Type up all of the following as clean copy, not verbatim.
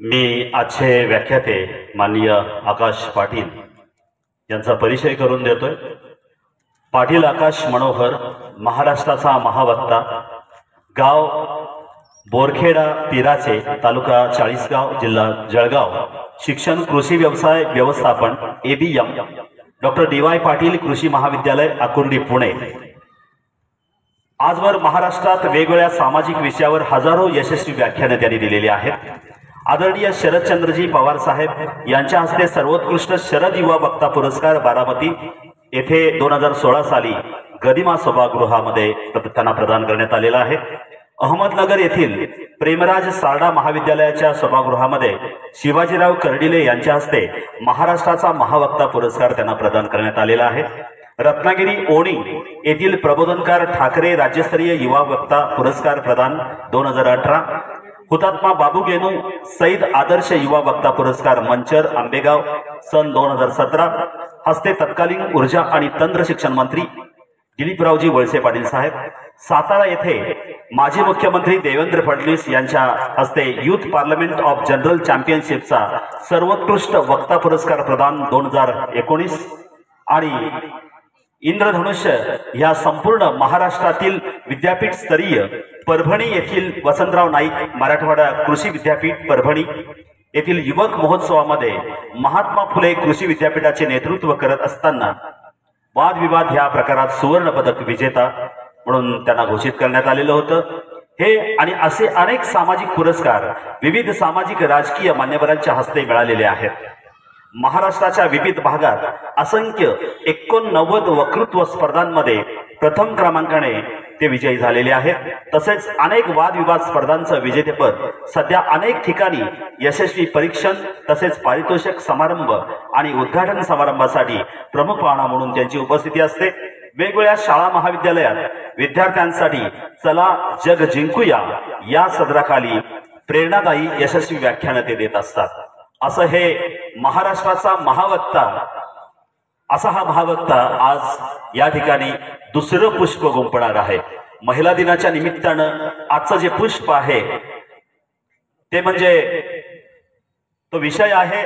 मी आजचे व्याख्याते माननीय आकाश पाटील यांचा परिचय करून देतोय। पाटील आकाश मनोहर महाराष्ट्राचा महावक्ता, गाव बोरखेडा पिराचे, तालुका चाळीसगाव, जिल्हा जळगाव, शिक्षण कृषी व्यवसाय व्यवस्थापन ABM, डॉक्टर DY पाटील कृषी महाविद्यालय आकुर्डी पुणे। आजवर महाराष्ट्रात वेगवेगळ्या सामाजिक विषयावर हजारो यशस्वी व्याख्याने त्यांनी दिलेली आहेत। आदरणीय शरदचंद्रजी पवार साहेब यांच्या हस्ते सर्वोत्कृष्ट शरद युवा वक्ता पुरस्कार बारामती येथे 2016 साली गदिमा सभागृहामध्ये त्यांना प्रदान करण्यात आलेला आहे। अहमदनगर येथील प्रेमराज सारडा महाविद्यालयाच्या सभागृहामध्ये शिवाजीराव कर्डिले यांच्या हस्ते महाराष्ट्राचा महावक्ता पुरस्कार त्यांना प्रदान करण्यात आलेला आहे। रत्नागिरी ओणी येथील प्रबोधनकार ठाकरे राज्यस्तरीय युवा वक्ता पुरस्कार प्रदान 2018। हुतात्मा बाबू गेनू सईद आदर्श युवा वक्ता पुरस्कार मंचर आंबेगाव सन 2017 हस्ते तत्कालीन ऊर्जा आणि तंत्र शिक्षण मंत्री दिलीपरावजी वळसे पाटील साहेब। सातारा येथे माजी मुख्यमंत्री देवेंद्र फडणवीस यांच्या हस्ते युथ पार्लमेंट ऑफ जनरल चॅम्पियनशिपचा सर्वोत्कृष्ट वक्ता पुरस्कार प्रदान 2019 आणि इंद्रधनुष्य ह्या संपूर्ण महाराष्ट्रातील विद्यापीठ स्तरीय परभणी येथील वसंतराव नाईक मराठवाडा कृषी विद्यापीठ परभणी येथील युवक महोत्सवामध्ये महात्मा फुले कृषी विद्यापीठाचे नेतृत्व करत असताना वादविवाद ह्या प्रकारात सुवर्ण पदक विजेता म्हणून त्यांना घोषित करण्यात आलेलं होतं। हे आणि असे अनेक सामाजिक पुरस्कार विविध सामाजिक राजकीय मान्यवरांच्या हस्ते मिळालेले आहेत। महाराष्ट्राच्या विविध भागात असंख्य 89 वक्तृत्व स्पर्धांमध्ये प्रथम क्रमांकाने ते विजयी झालेले आहेत। तसेच अनेक वादविवाद स्पर्धांचं विजेतेपद सध्या अनेक ठिकाणी यशस्वी परीक्षण तसेच पारितोषिक समारंभ आणि उद्घाटन समारंभासाठी प्रमुख पाहुणा म्हणून त्यांची उपस्थिती असते। वेगवेगळ्या शाळा महाविद्यालयात विद्यार्थ्यांसाठी चला जग जिंकूया या सदराखाली प्रेरणादायी यशस्वी व्याख्यान ते देत असतात। असं हे महाराष्ट्राचा महावक्ता, असा हा महावक्ता आज या ठिकाणी दुसरं पुष्प गुंफणार आहे। महिला दिनाच्या निमित्तानं आजचं जे पुष्प आहे ते म्हणजे तो विषय आहे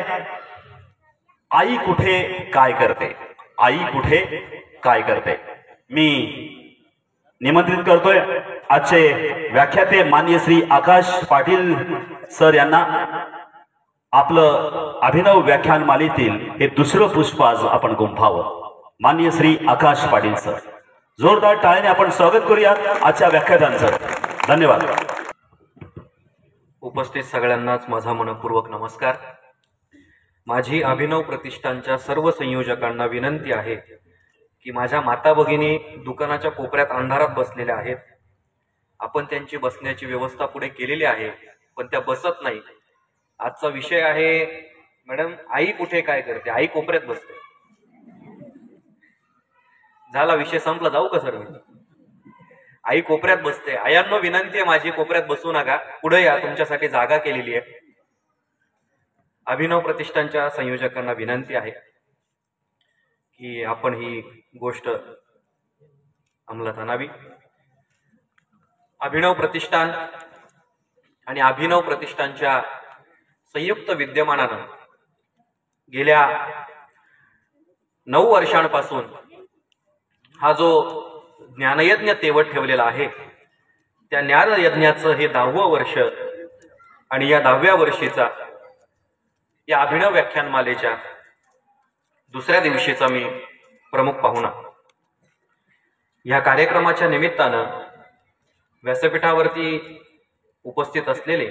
आई कुठे काय करते, आई कुठे काय करते। मी निमंत्रित करतोय आजचे व्याख्याते माननीय श्री आकाश पाटील सर यांना आपलं अभिनव व्याख्यान मालेतील हे दुसरं पुष्प आज आपण गुंफावं। माननीय श्री आकाश पाटील सर, जोरदार टाळ्याने आपण स्वागत करूया आजच्या व्याख्यात्यांचं। धन्यवाद। उपस्थित सगळ्यांनाच माझा मनपूर्वक नमस्कार। माझी अभिनव प्रतिष्ठानच्या सर्व संयोजकांना विनंती आहे की माझ्या माता भगिनी दुकानाच्या कोपऱ्यात अंधारात बसलेल्या आहेत। आपण त्यांची बसण्याची व्यवस्था पुढे केलेली आहे, पण त्या बसत नाही। आजचा विषय आहे मॅडम आई कुठे काय करते, आई कोपऱ्यात बसते। झाला विषय संपला, जाऊ का सर? आई कोपऱ्यात बसते। आयांनो विनंती आहे माझी, कोपऱ्यात बसू नका, पुढे या, तुमच्यासाठी जागा केलेली आहे। अभिनव प्रतिष्ठानच्या संयोजकांना विनंती आहे की आपण ही गोष्ट अंमलात आणावी। अभिनव प्रतिष्ठान आणि अभिनव प्रतिष्ठानच्या संयुक्त विद्यमानानं गेल्या 9 वर्षांपासून हा जो ज्ञानयज्ञ तेवत ठेवलेला आहे, त्या ज्ञानयज्ञाचं हे 10वं वर्ष आणि या 10व्या वर्षीचा या अभिनव व्याख्यानमालेच्या दुसऱ्या दिवशीचा मी प्रमुख पाहुणा। या कार्यक्रमाच्या निमित्तानं व्यासपीठावरती उपस्थित असलेले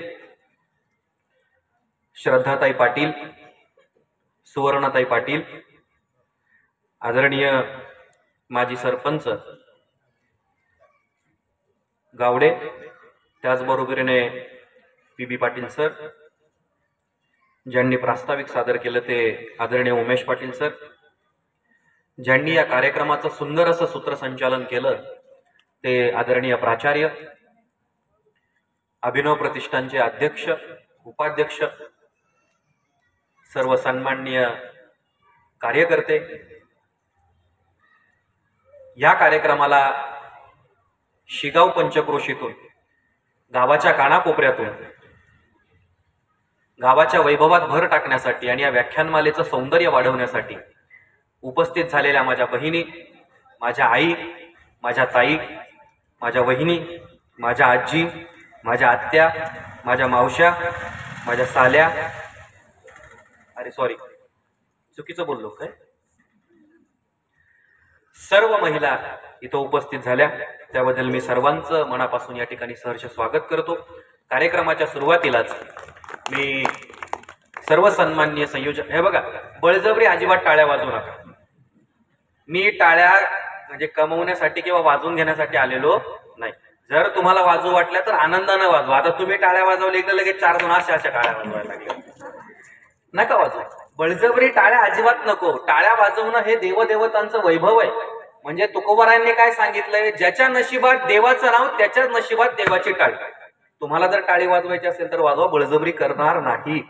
श्रद्धाताई पाटील, सुवर्णाताई पाटील, आदरणीय माजी सरपंच गावडे, त्याचबरोबरीने PB पाटील सर, ज्यांनी प्रास्ताविक सादर केलं ते आदरणीय उमेश पाटील सर, ज्यांनी या कार्यक्रमाचं सुंदर असं सूत्रसंचालन केलं ते आदरणीय प्राचार्य, अभिनव प्रतिष्ठानचे अध्यक्ष, उपाध्यक्ष, सर्व सन्माननीय कार्यकर्ते। या कार्यक्रमाला शिगाव पंचक्रोशीतून, गावाच्या कानाकोपऱ्यातून गावाच्या वैभवात भर टाकण्यासाठी आणि या व्याख्यानमालेचं सौंदर्य वाढवण्यासाठी उपस्थित झालेल्या माझ्या बहिणी, माझ्या आई, माझ्या ताई, माझ्या वहिनी, माझ्या आजी, माझ्या आत्या, माझ्या मावश्या, माझ्या साल्या, अरे सॉरी चुकीचं बोललो काय, सर्व महिला इथं उपस्थित झाल्या त्याबद्दल मी सर्वांचं मनापासून या ठिकाणी सहर्ष स्वागत करतो. कार्यक्रमाच्या सुरुवातीलाच मी सर्व सन्माननीय संयोजक, हे बघा बळजबरी अजिबात टाळ्या वाजवू नका. मी टाळ्या म्हणजे कमवण्यासाठी किंवा वाजवून घेण्यासाठी आलेलो नाही. जर तुम्हाला वाजवू वाटल्या तर आनंदानं वाजवा. आता तुम्ही टाळ्या वाजवल्या एकदा लगेच 4 जण अशा टाळ्या वाजवायला लागले, नका वाजवा. बळजबरी टाळ्या अजिबात नको. टाळ्या वाजवणं हे देवदेवतांचं वैभव आहे. म्हणजे तुकोबारायांनी काय सांगितलंय, ज्याच्या नशिबात देवाचं नाव त्याच्याच नशिबात देवाची टाळी. तुम्हाला जर टाळी वाजवायची असेल तर वाजवा, बळजबरी करणार नाही.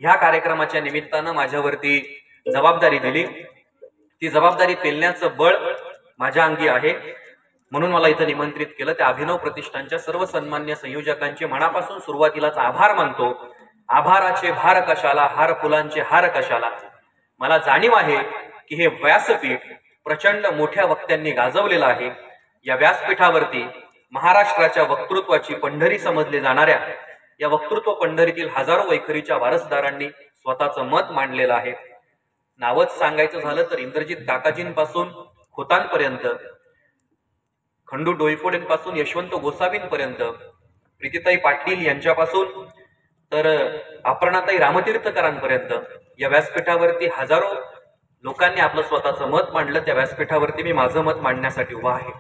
ह्या कार्यक्रमाच्या निमित्तानं माझ्यावरती जबाबदारी दिली, ती जबाबदारी पेलण्याचं बळ माझ्या अंगी आहे. म्हणून मला इथं निमंत्रित केलं. त्या अभिनव प्रतिष्ठानच्या सर्व सन्मान्य संयोजकांचे मनापासून सुरुवातीलाच आभार मानतो. आभाराचे भार कशाला, हार फुलांचे हार कशाला. मला जाणीव आहे की हे व्यासपीठ प्रचंड मोठ्या वक्त्यांनी गाजवलेलं आहे. या व्यासपीठावरती महाराष्ट्राच्या वक्तृत्वाची पंढरी समजले जाणाऱ्या या वक्तृत्व पंढरीतील हजारो वैखरीच्या वारसदारांनी स्वतःचं मत मांडलेलं आहे. नावच सांगायचं झालं तर इंद्रजित काकाजींपासून खोतांपर्यंत, खंडू डोईफोडेंपासून यशवंत गोसावींपर्यंत, प्रीतीताई पाटील यांच्यापासून तर अपर्णाताई रामतीर्थकरांपर्यंत या व्यासपीठावरती हजारो लोकांनी आपलं स्वतःचं मत मांडलं. त्या व्यासपीठावरती मी माझं मत मांडण्यासाठी उभा आहे.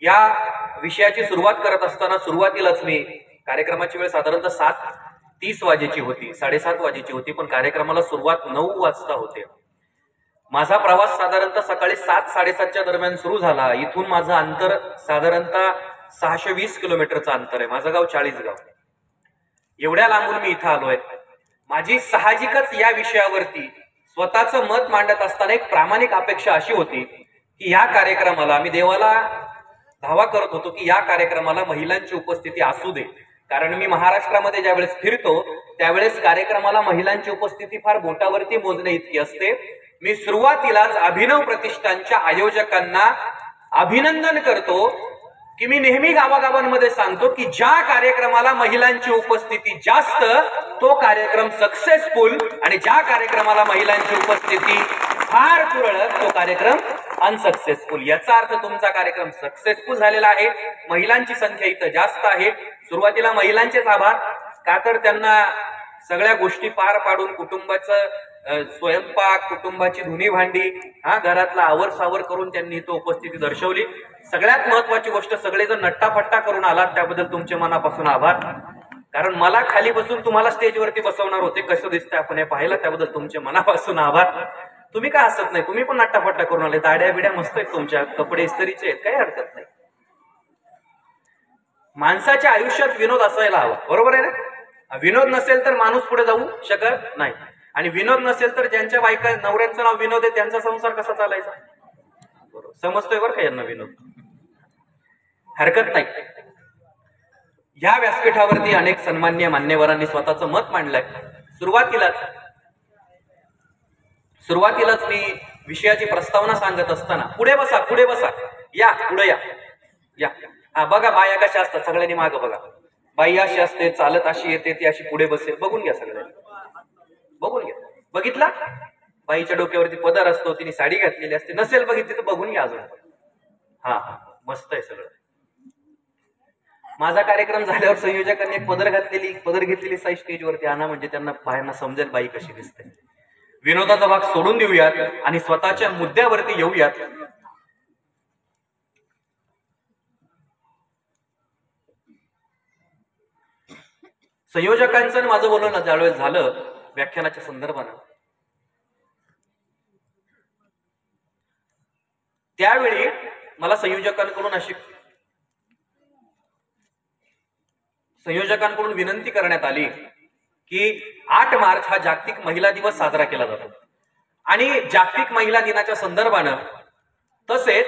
या विषयाची सुरुवात करत असताना सुरुवातीलाच मी, कार्यक्रमाची वेळ साधारणतः 7:30 वाजेची होती, 7:30 वाजेची होती, पण कार्यक्रमाला सुरुवात 9 वाजता होते. माझा प्रवास साधारणतः सकाळी 7-7:30च्या दरम्यान सुरू झाला. इथून माझं अंतर साधारणतः 620 किलोमीटरचं अंतर आहे. माझं गाव चाळीसगाव. एवढ्या लांबून मी इथं आलोय. माझी साहजिकच या विषयावरती स्वतःचं मत मांडत असताना एक प्रामाणिक अपेक्षा अशी होती की या कार्यक्रमाला, मी देवाला धावा करत होतो की या कार्यक्रमाला महिलांची उपस्थिती असू दे. कारण मी महाराष्ट्रामध्ये ज्यावेळेस फिरतो त्यावेळेस कार्यक्रमाला महिलांची उपस्थिती फार बोटावरती मोजणे इतकी असते. मी सुरुवातीलाच अभिनव प्रतिष्ठानच्या आयोजकांना अभिनंदन करतो की मी नेहमी गावागावांमध्ये सांगतो की ज्या कार्यक्रमाला महिलांची उपस्थिती जास्त तो कार्यक्रम सक्सेसफुल, आणि ज्या कार्यक्रमाला महिलांची उपस्थिती फार तुरळक तो कार्यक्रम अनसक्सेसफुल. याचा अर्थ तुमचा कार्यक्रम सक्सेसफुल झालेला आहे. महिलांची संख्या इथं जास्त आहे. सुरुवातीला महिलांचेच आभार, का तर त्यांना सगळ्या गोष्टी पार पाडून कुटुंबाचं स्वयंपाक, कुटुंबाची धुनी भांडी, घरातला आवर सावर करून त्यांनी इथं उपस्थिती दर्शवली. सगळ्यात महत्वाची गोष्ट, सगळेजण नट्टाफट्टा करून आलात त्याबद्दल तुमचे मनापासून आभार. कारण मला खाली बसून तुम्हाला स्टेजवरती बसवणार होते, कसं दिसतंय आपण हे पाहिलं, त्याबद्दल तुमचे मनापासून आभार. तुम्ही काय हसत नाही, तुम्ही पण नट्टाफट्टा करून आले. दाड्या बिड्या मस्त आहेत तुमच्या, कपडे इस्त्रीचे आहेत, काही हरकत नाही. माणसाच्या आयुष्यात विनोद असायला हवा, बरोबर आहे ना. विनोद नसेल तर माणूस पुढे जाऊ शकत नाही. आणि विनोद नसेल तर ज्यांच्या बायका नवऱ्यांचं नाव विनोद आहे त्यांचा संसार कसा चालायचा, समजतोय बरं का यांना विनोद. हरकत नाही. या व्यासपीठावरती अनेक सन्मान्य मान्यवरांनी स्वतःचं मत मांडलंय. सुरुवातीलाच मी विषयाची प्रस्तावना सांगत असताना, पुढे बसा, पुढे बसा, या पुढे या. हा बघा बाया कशा असतात, सगळ्यांनी मागं बघा. बाई अशी असते, चालत अशी येते, ती अशी पुढे बसेल. बघून घ्या सगळ्यांनी, बघून घ्या. बघितला, बाईच्या डोक्यावरती पदर असतो, तिने साडी घातलेली असते. नसेल बघितली तर बघून घ्या अजून. हा मस्त आहे सगळं. माझा कार्यक्रम झाल्यावर संयोजकांनी एक पदर घेतलेली साई स्टेजवरती आणा, म्हणजे त्यांना बाहेरना समजेल बाई कशी दिसते. विनोदाचा भाग सोडून देऊयात आणि स्वतःच्या मुद्द्यावरती येऊयात. संयोजकांचं माझं बोलणं ज्यावेळेस झालं व्याख्यानाच्या संदर्भानं, त्यावेळी मला संयोजकांकडून विनंती करण्यात आली की 8 मार्च हा जागतिक महिला दिवस साजरा केला जातो आणि जागतिक महिला दिनाच्या संदर्भानं, तसेच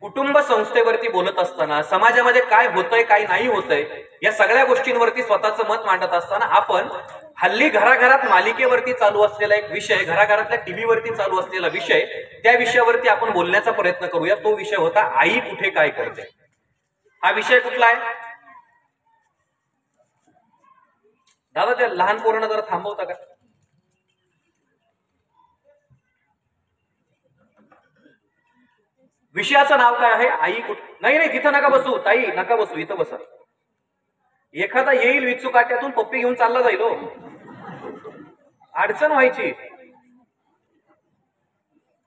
कुटुंब संस्थेवरती बोलत असताना, समाजामध्ये काय होतंय काय नाही होतंय या सगळ्या गोष्टींवरती स्वतःचं मत मांडत असताना आपण हल्ली घराघरात मालिकेवरती चालू असलेला एक विषय, घराघरातल्या टीव्हीवरती चालू असलेला विषय, त्या विषयावरती आपण बोलण्याचा प्रयत्न करूया. तो विषय होता आई कुठे काय करते. हा विषय कुठला आहे दादा? त्या लहान पोरांना जरा थांबवता का? विषयाचं नाव काय आहे? आई कुठे. नाही नाही, तिथं नका बसू ताई, नका बसू, इथं बसा. एखादा येईल विचू काट्यातून पप्पी घेऊन चालला जाईल हो, अडचण व्हायची.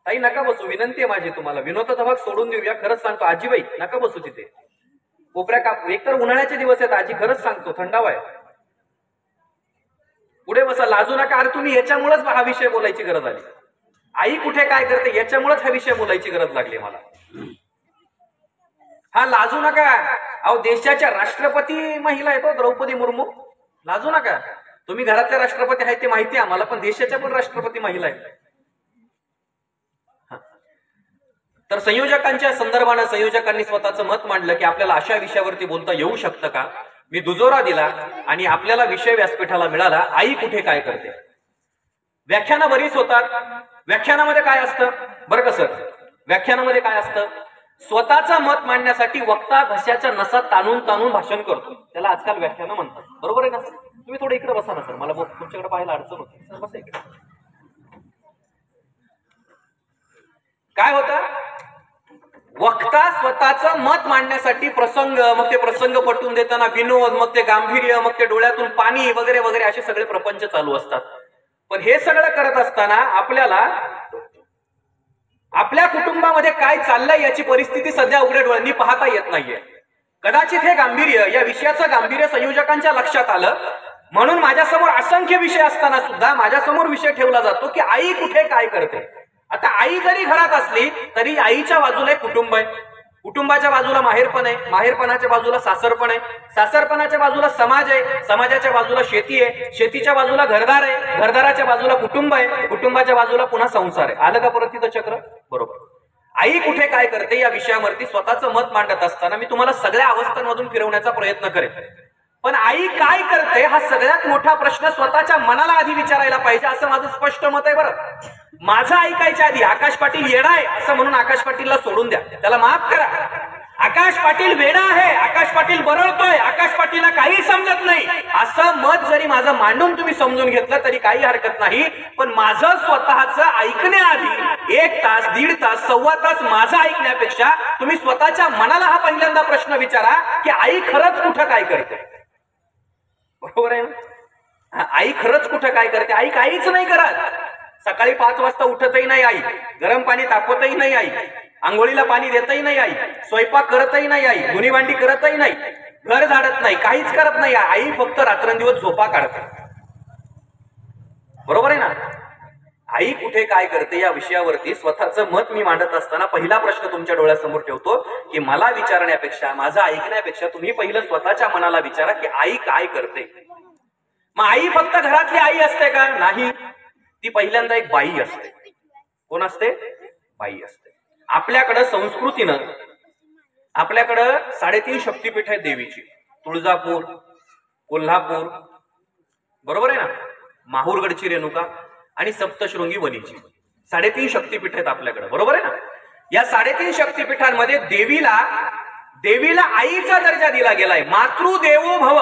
ताई नका बसू, विनंती आहे माझी तुम्हाला. विनोदाचा भाग सोडून देऊया. खरंच सांगतो आजीबाई नका बसू तिथे, कोपऱ्या कापू. एकतर उन्हाळ्याचे दिवस आहेत आजी, खरंच सांगतो थंडावा आहे. पुढे बसा, लाजू नका. अरे तुम्ही याच्यामुळेच हा विषय बोलायची गरज आली. आई कुठे काय करते याच्यामुळेच हा विषय बोलायची गरज लागली मला. हा लाजू नका. अहो देशाच्या राष्ट्रपती महिला आहेत द्रौपदी मुर्मू, लाजू नका. तुम्ही घरातल्या राष्ट्रपती आहेत ते माहिती आहे आम्हाला, पण देशाच्या पण राष्ट्रपती महिला आहेत. तर संयोजकांच्या संदर्भानं संयोजकांनी स्वतःचं मत मांडलं की आपल्याला अशा विषयावरती बोलता येऊ शकतं का. मी दुजोरा दिला आणि आपल्याला विषय व्यासपीठाला मिळाला, आई कुठे काय करते. व्याख्यानं बरीच होतात. व्याख्यानामध्ये काय असतं बरं का सर? व्याख्यानामध्ये काय असतं? स्वतःचं मत मांडण्यासाठी वक्ता घशाच्या नसा ताणून ताणून भाषण करतो, त्याला आजकाल व्याख्यानं म्हणतात. बरोबर आहे ना सर? तुम्ही थोडं इकडे बसा ना सर, मला तुमच्याकडे पाहायला अडचण होती. सर बसा इकडे. काय होतं? वक्ता स्वतःचं मत मांडण्यासाठी प्रसंग, मग ते प्रसंग पटवून देताना विनोद, मग ते गांभीर्य, मग ते डोळ्यातून पाणी वगैरे वगैरे असे सगळे प्रपंच चालू असतात. पण हे सगळं करत असताना आपल्याला आपल्या कुटुंबामध्ये काय चाललंय याची परिस्थिती सध्या उघड्या डोळ्यांनी पाहता येत नाहीये. कदाचित हे गांभीर्य, या विषयाचं गांभीर्य संयोजकांच्या लक्षात आलं म्हणून माझ्यासमोर असंख्य विषय असताना सुद्धा माझ्यासमोर विषय ठेवला जातो की आई कुठे काय करते. आता आई जरी घरात असली तरी आईच्या बाजूला एक कुटुंब आहे, कुटुंबाच्या बाजूला माहेरपण आहे, माहेरपणाच्या बाजूला सासरपण आहे, सासरपणाच्या बाजूला समाज आहे, समाजाच्या बाजूला शेती आहे, शेतीच्या बाजूला घरदार आहे, घरदाराच्या बाजूला कुटुंब आहे, कुटुंबाच्या बाजूला पुन्हा संसार आहे. आलं का परत तिथं चक्र? बरोबर. आई कुठे काय करते या विषयावरती स्वतःचं मत मांडत असताना मी तुम्हाला सगळ्या अवस्थांमधून फिरवण्याचा प्रयत्न करेन. पण आई काय करते हा सगळ्यात मोठा प्रश्न स्वतःच्या मनाला आधी विचारायला पाहिजे, असं माझं स्पष्ट मत आहे. बरं, माझं ऐकायच्या आधी आकाश पाटील येडा आहे असं म्हणून आकाश पाटीलला सोडून द्या, त्याला माफ करा. आकाश पाटील वेडा आहे, आकाश पाटील बरळतोय, आकाश पाटीलला काही समजत नाही असं मत जरी माझं मांडून तुम्ही समजून घेतलं तरी काही हरकत नाही. पण माझं स्वतःचं ऐकण्याआधी 1 तास, 1.5 तास, सव्वा तास माझं ऐकण्यापेक्षा तुम्ही स्वतःच्या मनाला हा पहिल्यांदा प्रश्न विचारा की आई खरंच कुठं काय करते. बरोबर आहे ना? आई खरंच कुठं काय करते? आई काहीच नाही करत. सकाळी 5 वाजता उठतही नाही आई, गरम पाणी तापवतही नाही आई, आंघोळीला पाणी देतही नाही आई, स्वयंपाक करतही नाही आई, धुणी भांडी करतही नाही, घर झाडत नाही, काहीच करत नाही आई. फक्त रात्रंदिवस झोपा काढते. बरोबर आहे ना? आई कुठे काय करते या विषयावरती स्वतःचं मत मी मांडत असताना पहिला प्रश्न तुमच्या डोळ्यासमोर ठेवतो की मला विचारण्यापेक्षा, माझं ऐकण्यापेक्षा तुम्ही पहिलं स्वतःच्या मनाला विचारा की आई काय करते. मग आई फक्त घरातली आई असते का? नाही, ती पहिल्यांदा एक बाई असते. कोण असते? बाई असते. आपल्याकडं संस्कृतीनं आपल्याकडं 3.5 शक्तीपीठ आहेत देवीची. तुळजापूर, कोल्हापूर, बरोबर आहे ना, माहूरगडची रेणुका आणि सप्तशृंगी वनीची 3.5 शक्तीपीठ आहेत आपल्याकडे. बरोबर आहे ना? या 3.5 शक्तीपीठांमध्ये देवीला आईचा दर्जा दिला गेलाय. मातृदेवो भव.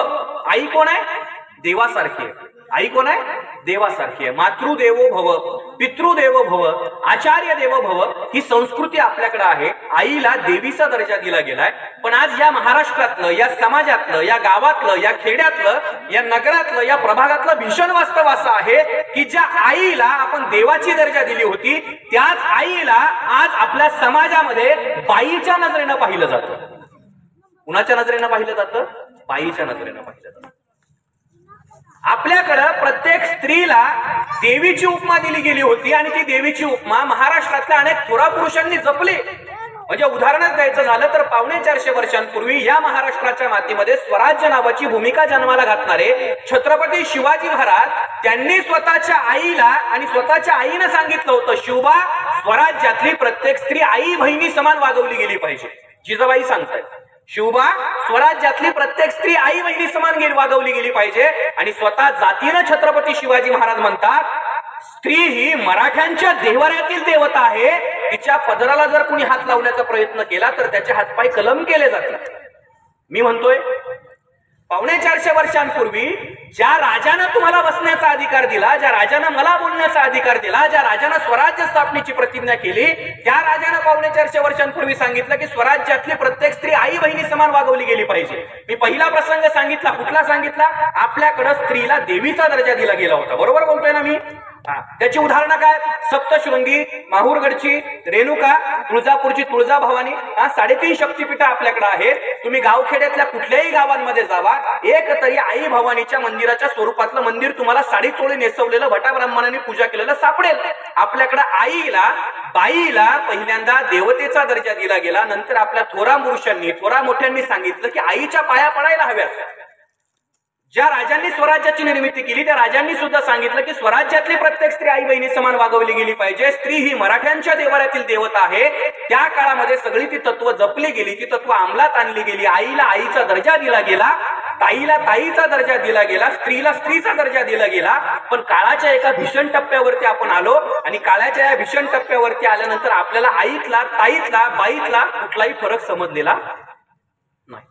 आई कोण आहे? देवासारखी आहे. आई कोण आहे? देवासारखी आहे. मातृदेवो भव, पितृदेवो भव, आचार्य देवो भव ही संस्कृती आपल्याकडे आहे. आईला देवीचा दर्जा दिला गेलाय. पण आज या महाराष्ट्रातलं, या समाजातलं, या गावातलं, या खेड्यातलं, या नगरातलं, या प्रभागातलं भीषण वास्तव असं आहे की ज्या आईला आपण देवाची दर्जा दिली होती त्याच आईला आज आपल्या समाजामध्ये बाईच्या नजरेनं पाहिलं जातं. कुणाच्या नजरेनं पाहिलं जातं? बाईच्या नजरेनं पाहिलं जातं. आपल्याकडं प्रत्येक स्त्रीला देवीची उपमा दिली गेली होती आणि ती देवीची उपमा महाराष्ट्रातल्या अनेक थोरा पुरुषांनी जपली. म्हणजे उदाहरणच द्यायचं झालं तर 450 वर्षांपूर्वी या महाराष्ट्राच्या मातीमध्ये स्वराज्य नावाची भूमिका जन्माला घातणारे छत्रपती शिवाजी महाराज त्यांनी स्वतःच्या आईला आणि स्वतःच्या आईनं सांगितलं होतं, शिवबा स्वराज्यातली प्रत्येक स्त्री आई बहिणी समान वागवली गेली पाहिजे. जिजाबाई सांगतायत, शिवबा, स्वराज्यातली प्रत्येक स्त्री आई बहिणी समान वागवली गेली पाहिजे. आणि स्वतः जातीनं छत्रपती शिवाजी महाराज म्हणतात, स्त्री ही मराठ्यांच्या देवाऱ्यातील देवता आहे. तिच्या पदराला जर कुणी हात लावण्याचा प्रयत्न केला तर त्याचे हातपाय कलम केले जातील. मी म्हणतोय, 450 वर्षांपूर्वी ज्या राजानं तुम्हाला बसण्याचा अधिकार दिला, ज्या राजानं मला बोलण्याचा अधिकार दिला, ज्या राजानं स्वराज्य स्थापनेची प्रतिज्ञा केली, त्या राजानं 450 वर्षांपूर्वी सांगितलं की स्वराज्यातली प्रत्येक स्त्री आई बहिणी समान वागवली गेली पाहिजे. मी पहिला प्रसंग सांगितला, कुठला सांगितला? आपल्याकडे स्त्रीला देवीचा दर्जा दिला गेला होता. बरोबर बोलतोय ना मी? त्याची उदाहरणं काय? सप्तशृंगी, माहूरगडची रेणुका, तुळजापूरची तुळजाभवानी, 3.5 शक्तिपीठ आपल्याकडे आहेत. तुम्ही गावखेड्यातल्या कुठल्याही गावांमध्ये जावा, एक तरी आई भवानीच्या मंदिराच्या स्वरूपातलं मंदिर तुम्हाला साडी चोळी नेसवलेलं भटा ब्राह्मणांनी पूजा केलेलं सापडेल. आपल्याकडे आईला, बाईला पहिल्यांदा देवतेचा दर्जा दिला गेला. नंतर आपल्या थोरा पुरुषांनी, थोरा मोठ्यांनी सांगितलं की आईच्या पाया पडायला हव्यात. ज्या राजांनी स्वराज्याची निर्मिती केली त्या राजांनी सुद्धा सांगितलं की स्वराज्यातली प्रत्येक स्त्री आई बहिणी समान वागवली गेली पाहिजे. स्त्री ही मराठ्यांच्या देवाऱ्यातील देवता आहे. त्या काळामध्ये सगळी ती तत्व जपली गेली, ती तत्व अंमलात आणली गेली. आईला आईचा दर्जा दिला गेला, ताईला ताईचा दर्जा दिला गेला, स्त्रीला स्त्रीचा दर्जा दिला गेला. पण काळाच्या एका भीषण टप्प्यावरती आपण आलो आणि काळाच्या या भीषण टप्प्यावरती आल्यानंतर आपल्याला आईतला, ताईतला, बाईतला कुठलाही फरक समजलेला नाही.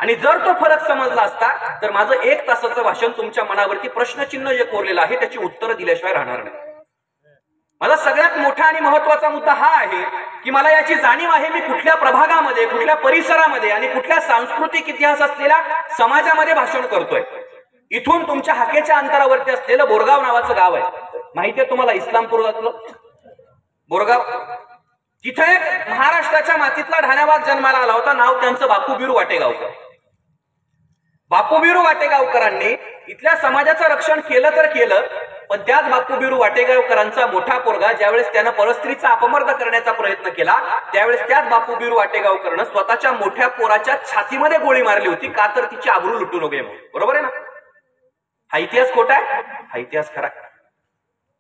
आणि जर तो फरक समजला असता तर माझं 1 तासाचं भाषण तुमच्या मनावरती प्रश्नचिन्ह जे कोरलेलं आहे त्याची उत्तरं दिल्याशिवाय राहणार नाही. माझा सगळ्यात मोठा आणि महत्वाचा मुद्दा हा आहे की मला याची जाणीव आहे मी कुठल्या प्रभागामध्ये, कुठल्या परिसरामध्ये आणि कुठल्या सांस्कृतिक इतिहास असलेल्या समाजामध्ये भाषण करतोय. इथून तुमच्या हाकेच्या अंतरावरती असलेलं बोरगाव नावाचं गाव आहे. माहितीये तुम्हाला? इस्लामपूरातलं बोरगाव. तिथे एक महाराष्ट्राच्या मातीतला ढाण्यावाग जन्माला आला होता. नाव त्यांचं बापू बिरू वाटेगावकर. बापू बिरू वाटेगावकरांनी इथल्या समाजाचं रक्षण केलं तर केलं, पण त्याच बापू बिरू वाटेगावकरांचा मोठा पोरगा ज्यावेळेस त्यानं परस्त्रीचा अपमर्द करण्याचा प्रयत्न केला त्यावेळेस त्याच बापू बिरू वाटेगावकरनं स्वतःच्या मोठ्या पोराच्या छातीमध्ये गोळी मारली होती. का तर तिची आबरू लुटू नये म्हणून. बरोबर आहे ना? हा इतिहास खोटा आहे? हा इतिहास खरा आहे.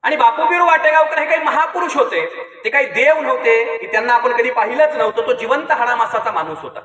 आणि बापू बिरू वाटेगावकर हे काही महापुरुष होते, ते काही देव नव्हते की त्यांना आपण कधी पाहिलंच नव्हतं. तो जिवंत हाडामासाचा माणूस होता.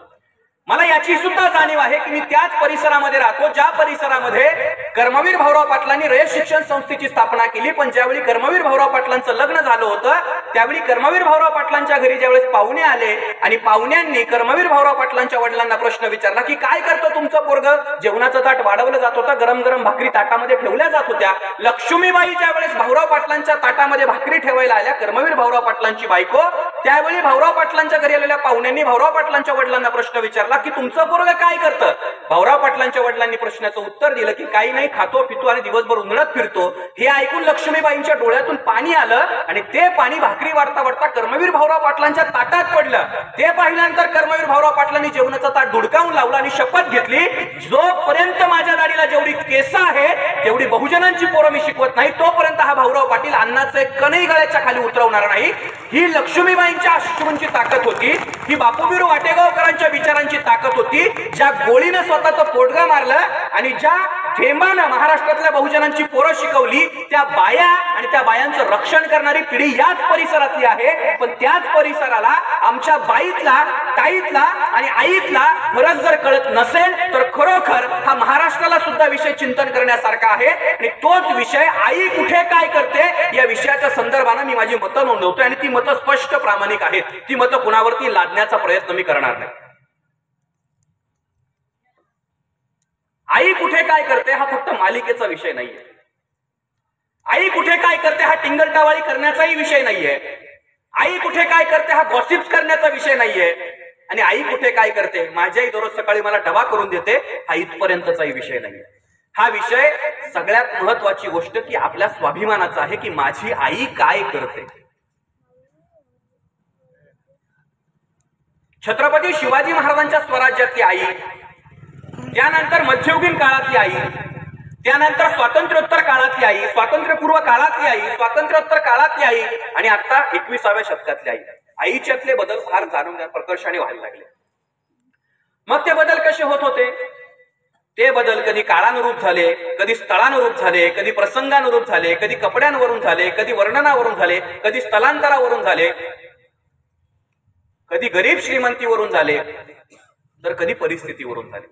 मला याची सुद्धा जाणीव आहे की मी त्याच परिसरामध्ये राहतो ज्या परिसरामध्ये कर्मवीर भाऊराव पाटलांनी रयत शिक्षण संस्थेची स्थापना केली. पण ज्यावेळी कर्मवीर भाऊराव पाटलांचं लग्न झालं होतं त्यावेळी कर्मवीर भाऊराव पाटलांच्या घरी ज्यावेळेस पाहुणे आले आणि पाहुण्यांनी कर्मवीर भाऊराव पाटलांच्या वडिलांना प्रश्न विचारला की काय करतो तुमचं पोरगं? जेवणाचं ताट वाढवलं जात होतं, गरम गरम भाकरी ताटामध्ये ठेवल्या जात होत्या. लक्ष्मीबाई ज्यावेळेस भाऊराव पाटलांच्या ताटामध्ये भाकरी ठेवायला आल्या, कर्मवीर भाऊराव पाटलांची बायको, त्यावेळी भाऊराव पाटलांच्या घरी आलेल्या पाहुण्यांनी भाऊराव पाटलांच्या वडिलांना प्रश्न विचारला की तुमचं पोरगं काय करतं? भाऊराव पाटलांच्या वडिलांनी प्रश्नाचं उत्तर दिलं की काही नाही, खातो पितो आणि दिवसभर उन्हाळ्यात फिरतो. हे ऐकून लक्ष्मीबाईंच्या डोळ्यातून पाणी आलं आणि ते पाणी भाकरी वाढता वाढता कर्मवीर भाऊराव पाटलांच्या ताटात पडलं. ते पाहिल्यानंतर कर्मवीर भाऊराव पाटलांनी जेवणाचं ताट धुडकावून लावलं आणि शपथ घेतली, जोपर्यंत माझ्या दाढीला जेवढी केस आहेत तेवढी बहुजनांची पोरं मी शिकवत नाही, तोपर्यंत हा भाऊराव पाटील अन्नाचं एक कणही गळ्याच्या खाली उतरवणार नाही. ही लक्ष्मीबाईंच्या अश्रूंची ताकद होती. ही बापूबिरू वाटेगावकरांच्या विचारांची ताकद होती. ज्या गोळीनं स्वतःचं पोटगा मारलं आणि ज्या थेंबानं महाराष्ट्रातल्या बहुजनांची पोरं शिकवली, त्या बाया आणि त्या बायांचं रक्षण करणारी पिढी याच परिसरातली आहे. पण त्याच परिसराला आमच्या बाईतला, ताईतला आणि आईतला फरक जर कळत नसेल तर खरोखर हा महाराष्ट्राला सुद्धा विषय चिंतन करण्यासारखा आहे. आणि तोच विषय आई कुठे काय करते या विषयाच्या संदर्भाने मी माझी मतं नोंदवतोय आणि ती मतं स्पष्ट प्रामाणिक आहेत. ती मतं कुणावरती लादण्याचा प्रयत्न मी करणार नाही. आई कुठे काय करते हा फक्त मालिकेचा विषय नाहीये. आई कुठे काय करते हा टिंगलटावाळी करण्याचाही विषय नाहीये. आई कुठे काय करते हा गॉसिप्स करण्याचा विषय नाहीये. आणि आई कुठे काय करते, माझ्याही दररोज सकाळी मला डबा करून देते, हा इथपर्यंतचाही विषय नाहीये. हा विषय सगळ्यात महत्वाची गोष्ट की आपल्या स्वाभिमानाचा आहे की माझी आई काय करते. छत्रपती शिवाजी महाराजांच्या स्वराज्यातली आई, त्यानंतर मध्ययुगीन काळातली आई, त्यानंतर स्वातंत्र्योत्तर काळातली आई, स्वातंत्र्यपूर्व काळातली आई, स्वातंत्र्योत्तर काळातली आई आणि आता 21व्या शतकातली आई. आईच्यातले बदल फार जाणून प्रकर्षाने व्हायला लागले. मग ते बदल कसे होत होते? ते बदल कधी काळानुरूप झाले, कधी स्थळानुरूप झाले, कधी प्रसंगानुरूप झाले, कधी कपड्यांवरून झाले, कधी वर्णनावरून झाले, कधी स्थलांतरावरून झाले, कधी गरीब श्रीमंतीवरून झाले, तर कधी परिस्थितीवरून झाले.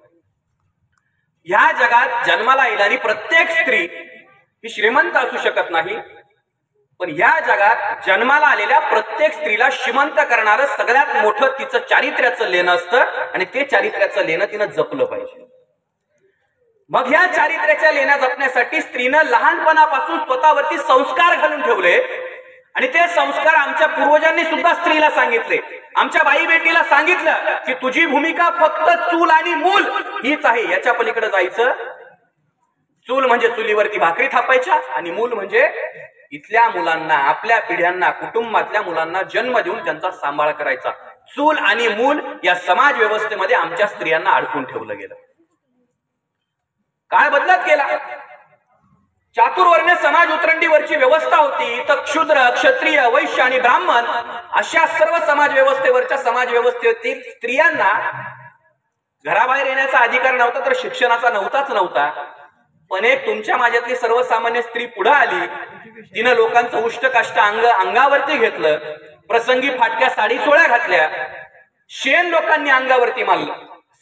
ह्या जगात जन्माला येणारी प्रत्येक स्त्री ही श्रीमंत असू शकत नाही, पण या जगात जन्माला आलेल्या प्रत्येक स्त्रीला श्रीमंत करणारं सगळ्यात मोठं तिचं चारित्र्याचं लेणं असतं आणि ते चारित्र्याचं लेणं तिनं जपलं पाहिजे. मग ह्या चारित्र्याच्या लेण्या जपण्यासाठी स्त्रीनं लहानपणापासून स्वतःवरती संस्कार घालून ठेवले आणि ते संस्कार आमच्या पूर्वजांनी सुद्धा स्त्रीला सांगितले. आमच्या बाई बेटीला सांगितलं की तुझी भूमिका फक्त चूल आणि मूल हीच आहे, याच्या पलीकडे जायचं. चूल म्हणजे चुलीवरती भाकरी थापायच्या आणि मूल म्हणजे इथल्या मुलांना, आपल्या पिढ्यांना, कुटुंबातल्या मुलांना जन्म देऊन त्यांचा सांभाळ करायचा. चूल आणि मूल या समाज व्यवस्थेमध्ये आमच्या स्त्रियांना अडकून ठेवलं गेलं. काळ बदलत गेला. चातुर्वर्ण्य समाज उतरंडीवरची व्यवस्था होती, तर क्षुद्र, क्षत्रिय, वैश्य आणि ब्राह्मण अशा सर्व समाज व्यवस्थेवरच्या समाज व्यवस्थेतील स्त्रियांना घराबाहेर येण्याचा अधिकार नव्हता, तर शिक्षणाचा नव्हता. पण एक तुमच्या माझ्यातली सर्वसामान्य स्त्री पुढे आली. तिनं लोकांचं उष्ट काष्ट अंगावरती घेतलं, प्रसंगी फाटक्या साडी चोळ्या घातल्या, शेण लोकांनी अंगावरती मारलं,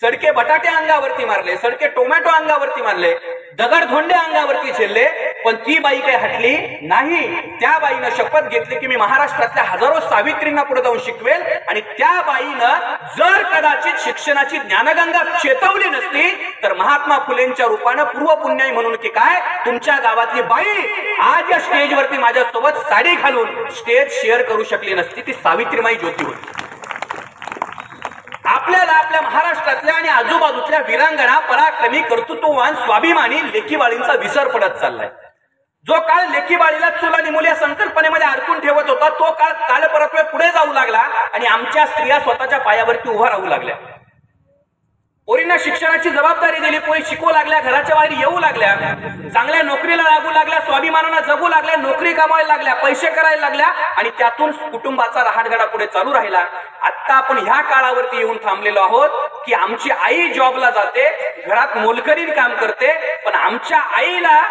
सडके बटाटे अंगावरती मारले, सडके टोमॅटो अंगावरती मारले, दगड धोंडे अंगावरती झेलले, पण ती बाई काही हटली नाही. त्या बाईनं शपथ घेतली की मी महाराष्ट्रातल्या हजारो सावित्रींना पुढे जाऊन शिकवेल. आणि त्या बाईनं जर कदाचित शिक्षणाची ज्ञानगंगा चेतवली नसती तर महात्मा फुलेंच्या रूपानं पूर्व पुण्याई म्हणून की काय तुमच्या गावातली बाई आज या स्टेजवरती माझ्यासोबत साडी घालून स्टेज शेअर करू शकली नसती. ती सावित्रीमाई ज्योती होती. आपल्याला आपल्या महाराष्ट्रातल्या आणि आजूबाजूच्या वीरांगणा, पराक्रमी, कर्तृत्ववान, स्वाभिमानी लेकीबाळींचा विसर पडत चाललाय. जो काळ लेकीबाळीला चूल आणि मूल या संकल्पनेमध्ये अडकून ठेवत होता तो काळ कालपरत्वे पुढे जाऊ लागला आणि आमच्या स्त्रिया स्वतःच्या पायावरती उभा राहू लागल्या. पोरींना शिक्षणाची जबाबदारी दिली, पोरी शिकवू लागल्या, घराच्या बाहेर येऊ लागल्या, चांगल्या नोकरीला लागू लागल्या, स्वाभिमानानं जगू लागल्या, नोकरी कमवायला लागल्या, पैसे करायला लागल्या आणि त्यातून कुटुंबाचा रहाटगाडा पुढे चालू राहिला. आता आपण ह्या काळावरती येऊन थांबलेलो आहोत की आमची आई जॉबला जाते, घरात मोलकरीण काम करते, पण आमच्या आईला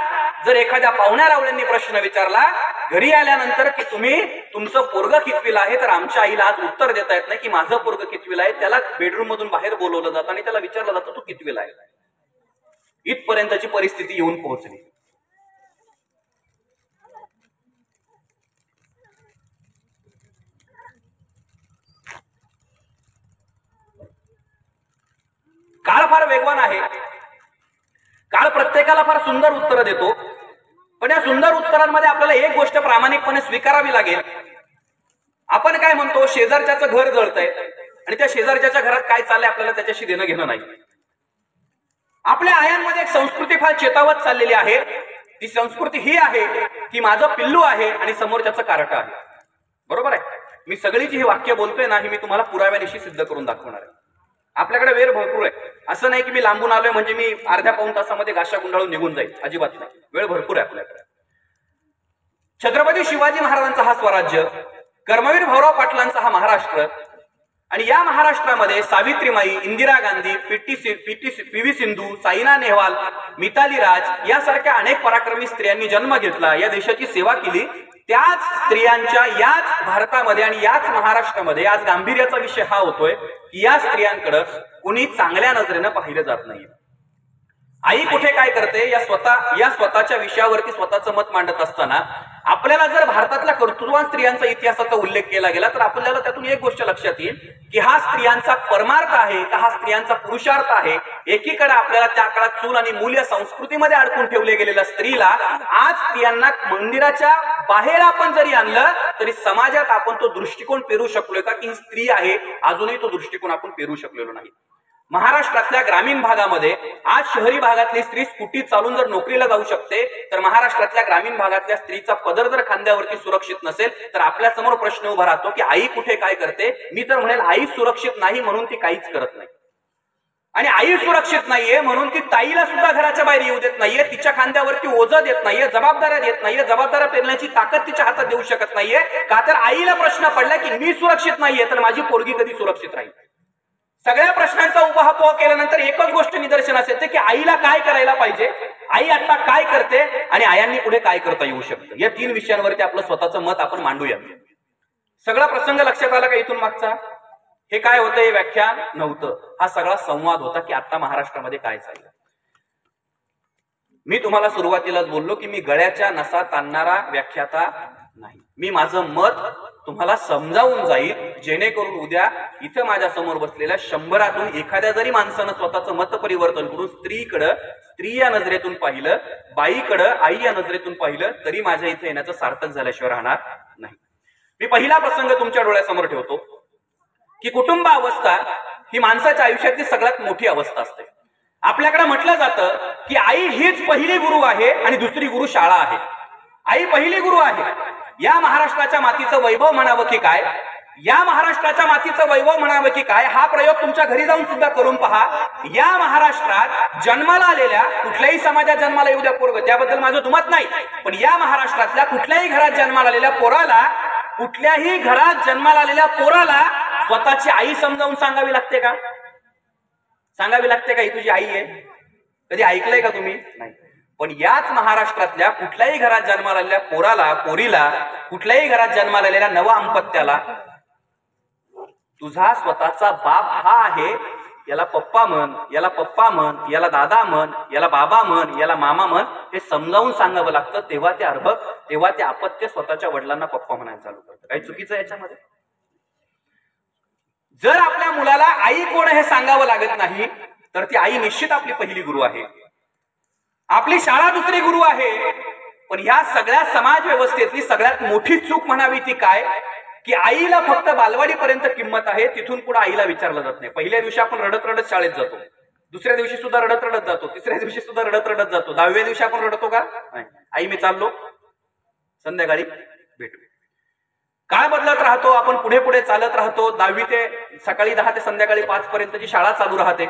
जर एखाद्या पाहुण्या रावळ्यांनी प्रश्न विचारला घरी आल्यानंतर की तुम्ही तुमचं पोरग कितवीला आहे, तर आमच्या आईला आज उत्तर देता येत नाही की माझं पोरग कितवीला आहे. त्याला बेडरूम मधून बाहेर बोलवलं जातं आणि त्याला विचारलं जातं तू कितवीला आहे. इथपर्यंतची परिस्थिती येऊन पोहोचली. काळ फार वेगवान आहे. काळ प्रत्येकाला फार सुंदर उत्तर देतो, पण या सुंदर उत्तरांमध्ये आपल्याला एक गोष्ट प्रामाणिकपणे स्वीकारावी लागेल. आपण काय म्हणतो, शेजारच्याचं घर जळतंय आणि त्या शेजारच्या घरात काय चाललंय आपल्याला त्याच्याशी देणं घेणं नाही. आपल्या आयांमध्ये एक संस्कृती फार चेतावत चाललेली आहे. ती संस्कृती ही आहे की माझं पिल्लू आहे आणि समोरच्याचं कारट आहे. बरोबर आहे. मी सगळी जी ही वाक्य बोलतोय ना ही मी तुम्हाला पुराव्यानिशी सिद्ध करून दाखवणार आहे. आपल्याकडे वेळ भरपूर आहे. असं नाही की मी लांबून आलोय म्हणजे मी अर्ध्या पाऊण तासामध्ये गाशा गुंडाळून निघून जाईल, अजिबात नाही. वेळ भरपूर आहे आपल्याकडे. छत्रपती शिवाजी महाराजांचा हा स्वराज्य, कर्मवीर भाऊराव पाटलांचा हा महाराष्ट्र आणि या महाराष्ट्रामध्ये सावित्रीमाई, इंदिरा गांधी, पी.व्ही. सिंधू, साईना नेहवाल, मिताली राज यासारख्या अनेक पराक्रमी स्त्रियांनी जन्म घेतला, या देशाची सेवा केली. त्याच स्त्रियांच्या याच भारतामध्ये आणि याच महाराष्ट्रामध्ये आज गांभीर्याचा विषय हा होतोय की या स्त्रियांकडे कुणी चांगल्या नजरेनं पाहिलं जात नाही. आई कुठे काय करते या स्वतःच्या विषयावरती स्वतःचं मत मांडत असताना आपल्याला जर भारतातल्या कर्तृत्ववान स्त्रियांचा इतिहासाचा उल्लेख केला गेला तर आपल्याला त्यातून एक गोष्ट लक्षात येईल की हा स्त्रियांचा परमार्थ आहे का हा स्त्रियांचा पुरुषार्थ आहे. एकीकडे आपल्याला त्या काळात चूल आणि मूल या संस्कृतीमध्ये अडकून ठेवले गेलेल्या स्त्रीला आज स्त्रियांना मंदिराच्या बाहेर आपण जरी आणलं तरी समाजात आपण तो दृष्टिकोन पेरू शकलोय का की ही स्त्री आहे, अजूनही तो दृष्टिकोन आपण पेरू शकलेलो नाही. महाराष्ट्रातल्या ग्रामीण भागामध्ये आज शहरी भागातली स्त्री स्कूटी चालून जर नोकरीला जाऊ शकते तर महाराष्ट्रातल्या ग्रामीण भागातल्या स्त्रीचा पदर जर खांद्यावरती सुरक्षित नसेल तर आपल्या समोर प्रश्न उभा राहतो की आई कुठे काय करते. मी तर म्हणेल आई सुरक्षित नाही म्हणून ती काहीच करत नाही आणि आई सुरक्षित नाहीये म्हणून ती ताईला सुद्धा घराच्या बाहेर येऊ देत नाहीये, तिच्या खांद्यावरती ओझं देत नाहीये, जबाबदाऱ्या देत नाहीये, जबाबदाऱ्या पेलण्याची ताकद तिच्या हातात देऊ शकत नाहीये. का तर आईला प्रश्न पडला की मी सुरक्षित नाहीये तर माझी पोरगी कधी सुरक्षित राहील. सगळ्या प्रश्नांचा उहापोह केल्यानंतर एकच गोष्ट निदर्शनास येते की आईला काय करायला पाहिजे, आई आता काय करते आणि आयांनी पुढे काय करता येऊ शकतं. या 3 विषयांवरती आपलं स्वतःचं मत आपण मांडूया. सगळा प्रसंग लक्षात आला का इथून मागचा? हे काय होतं, हे व्याख्यान नव्हतं, हा सगळा संवाद होता की आता महाराष्ट्रामध्ये काय चाललं. मी तुम्हाला सुरुवातीलाच बोललो की मी गळ्याच्या नसा ताणणारा व्याख्याता नाही. मी माझं मत तुम्हाला समजावून जाईल, जेणेकरून उद्या इथं माझ्या समोर बसलेल्या 100तून एखाद्या जरी माणसानं स्वतःचं मत परिवर्तन करून स्त्रीकडं स्त्री या नजरेतून पाहिलं, बाईकडं आई या नजरेतून पाहिलं, तरी माझ्या इथे येण्याचं सार्थक झाल्याशिवाय राहणार नाही. मी पहिला प्रसंग तुमच्या डोळ्यासमोर ठेवतो की कुटुंब अवस्था ही माणसाच्या आयुष्यातली सगळ्यात मोठी अवस्था असते. आपल्याकडे म्हटलं जातं की आई हीच पहिली गुरु आहे आणि दुसरी गुरु शाळा आहे. आई पहिली गुरु आहे. या महाराष्ट्राच्या मातीचं वैभव म्हणावं की काय, या महाराष्ट्राच्या मातीचं वैभव म्हणावं की काय, हा प्रयोग तुमच्या घरी जाऊन सुद्धा करून पहा. या महाराष्ट्रात जन्माला आलेल्या कुठल्याही समाजात जन्माला येऊ द्या पोरग, त्याबद्दल माझं दुमत नाही, पण या महाराष्ट्रातल्या कुठल्याही घरात जन्माला आलेल्या पोराला, कुठल्याही घरात जन्माला आलेल्या पोराला स्वतःची आई समजावून सांगावी लागते का? सांगावी लागते का ही तुझी आई आहे? कधी ऐकलंय का तुम्ही? नाही. पण याच महाराष्ट्रातल्या कुठल्याही घरात जन्माला आलेल्या पोराला, पोरीला, कुठल्याही घरात जन्माला आलेल्या नवा अंपत्याला तुझा स्वतःचा बाप हा आहे, याला पप्पा म्हण, याला पप्पा म्हण, याला दादा म्हण, याला बाबा म्हण, याला मामा म्हण, हे समजावून सांगावं लागतं. तेव्हा ते अर्भक, तेव्हा ते अपत्य स्वतःच्या वडिलांना पप्पा म्हणायला चालू करतं. काही चुकीचं याच्यामध्ये? जर आपल्या मुलाला आई कोण हे सांगावं लागत नाही तर ती आई निश्चित आपली पहिली गुरु आहे. आपली शाळा दुसरी गुरु आहे. पण ह्या सगळ्या समाज व्यवस्थेतली सगळ्यात मोठी चूक म्हणावी ती काय की आईला फक्त बालवाडीपर्यंत किंमत आहे, तिथून पुढे आईला विचारलं जात नाही. पहिल्या दिवशी आपण रडत रडत शाळेत जातो, दुसऱ्या दिवशी सुद्धा रडत रडत जातो, तिसऱ्या दिवशी सुद्धा रडत रडत जातो, 10व्या दिवशी आपण रडतो का? नाही. आई मी चाललो, संध्याकाळी भेटू. काळ बदलत राहतो, आपण पुढे पुढे चालत राहतो. 10वी ते सकाळी 10 ते संध्याकाळी 5 पर्यंतची शाळा चालू राहते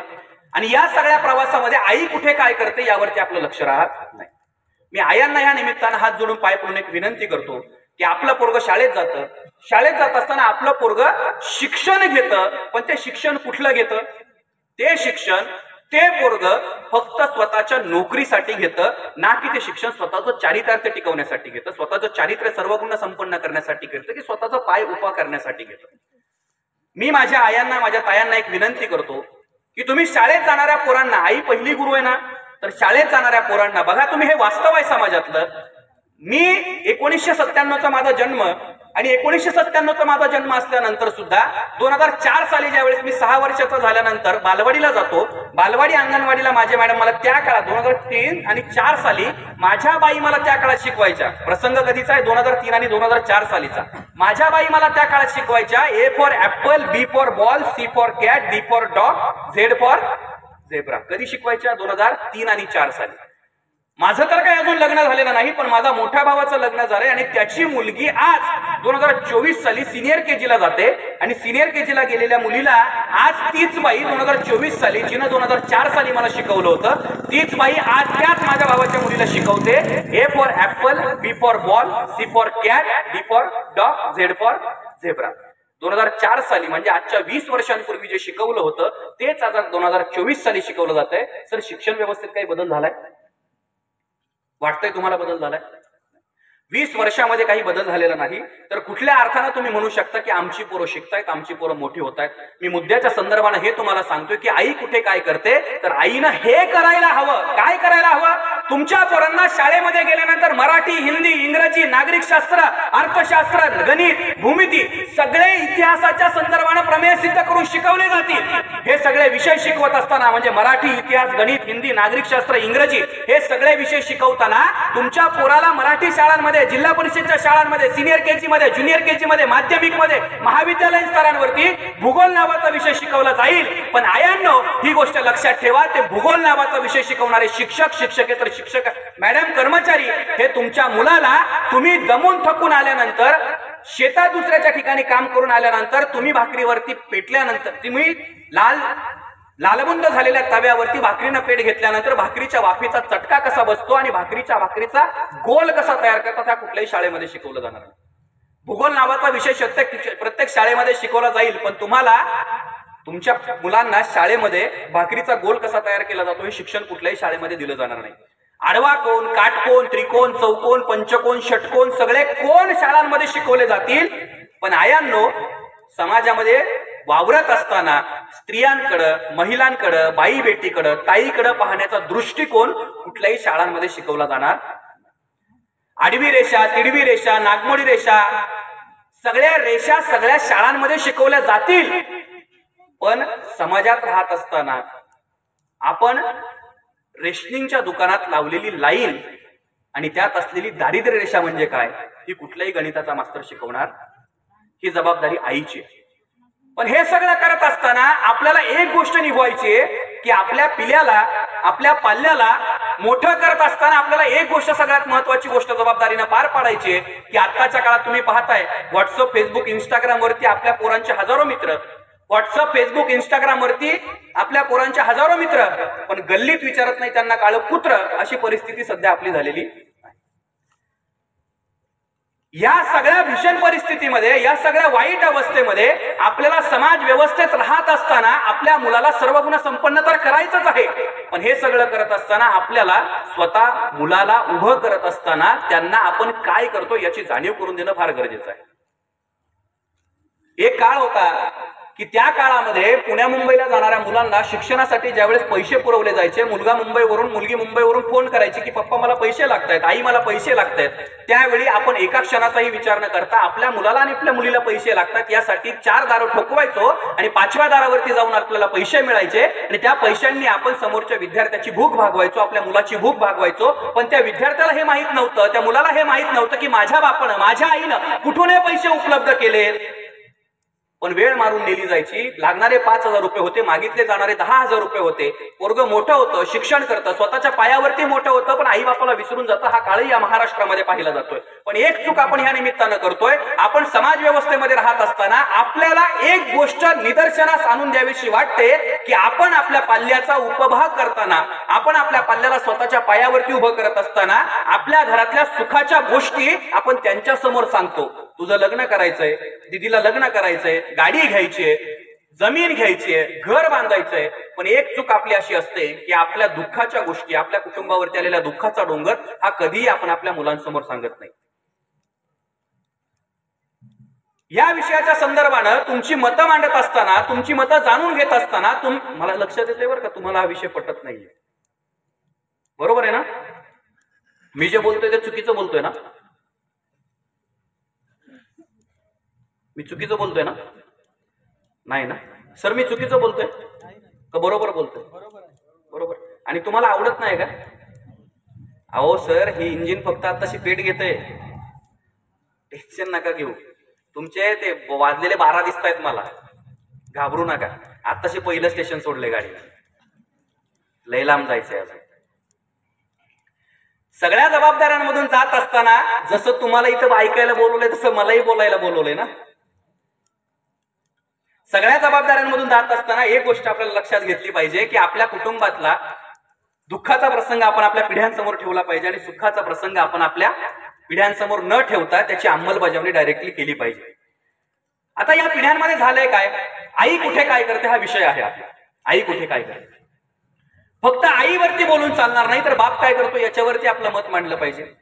आणि या सगळ्या प्रवासामध्ये आई कुठे काय करते यावरती आपलं लक्ष राहत नाही. मी आयांना या निमित्तानं हात जोडून पाय पडून एक विनंती करतो की आपलं पोरग शाळेत जातं, शाळेत जात असताना आपलं पोरग शिक्षण घेतं, पण ते शिक्षण कुठलं घेतं? ते शिक्षण ते पोरग फक्त स्वतःच्या नोकरीसाठी घेतं, ना की ते शिक्षण स्वतःचं चारित्र्य टिकवण्यासाठी घेतं, स्वतःचं चारित्र्य सर्वगुण संपन्न करण्यासाठी घेतं, की स्वतःचा पाय उभा करण्यासाठी घेतं. मी माझ्या आयांना, माझ्या तायांना एक विनंती करतो की तुम्ही शाळेत जाणाऱ्या पोरांना, आई पहिली गुरु आहे ना, तर शाळेत जाणाऱ्या पोरांना बघा, तुम्ही हे वास्तव आहे समाजातलं. मी 1997चा माझा जन्म आणि 1997चा माझा जन्म असल्यानंतर सुद्धा 2004 साली ज्यावेळेस मी 6 वर्षाचा झाल्यानंतर बालवाडीला जातो, बालवाडी अंगणवाडीला माझे मॅडम मला त्या काळात 2003 आणि 4 साली माझ्या बाई मला त्या काळात शिकवायच्या. प्रसंग कधीचा आहे? 2003 आणि 2004 सालीचा. माझ्या बाई मला त्या काळात शिकवायच्या A for apple, B for ball, C for cat, D for dog, Z for zebra. कधी शिकवायच्या? 2003 आणि 4 साली. माझं तर काही अजून लग्न झालेलं नाही, पण माझा मोठ्या भावाचं लग्न झालंय आणि त्याची मुलगी आज 2024 साली सिनियर केजीला जाते आणि सिनियर केजीला गेलेल्या मुलीला आज तीच बाई 2024 साली, जिनं 2004 साली मला शिकवलं होतं, तीच बाई आज त्याच माझ्या भावाच्या मुलीला शिकवते. A for apple, B for ball, C for cat, D for dog, Z for zebra. 2004 साली म्हणजे आजच्या 20 वर्षांपूर्वी जे शिकवलं होतं तेच आज 2024 साली शिकवलं जात आहे. सर, शिक्षण व्यवस्थेत काही बदल झालाय? वाटतंय तुम्हाला बदल झालाय? 20 वर्षामध्ये काही बदल झालेला नाही. तर कुठल्या अर्थानं तुम्ही म्हणू शकता की आमची पोरं शिकतायत, आमची पोरं मोठी होत आहेत? मी मुद्द्याच्या संदर्भानं हे तुम्हाला सांगतोय की आई कुठे काय करते, तर आईनं हे करायला हवं. काय करायला हवं? तुमच्या पोरांना शाळेमध्ये गेल्यानंतर मराठी, हिंदी, इंग्रजी, नागरिकशास्त्र, अर्थशास्त्र, गणित, भूमिती सगळे इतिहासाच्या संदर्भानं प्रमेय सिद्ध करून शिकवले जातील. हे सगळे विषय शिकवत असताना म्हणजे मराठी, इतिहास, गणित, हिंदी, नागरिकशास्त्र, इंग्रजी हे सगळे विषय शिकवताना तुमच्या पोराला मराठी शाळांमध्ये, जिल्हा परिषदच्या शाळांमध्ये, सिनियर केजी मध्ये, ज्युनियर केजी मध्ये, माध्यमिक मध्ये, महाविद्यालयीन स्तरांवरती भूगोल नावाचा विषय शिकवला जाईल. पण आयांनो, ही गोष्ट लक्षात ठेवा, ते भूगोल नावाचा विषय शिकवणारे शिक्षक, शिक्षकेतर शिक्षक, मॅडम, कर्मचारी हे तुमच्या मुलाला तुम्ही दमून थकून आल्यानंतर, शेतात दुसऱ्याच्या ठिकाणी काम करून आल्यानंतर, तुम्ही भाकरीवरती पेटल्यानंतर, तुम्ही लालबुंद झालेल्या तव्यावरती भाकरीनं पेट घेतल्यानंतर भाकरीच्या वाफेचा चटका कसा बसतो आणि भाकरीचा गोल कसा तयार करतात हा कुठल्याही शाळेमध्ये शिकवलं जाणार नाही. भूगोल नावाचा विषय प्रत्येक शाळेमध्ये शिकवला जाईल, पण तुम्हाला तुमच्या मुलांना शाळेमध्ये भाकरीचा गोल कसा तयार केला जातो हे शिक्षण कुठल्याही शाळेमध्ये दिलं जाणार नाही. आडवा कोण, काटकोन, त्रिकोण, चौकोन, पंचकोन, षटकोन सगळे कोण शाळांमध्ये शिकवले जातील. पण आयांनो, समाजामध्ये वावरत असताना स्त्रियांकडं, महिलांकडं, बाई बेटीकडं, ताईकडं पाहण्याचा दृष्टिकोन कुठल्याही शाळांमध्ये शिकवला जाणार. आडवी रेषा, तिडवी रेषा, नागमोडी रेषा सगळ्या रेषा सगळ्या शाळांमध्ये शिकवल्या जातील. पण समाजात राहत असताना आपण रेशनिंगच्या दुकानात लावलेली लाईन आणि त्यात असलेली दारिद्र्य रेषा म्हणजे काय ही कुठल्याही गणिताचा मास्तर शिकवणार. ही जबाबदारी आईची. पण हे सगळं करत असताना आपल्याला एक गोष्ट निभवायची आहे की आपल्या पिल्याला, आपल्या पाल्याला मोठं करत असताना आपल्याला एक गोष्ट, सगळ्यात महत्वाची गोष्ट जबाबदारीनं पार पाडायची आहे की आत्ताच्या काळात तुम्ही पाहताय व्हॉट्सअप, फेसबुक, इंस्टाग्राम वरती आपल्या पोरांचे हजारो मित्र, व्हॉट्सअप, फेसबुक, इंस्टाग्राम वरती आपल्या पोरांचे हजारो मित्र, पण गल्लीत विचारत नाही त्यांना काळं कुत्र, अशी परिस्थिती सध्या आपली झालेली. या सगळ्या भीषण परिस्थितीमध्ये, या सगळ्या वाईट अवस्थेमध्ये आपल्याला समाज व्यवस्थेत राहत असताना आपल्या मुलाला सर्व गुण संपन्न तर करायचंच आहे. पण हे सगळं करत असताना आपल्याला स्वतः मुलाला उभं करत असताना त्यांना आपण काय करतो याची जाणीव करून देणं फार गरजेचं आहे. एक काळ होता की त्या काळामध्ये पुण्या मुंबईला जाणाऱ्या मुलांना शिक्षणासाठी ज्यावेळेस पैसे पुरवले जायचे, मुलगा मुंबईवरून, मुलगी मुंबईवरून फोन करायची की पप्पा मला पैसे लागतायत, आई मला पैसे लागतायत. त्यावेळी आपण एका क्षणाचाही विचार न करता आपल्या मुलाला आणि आपल्या मुलीला पैसे लागतात यासाठी 4 दार ठोकवायचो आणि 5व्या दारावरती जाऊन आपल्याला पैसे मिळायचे आणि त्या पैशांनी आपण समोरच्या विद्यार्थ्याची भूक भागवायचो, आपल्या मुलाची भूक भागवायचो. पण त्या विद्यार्थ्याला हे माहित नव्हतं, त्या मुलाला हे माहित नव्हतं की माझ्या बापानं, माझ्या आईनं कुठून हे पैसे उपलब्ध केले. पण वेळ मारून नेली जायची. लागणारे 5,000 रुपये होते, मागितले जाणारे 10,000 रुपये होते. पोरग मोठं होतं, शिक्षण करतं, स्वतःच्या पायावरती मोठं होतं, पण आई बापाला विसरून जातं. हा काळही या महाराष्ट्रामध्ये पाहिला जातोय. पण एक चूक आपण ह्या निमित्तानं करतोय. आपण समाज व्यवस्थेमध्ये राहत असताना आपल्याला एक गोष्ट निदर्शनास आणून द्यावीशी वाटते की आपण आपल्या पाल्याचा उपभोग करताना, आपण आपल्या पाल्याला स्वतःच्या पायावरती उभं करत असताना आपल्या घरातल्या सुखाच्या गोष्टी आपण त्यांच्या समोर सांगतो. तुझं लग्न करायचंय, दीदीला लग्न करायचंय, गाडी घ्यायचीय, जमीन घ्यायचीय, घर बांधायचंय. पण एक चूक आपली अशी असते की आपल्या दुःखाच्या गोष्टी, आपल्या कुटुंबावरती आलेल्या दुःखाचा डोंगर हा कधीही आपण आपल्या मुलांसमोर सांगत नाही. या विषयाच्या संदर्भानं तुमची मतं मांडत असताना, तुमची मतं जाणून घेत असताना मला लक्षात येते बरं का, तुम्हाला हा विषय पटत नाहीये. बरोबर आहे ना? मी जे बोलतोय ते चुकीचं बोलतोय ना? मी चुकीचं बोलतोय ना? नाही ना सर, मी चुकीचं बोलतोय का बरोबर बोलतोय? बरोबर. आणि तुम्हाला आवडत नाही का? अहो सर, ही इंजिन फक्त आताशी पेट घेतय, टेन्शन नका घेऊ. तुमचे ते वाजलेले 12 दिसत आहेत मला, घाबरू नका. आताशी पहिलं स्टेशन सोडले गाडी, लय लांब जायचंय अजून. सगळ्या जबाबदाऱ्यांमधून जात असताना जसं तुम्हाला इथं ऐकायला बोलवलंय तसं मलाही बोलायला बोलवलंय ना. सगळ्या जबाबदाऱ्यांमधून जात असताना एक गोष्ट आपल्याला लक्षात घेतली पाहिजे की आपल्या कुटुंबातला दुःखाचा प्रसंग आपण आपल्या पिढ्यांसमोर ठेवला पाहिजे आणि सुखाचा प्रसंग आपण आपल्या पिढ्यांसमोर न ठेवता त्याची अंमलबजावणी डायरेक्टली केली पाहिजे. आता या पिढ्यांमध्ये झालंय काय, आई कुठे काय करते हा विषय आहे आपला. आई कुठे काय करते, फक्त आईवरती बोलून चालणार नाही, तर बाप काय करतो याच्यावरती आपलं मत मांडलं पाहिजे.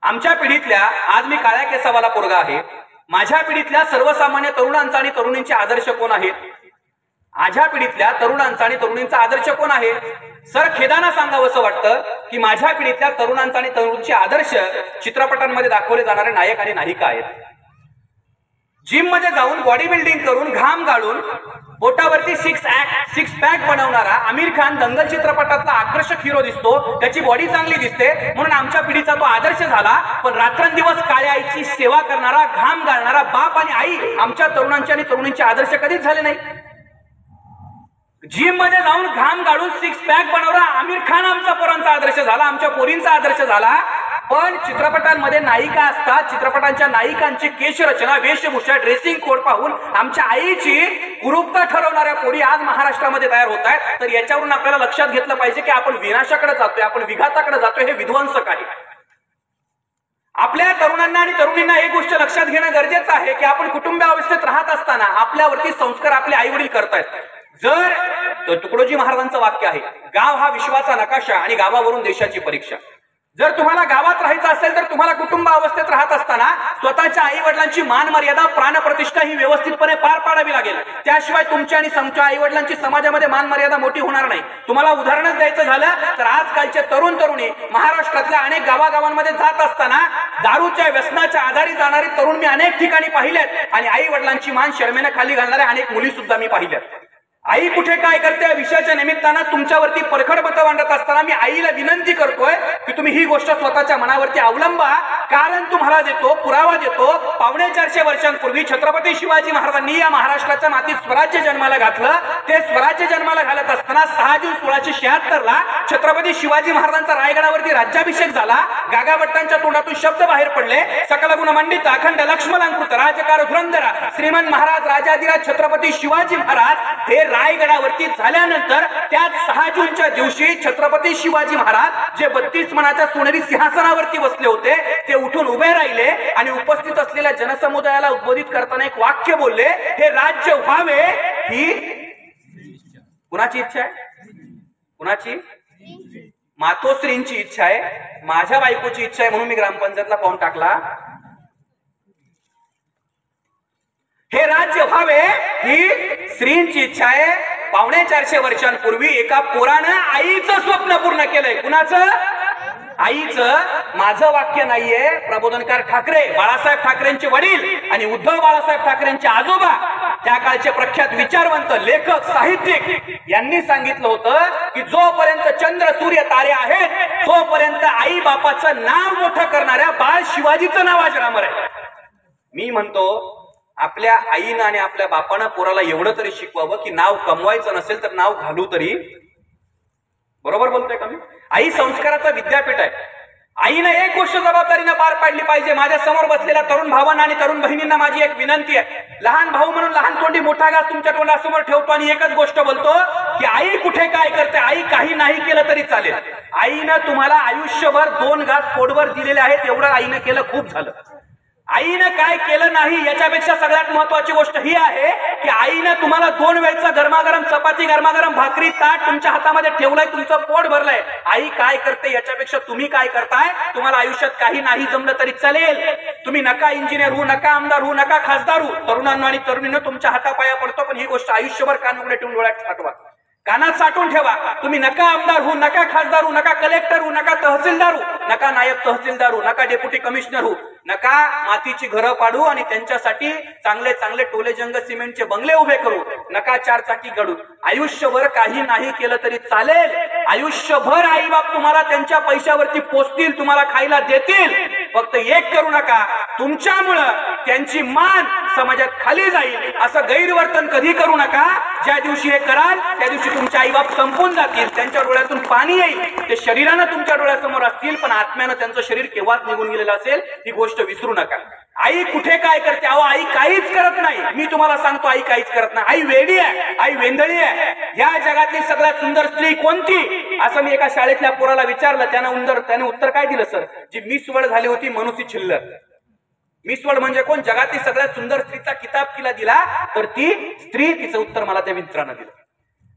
आमच्या पिढीतल्या, आज मी काळ्या केसावाला पोरगा आहे, माझ्या पिढीतल्या सर्वसामान्य तरुणांचा आणि तरुणींचे आदर्श कोण आहेत? माझ्या पिढीतल्या तरुणांचा आणि तरुणींचा आदर्श कोण आहे? सर, खेदानं सांगावंसं वाटतं की माझ्या पिढीतल्या तरुणांचा आणि तरुणींचे आदर्श चित्रपटांमध्ये दाखवले जाणारे नायक आणि नायिका आहेत. जिम मध्ये जाऊन बॉडी बिल्डिंग करून, घाम गाळून, बोटावरती सिक्स पॅक बनवणारा आमिर खान दंगल चित्रपटातला आकर्षक हिरो दिसतो, त्याची बॉडी चांगली दिसते म्हणून आमच्या पिढीचा तो आदर्श झाला. पण रात्रंदिवस काळ्या आईची सेवा करणारा, घाम गाळणारा बाप आणि आई आमच्या तरुणांचे आणि तरुणींचे आदर्श कधीच झाले नाही. जिम मध्ये जाऊन घाम गाळून 6 पॅक बनवणारा आमिर खान आमच्या पोरांचा आदर्श झाला, आमच्या पोरींचा आदर्श झाला. पण चित्रपटांमध्ये नायिका असतात, चित्रपटांच्या नायिकांची केशरचना, वेशभूषा, ड्रेसिंग कोड पाहून आमच्या आईची कुरूपता ठरवणाऱ्या पोरी आज महाराष्ट्रामध्ये तयार होत आहेत. तर याच्यावरून आपल्याला लक्षात घेतलं पाहिजे की आपण विनाशाकडे जातोय, आपण विघाताकडे जातोय. हे विध्वंसक आहे. आपल्या तरुणांना आणि तरुणींना एक गोष्ट लक्षात घेणं गरजेचं आहे की आपण कुटुंब अवस्थेत राहत असताना आपल्यावरती संस्कार आपले आई वडील करतायत. जर तुकडोजी महाराजांचं वाक्य आहे, गाव हा विश्वाचा नकाशा आणि गावावरून देशाची परीक्षा. जर तुम्हाला गावात राहायचं असेल तर तुम्हाला कुटुंब अवस्थेत राहत असताना स्वतःच्या आई वडिलांची मान मर्यादा प्राणप्रतिष्ठा ही व्यवस्थितपणे पार पाडावी लागेल. त्याशिवाय तुमच्या आणि तुमच्या आई वडिलांची समाजामध्ये मान मर्यादा मोठी होणार नाही. तुम्हाला उदाहरणच द्यायचं झालं तर आजकालचे तरुण तरुणी महाराष्ट्रातल्या अनेक गावागावांमध्ये जात असताना दारूच्या व्यसनाच्या आधारी जाणारे तरुण मी अनेक ठिकाणी पाहिलेत आणि आई वडिलांची मान शर्मेने खाली घालणाऱ्या अनेक मुली सुद्धा मी पाहिल्यात. आई कुठे काय करते या विषयाच्या निमित्तानं तुमच्यावरती परखड मतं मांडत असताना मी आईला विनंती करतोय की तुम्ही ही गोष्ट स्वतःच्या मनावरती अवलंबा. कारण तुम्हाला देतो, पुरावा देतो. 450 वर्षांपूर्वी छत्रपती शिवाजी महाराजांनी या महाराष्ट्राच्या मातीत स्वराज्य जन्माला घातलं. ते स्वराज्य जन्माला घालत असताना 6 जून 1676 ला छत्रपती शिवाजी महाराजांचा रायगडावरती राज्याभिषेक झाला. गागाभट्टांच्या तोंडातून शब्द बाहेर पडले, सकल गुण मंडित अखंड लक्ष्मणांकृत राजकार धुरंधरा श्रीमंत महाराज राजाधिराज छत्रपती शिवाजी महाराज हे रायगडावरती झाल्यानंतर त्याच 6 जूनच्या दिवशी छत्रपती शिवाजी महाराज जे 32 मनाच्या सोनेरी सिंहासनावरती बसले होते ते उठून उभे राहिले आणि उपस्थित असलेल्या जनसमुदायाला उद्बोधित करताना एक वाक्य बोलले, हे राज्य व्हावे ही कुणाची इच्छा आहे? कुणाची? मातोश्रींची इच्छा आहे, माझ्या बायकोची इच्छा आहे. म्हणून मी ग्रामपंचायतला पाऊल टाकला. हे राज्य व्हावे ही स्त्रींची इच्छा आहे. 450 वर्षांपूर्वी एका पोरानं आईचं स्वप्न पूर्ण केलंय. कुणाचं? आईचं. माझं वाक्य नाहीये. प्रबोधनकार ठाकरे, बाळासाहेब ठाकरेंचे वडील आणि उद्धव बाळासाहेब ठाकरेंचे आजोबा, त्या काळचे प्रख्यात विचारवंत लेखक साहित्यिक यांनी सांगितलं होतं की जोपर्यंत चंद्र सूर्य तारे आहेत तोपर्यंत आई बापाचं नाव मोठं करणाऱ्या बाळ शिवाजीचं नाव अजरामर आहे. मी म्हणतो आपल्या आईनं आणि आपल्या बापानं पोराला एवढं तरी शिकवावं की नाव कमवायचं नसेल तर नाव घालू तरी. बरोबर बोलतोय का मी? आई संस्काराचं विद्यापीठ आहे. आईनं एक गोष्ट जबाबदारीनं पार पाडली पाहिजे. माझ्या समोर बसलेल्या तरुण भावांना आणि तरुण बहिणींना माझी एक विनंती आहे. लहान भाऊ म्हणून लहान तोंडी मोठा घास तुमच्या तोंडासमोर ठेवतो आणि एकच गोष्ट बोलतो की आई कुठे काय करते. आई काही नाही केलं तरी चालेल. आईनं तुम्हाला आयुष्यभर 2 घास पोटभर दिलेले आहेत, एवढं आईनं केलं खूप झालं. आईनं काय केलं नाही याच्यापेक्षा सगळ्यात महत्वाची गोष्ट ही आहे की आईनं तुम्हाला 2 वेळचा गरमागरम चपाती, गरमागरम भाकरी ताट तुमच्या हातामध्ये ठेवलंय, तुमचं पोट भरलंय. आई काय करते याच्यापेक्षा तुम्ही काय करताय. तुम्हाला आयुष्यात काही नाही जमलं तरी चालेल. तुम्ही नका इंजिनियर होऊ, नका आमदार होऊ, नका खासदार होऊ. तरुणांना आणि तरुणींना तुमच्या हातापाया पडतो, पण ही गोष्ट आयुष्यभर कान उघडे ठेवून डोळ्यात साठवा, कानात साठवून ठेवा. तुम्ही नका आमदार होऊ, नका खासदार होऊ, नका कलेक्टर होऊ, नका तहसीलदार होऊ, नका नायब तहसीलदार होऊ, नका डेप्युटी कमिशनर होऊ, नका मातीची घरं पाडू आणि त्यांच्यासाठी चांगले चांगले टोले जंग सिमेंटचे बंगले उभे करू, नका 4 चाकी घडू. आयुष्यभर काही नाही केलं तरी चालेल. आयुष्यभर आई बाप तुम्हाला त्यांच्या पैशावरती पोचतील, तुम्हाला खायला देतील. फक्त एक करू नका, तुमच्यामुळं त्यांची मान समाजात खाली जाईल असं गैरवर्तन कधी करू नका. ज्या दिवशी हे कराल त्या दिवशी तुमचे आई बाप संपून जातील, त्यांच्या डोळ्यातून पाणी येईल. ते शरीरानं तुमच्या डोळ्यासमोर असतील पण आत्म्यानं त्यांचं शरीर केव्हाच निघून गेलेलं असेल, ही गोष्ट विसरू नका. आई कुठे काय करते? अहो आई काहीच करत नाही. मी तुम्हाला सांगतो आई काहीच करत नाही. आई वेडी आहे, आई वेंधळी आहे. या जगातली सगळ्यात सुंदर स्त्री कोणती असं मी एका शाळेतल्या पोराला विचारलं. त्याने उत्तर काय दिलं सर? जी मिस वर्ल्ड झाली होती मनुसी छिल्लर. मिस वर्ल्ड म्हणजे कोण? जगातली सगळ्यात सुंदर स्त्रीचा किताब तिला दिला तर ती स्त्री, तिचं उत्तर मला त्या मित्रानं दिलं.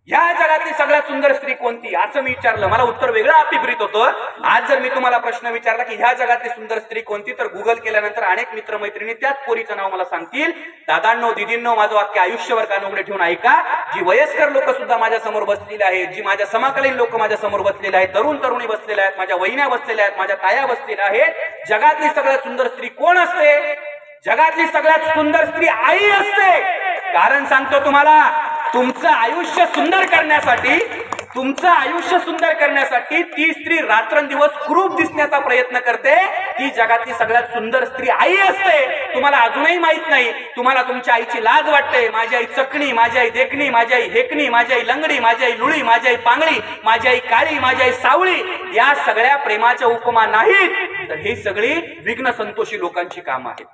या जगातली सगळ्यात सुंदर स्त्री कोणती असं मी विचारलं. मला उत्तर वेगळं अभिप्रेत होतं. आज जर मी तुम्हाला प्रश्न विचारला की ह्या जगातली सुंदर स्त्री कोणती तर गुगल केल्यानंतर अनेक मित्रमैत्रिणी त्याच पोरीचं नाव मला सांगतील. दादांनो, दिदींनो, माझं वाक्य आयुष्यभर कान उघडे ठेवून ऐका. जी वयस्कर लोक सुद्धा माझ्या समोर बसलेली आहेत, जी माझ्या समकालीन लोक माझ्या समोर बसलेले आहेत, तरुण तरुणी बसलेल्या आहेत, माझ्या वहिन्या बसलेल्या आहेत, माझ्या ताया बसलेल्या आहेत. जगातली सगळ्यात सुंदर स्त्री कोण असते? जगातली सगळ्यात सुंदर स्त्री आई असते. कारण सांगतो तुम्हाला, तुमचं आयुष्य सुंदर करण्यासाठी ती स्त्री रात्रंदिवस क्रूप दिसण्याचा प्रयत्न करते. ती जगातली सगळ्यात सुंदर स्त्री आई असते. तुम्हाला अजूनही माहित नाही. तुम्हाला तुमच्या आईची लाज वाटते. माझी आई चकणी, माझी आई देखणी, माझी आई हेकणी, माझी आई लंगडी, माझी आई लुळी, माझी आई पांगळी, माझी आई काळी, माझी आई सावळी. या सगळ्या प्रेमाच्या उपमा नाहीत, तर ही सगळी विघ्न संतोषी लोकांची कामं आहेत.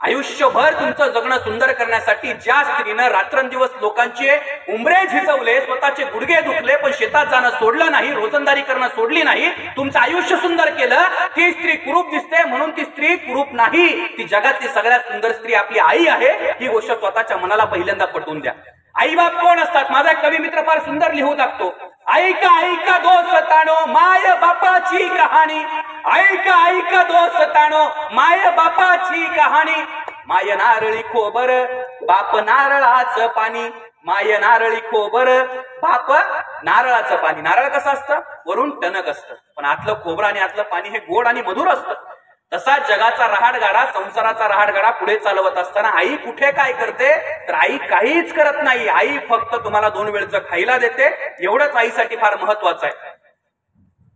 आयुष्यभर तुमचं जगणं सुंदर करण्यासाठी ज्या स्त्रीनं रात्रंदिवस लोकांचे उंबरे झिजवले, स्वतःचे गुडघे दुखले, पण शेतात जाणं सोडलं नाही, रोजंदारी करणं सोडली नाही, तुमचं आयुष्य सुंदर केलं, ती स्त्री कुरूप दिसते म्हणून ती स्त्री कुरूप नाही. ती जगातली सगळ्यात सुंदर स्त्री आपली आई आहे. ही गोष्ट स्वतःच्या मनाला पहिल्यांदा पटवून द्या. आई बाप कोण असतात? माझा एक कवी मित्र फार सुंदर लिहू लागतो. ऐका ऐका दोस्तानो माय बापाची कहाणी, ऐका ऐका दोस्तानो माय बापाची कहाणी. माय नारळी खोबर बाप नारळाचं पाणी, माय नारळी खोबर बाप नारळाचं पाणी. नारळ कसं असतं? वरून टणक असतं, पण आतलं खोबरं आणि आतलं पाणी हे गोड आणि मधुर असतं. तसा जगाचा रहाटगाडा, संसाराचा रहाटगाडा पुढे चालवत असताना आई कुठे काय करते? तर आई काहीच करत नाही. आई फक्त तुम्हाला 2 वेळचं खायला देते. एवढंच आईसाठी फार महत्वाचं आहे.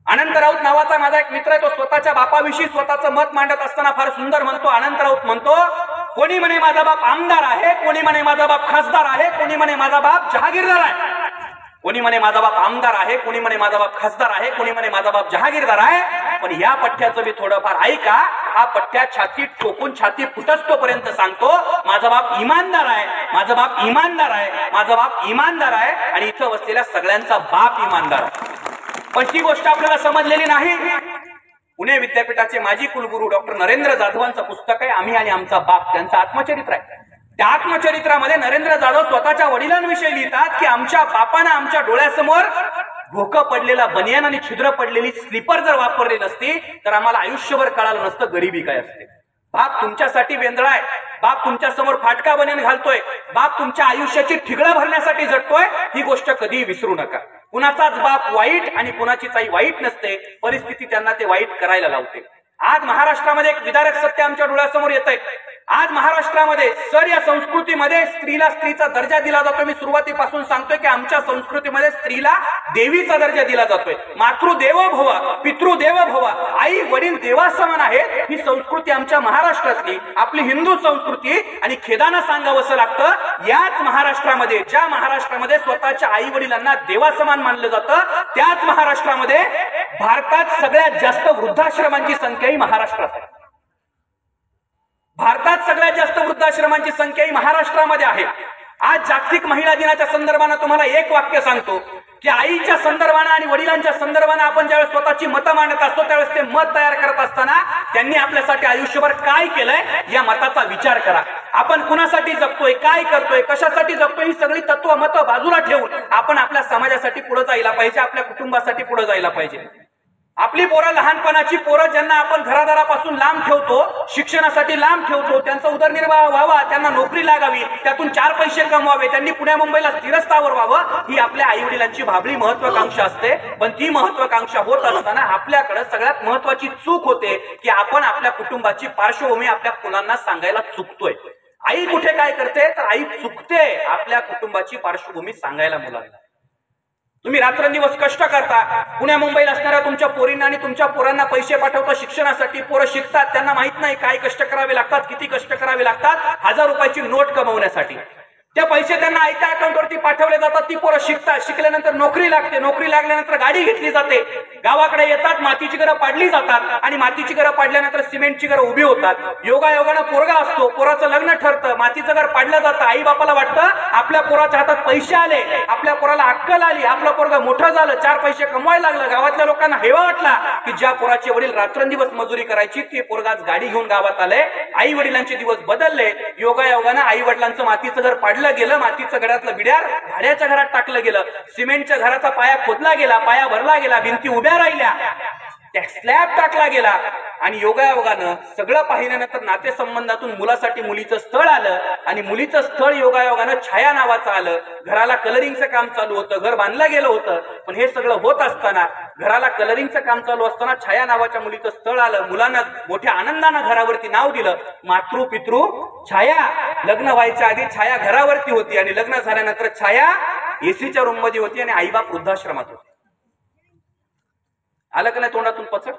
अनंत राऊत नावाचा माझा एक मित्र आहे. तो स्वतःच्या बापाविषयी स्वतःचं मत मांडत असताना फार सुंदर म्हणतो. अनंत राऊत म्हणतो, कोणी म्हणे माझा बाप आमदार आहे, कोणी म्हणे माझा बाप खासदार आहे, कोणी म्हणे माझा बाप जहागीरदार आहे. कोणी म्हणे माझा बाप आमदार आहे, कोणी म्हणे माझा बाप खासदार आहे, कोणी म्हणे माझा बाप जहागीरदार आहे. पण या पठ्ठ्याचं मी थोडंफार ऐका. हा पठ्ठ्या छाती ठोकून छाती फुटस्तोपर्यंत सांगतो, माझा बाप इमानदार आहे, माझा बाप इमानदार आहे, माझा बाप इमानदार आहे. आणि इथं बसलेल्या सगळ्यांचा बाप इमानदार आहे. पण ती गोष्ट आपल्याला समजलेली नाही. पुणे विद्यापीठाचे माजी कुलगुरू डॉक्टर नरेंद्र जाधवांचं पुस्तक आहे आम्ही आणि आमचा बाप. त्यांचं आत्मचरित्र आहे. त्या आत्मचरित्रामध्ये नरेंद्र जाधव स्वतःच्या वडिलांविषयी लिहितात की आमच्या बापानं आमच्या डोळ्यासमोर भोकं पडलेला बनियान आणि छिद्र पडलेली स्लीपर जर वापरली नसती तर आम्हाला आयुष्यभर कळालं नसतं गरिबी काय असते. बाप तुमच्यासाठी वेंदळा आहे, बाप तुमच्या समोर फाटका बनियान घालतोय, बाप तुमच्या आयुष्याची ठिगळं भरण्यासाठी झटतोय. ही गोष्ट कधी विसरू नका. कुणाचाच बाप वाईट आणि कुणाचीच आई वाईट नसते. परिस्थिती त्यांना ते वाईट करायला लावते. आज महाराष्ट्रामध्ये एक विदारक सत्य आमच्या डोळ्यासमोर येत आहे. आज महाराष्ट्रामध्ये सर या संस्कृतीमध्ये स्त्रीला स्त्रीचा दर्जा दिला जातोय. मी सुरुवातीपासून सांगतोय की आमच्या संस्कृतीमध्ये स्त्रीला देवीचा दर्जा दिला जातोय. मातृदेवो भव, पितृदेव भव, आई वडील देवासमान आहेत. ही संस्कृती आमच्या महाराष्ट्रातली, आपली हिंदू संस्कृती. आणि खेदानं सांगावंसं लागतं, याच महाराष्ट्रामध्ये, ज्या महाराष्ट्रामध्ये स्वतःच्या आई वडिलांना देवासमान मानलं जातं, त्याच महाराष्ट्रामध्ये भारतात सगळ्यात जास्त वृद्धाश्रमांची संख्या ही महाराष्ट्रात आहे. भारतात सगळ्यात जास्त वृद्धाश्रमांची संख्या ही महाराष्ट्रामध्ये आहे. आज जागतिक महिला दिनाच्या संदर्भानं तुम्हाला एक वाक्य सांगतो की आईच्या संदर्भानं आणि वडिलांच्या संदर्भानं आपण ज्यावेळेस स्वतःची मतं मांडत असतो त्यावेळेस ते मत तयार करत असताना त्यांनी आपल्यासाठी आयुष्यभर काय केलंय या मताचा विचार करा. आपण कुणासाठी जगतोय, काय करतोय, कशासाठी जगतोय, ही सगळी तत्व मतं बाजूला ठेवून आपण आपल्या समाजासाठी पुढे जायला पाहिजे, आपल्या कुटुंबासाठी पुढे जायला पाहिजे. आपली पोरं, लहानपणाची पोरं ज्यांना आपण घरादारापासून लांब ठेवतो, शिक्षणासाठी लांब ठेवतो, त्यांचा उदरनिर्वाह व्हावा, त्यांना नोकरी लागावी, त्यातून 4 पैसे कमवावे, त्यांनी पुण्या मुंबईला स्थिरस्थावर व्हावं, ही आपल्या आई वडिलांची भाबडी महत्वाकांक्षा असते. पण ती महत्वाकांक्षा होत असताना आपल्याकडे सगळ्यात महत्वाची चूक होते की आपण आपल्या कुटुंबाची पार्श्वभूमी आपल्या मुलांना सांगायला चुकतोय. आई कुठे काय करते तर आई चुकते आपल्या कुटुंबाची पार्श्वभूमी सांगायला मुलांना. तुम्ही रात्रंदिवस कष्ट करता, पुण्या मुंबईला असणाऱ्या तुमच्या पोरींना आणि तुमच्या पोरांना पैसे पाठवता शिक्षणासाठी. पोरं शिकतात, त्यांना माहित नाही काय कष्ट करावे लागतात, किती कष्ट करावे लागतात 1000 रुपयाची नोट कमवण्यासाठी. त्या पैसे त्यांना आयत्या अकाउंटवरती पाठवले जातात. ती पोरं शिकतात, शिकल्यानंतर नोकरी लागते, नोकरी लागल्यानंतर गाडी घेतली जाते, गावाकडे येतात, मातीची घरं पाडली जातात आणि मातीची घरं पाडल्यानंतर सिमेंटची घरं उभी होतात. योगायोगानं पोरगा असतो, पोराचं लग्न ठरतं, मातीचं घर पाडलं जातं. आई बापाला वाटतं आपल्या पोराच्या हातात पैसे आले, आपल्या पोराला अक्कल आली, आपलं पोरगा मोठं झालं, 4 पैसे कमवायला लागलं. गावातल्या लोकांना हेवा वाटला की ज्या पोराचे वडील रात्रंदिवस मजुरी करायची ते पोरगा आज गाडी घेऊन गावात आले. आई वडिलांचे दिवस बदलले. योगायोगानं आई वडिलांचं मातीचं घर पाडलं गेलं, मातीचं घरातलं बिड्यार भाड्याच्या घरात टाकलं गेलं, सिमेंटच्या घराचा पाया खोदला गेला, पाया भरला गेला, भिंती उभ्या राहिल्या, स्लॅब टाकला गेला. आणि योगायोगानं सगळं पाहिल्यानंतर नातेसंबंधातून मुलासाठी मुलीचं स्थळ आलं आणि मुलीचं स्थळ योगायोगानं छाया नावाचं आलं. घराला कलरिंगचं काम चालू होतं, घर बांधलं गेलं होतं. पण हे सगळं होत असताना, घराला कलरिंगचं काम चालू असताना छाया नावाच्या मुलीचं स्थळ आलं. मुलांना मोठ्या आनंदानं घरावरती नाव दिलं मातृ पितृ छाया. लग्न व्हायच्या आधी छाया घरावरती होती आणि लग्न झाल्यानंतर छाया एसीच्या रूम मध्ये होती आणि आईबाप वृद्धाश्रमात होते. आलं का नाही तोंडातून पचक?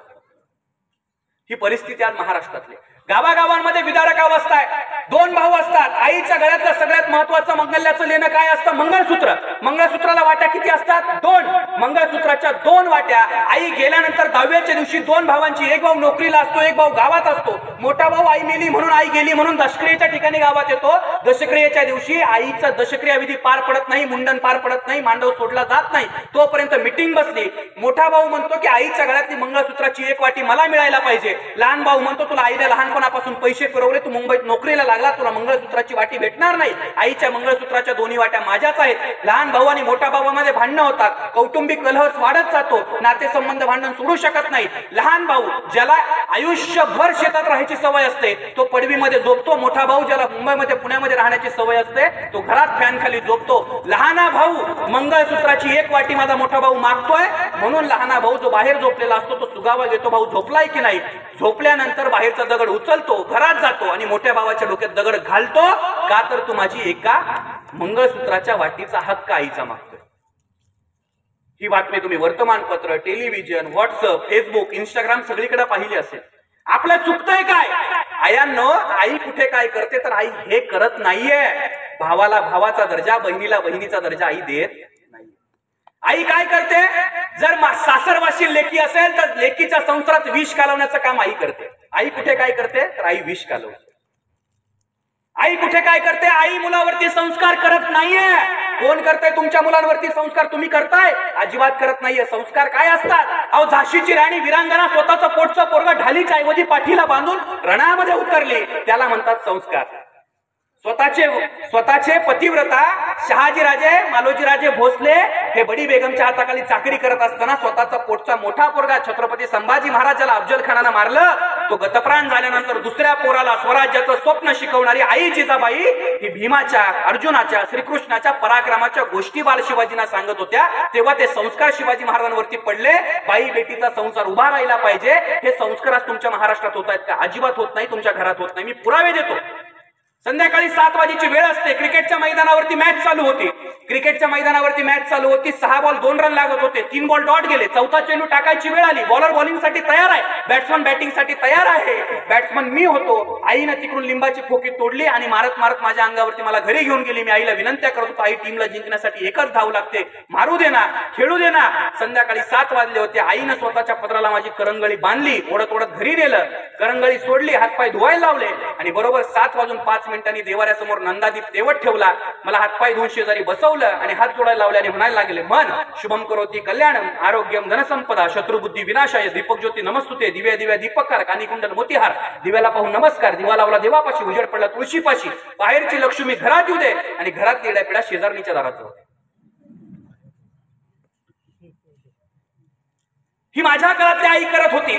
ही परिस्थिती आज महाराष्ट्रातली. गावागावांमध्ये विदारक अवस्था आहे. दोन भाऊ असतात. आईच्या गळ्यातलं सगळ्यात महत्वाचं मंगल्याचं लेणं काय असतं? मंगळसूत्र. मंगळसूत्राला वाट्या किती असतात? 2. मंगळसूत्राच्या 2 वाट्या. आई गेल्यानंतर 10व्याच्या दिवशी 2 भावांची, एक भाऊ नोकरीला असतो, एक भाऊ गावात असतो. मोठा भाऊ आई मेली म्हणून, आई गेली म्हणून दशक्रियेच्या ठिकाणी गावात येतो. दशक्रियेच्या दिवशी आईचा दशक्रिया विधी पार पडत नाही, मुंडन पार पडत नाही, मांडव सोडला जात नाही. तोपर्यंत मिटिंग बसली. मोठा भाऊ म्हणतो की आईच्या गळ्यातली मंगळसूत्राची 1 वाटी मला मिळायला पाहिजे. लहान भाऊ म्हणतो तुला आईने लहानपणापासून पैसे पुरवले, तू मुंबईत नोकरीला लागला, तुला मंगळसूत्राची वाटी भेटणार नाही. आईच्या मंगळसूत्राच्या 2 वाट्या माझ्याच आहेत. लहान भाऊ आणि मोठ्या भावामध्ये भांडणं होतात. कौटुंबिक कलह वाढत जातो. नातेसंबंध भांडण सोडू शकत नाही. लहान भाऊ ज्याला आयुष्यभर शेतात राहायची सवय असते तो पडवीमध्ये झोपतो. मोठा भाऊ ज्याला मुंबईमध्ये पुण्यामध्ये राहण्याची सवय असते तो घरात फॅन खाली झोपतो. लहाना भाऊ मंगळसूत्राची 1 वाटी माझा मोठा भाऊ मागतोय म्हणून लहाना भाऊ जो बाहेर झोपलेला असतो तो सुगावा घेतो, भाऊ झोपलाय की नाही. झोपल्यानंतर बाहेरचा दगड उचलतो, घरात जातो आणि मोठ्या भावाच्या डोक्यात दगड घालतो. का तर तू माझी एका मंगळसूत्राच्या वाटीचा हक्क आईचा मागतोय. ही बातमी तुम्ही वर्तमानपत्र, टेलिव्हिजन, व्हॉट्सअप, फेसबुक, इंस्टाग्राम सगळीकडे पाहिली असेल. आपलं चुकतंय काय? आयांनो, आई कुठे काय करते तर आई हे करत नाहीये. भावाला भावाचा दर्जा, बहिणीला बहिणीचा दर्जा आई देत नाही. आई काय करते? जर सासरवाशी लेकी असेल तर लेकीच्या संसारात विष कालवण्याचं काम आई करते. आई कुठे काय करते तर आई विष कालवते. आई कुठे काय करते? आई मुलावरती संस्कार करत नाहीये. कोण करताय तुमच्या मुलांवरती संस्कार? तुम्ही करताय? अजिबात करत नाहीये. संस्कार काय असतात? अहो, झाशीची राणी वीरांगना स्वतःचं पोटचं पोरगं ढालीच्या ऐवजी पाठीला बांधून रणामध्ये उतरली, त्याला म्हणतात संस्कार. स्वतःचे पतिव्रता शहाजीराजे, मालोजीराजे भोसले हे बडी बेगमच्या हाताखाली चाकरी करत असताना स्वतःचा पोटचा मोठा पोरगा छत्रपती संभाजी महाराजाला अफजल खानानं मारलं. तो गतप्राण झाल्यानंतर दुसऱ्या पोराला स्वराज्याचं स्वप्न शिकवणारी आई जिजाबाई ही भीमाच्या, अर्जुनाच्या, श्रीकृष्णाच्या पराक्रमाच्या गोष्टी बाल शिवाजींना सांगत होत्या. तेव्हा ते संस्कार शिवाजी महाराजांवरती पडले. बाई बेटीचा संसार उभा राहिला पाहिजे. हे संस्कार आज तुमच्या महाराष्ट्रात होत आहेत का? अजिबात होत नाही. तुमच्या घरात होत नाही. मी पुरावे देतो. संध्याकाळी 7 वाजेची वेळ असते. क्रिकेटच्या मैदानावरती मॅच चालू होती. 6 बॉल 2 रन लागत होते. 3 बॉल डॉट गेले. चौथा चेंडू टाकायची वेळ आली. बॉलर बॉलिंगसाठी तयार आहे, बॅट्समन बॅटिंगसाठी तयार आहे. बॅट्समन मी होतो. आईनं तिकडून लिंबाची खोकी तोडली आणि मारत मारत माझ्या अंगावरती मला घरी घेऊन गेली. मी आईला विनंत्या करत होतो, आई टीमला जिंकण्यासाठी 1च धाव लागते, मारू दे ना, खेळू दे ना. संध्याकाळी 7 वाजले होते. आईनं स्वतःच्या पदराला माझी करंगळी बांधली, ओढत ओढत घरी नेलं, करंगळी सोडली, हातपाय धुवायला लावले आणि बरोबर 7:05 मिनिटांनी देवाऱ्यासमोर नंदादीप तेवत ठेवला. मला हातपाय धुवून शेजारी बसवलं आणि हात जोडायला लावले आणि म्हणायला लागले, मन शुभम करोती कल्याणम, आरोग्यम धनसंपदा, शत्रुबुद्धी विनाशाय, दीपक ज्योती नमस्तुते, दिव्या दिव्या दीपककार, कानिकुंडल मोतीहार, दिव्याला पाहून नमस्कार, दिवा लावला देवापाशी, उजेड पडला तुळशीपाशी, बाहेरची लक्ष्मी घरात येऊ दे आणि घरात येड्या पिढ्या शेजारणीच्या दारात जाऊ दे. ही माझ्या काळातली आई करत होती.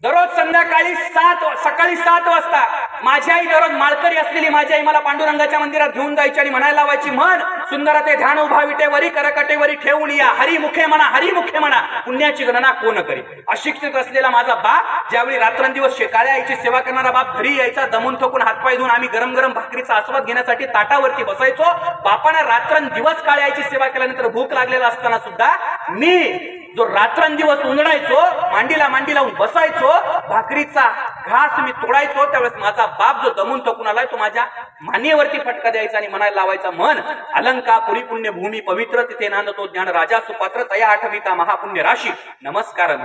दररोज सकाळी 7 वाजता माझी आई, दररोज माळकरी असलेली माझी आई मला पांडुरंगाच्या मंदिरात घेऊन जायची आणि म्हणायला लावायची, म्हण सुंदर ते ध्यान उभा विटेवरी, करकटेवरी ठेवून या, हरिमुखे म्हणा, हरिमुखे म्हणा, पुण्याची गणना कोण करी. अशिक्षित असलेला माझा बाप ज्यावेळी रात्रंदिवस काळ्या आईची सेवा करणारा बाप घरी यायचा, दमून थकून हातपाय धुवून आम्ही गरम गरम भाकरीचा आस्वाद घेण्यासाठी ताटावरती बसायचो. बापानं रात्रंदिवस काळ्या आईची सेवा केल्यानंतर भूक लागलेला असताना सुद्धा मी जो रात्रंदिवस उंजडायचो, मांडीला मांडी लावून बसायचो, भाकरीचा घास मी तोडायचो, त्यावेळेस माझा बाप जो दमून थकून आलाय तो माझ्या मानेवरती फटका द्यायचा आणि म्हणायला लावायचा, मन अलंका पुरी पुण्य भूमी पवित्र, तिथे नांदतो ज्ञान राजा सुपात्र, तया आठविता महापुण्य राशी, नमस्कार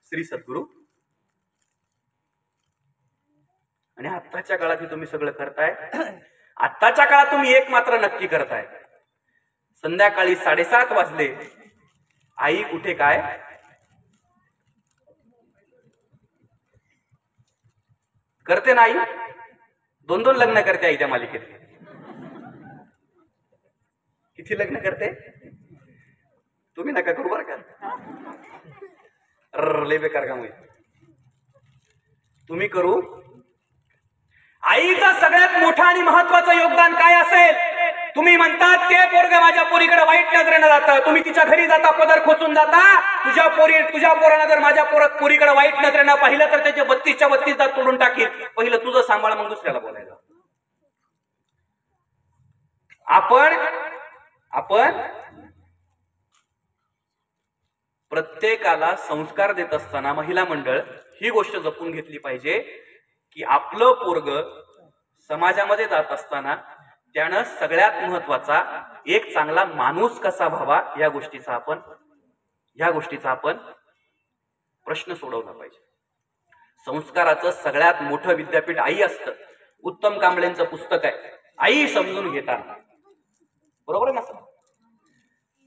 श्री सद्गुरु. आणि आत्ताच्या काळात तुम्ही सगळं करताय. आत्ताच्या काळात तुम्ही एक मात्र नक्की करताय, संध्याकाळी 7:30 वाजले, आई कुठे काय? करते ना आई? 2-2 लग्न करते आई त्या मालिकेत. किती लग्न करते? तुम्ही नका करू बरं का, लय बेकार काम होईल. तुम्ही करू. आईचं सगळ्यात मोठं आणि महत्वाचं योगदान काय असेल? तुम्ही म्हणतात ते पोरगं माझ्या पोरीकडे वाईट नजरेनं जातं, तुम्ही तिच्या घरी जाता, पदर खोचून जाता. तुझ्या पोरानं जर माझ्या पोरीकडे वाईट नजरेनं पाहिलं तर त्याचे 32च्या 32 दात तोडून टाकील. पहिलं तुझं सांभाळ, मग दुसऱ्याला बोलायचं. आपण प्रत्येकाला संस्कार देत असताना महिला मंडळ ही गोष्ट जपून घेतली पाहिजे की आपलं पोरग समाजामध्ये जात असताना त्यानं सगळ्यात महत्वाचा एक चांगला माणूस कसा व्हावा या गोष्टीचा आपण प्रश्न सोडवला पाहिजे. संस्काराचं सगळ्यात मोठं विद्यापीठ आई असतं. उत्तम कांबळेंचं पुस्तक आहे आई समजून घेताना, बरोबर आहे ना सर?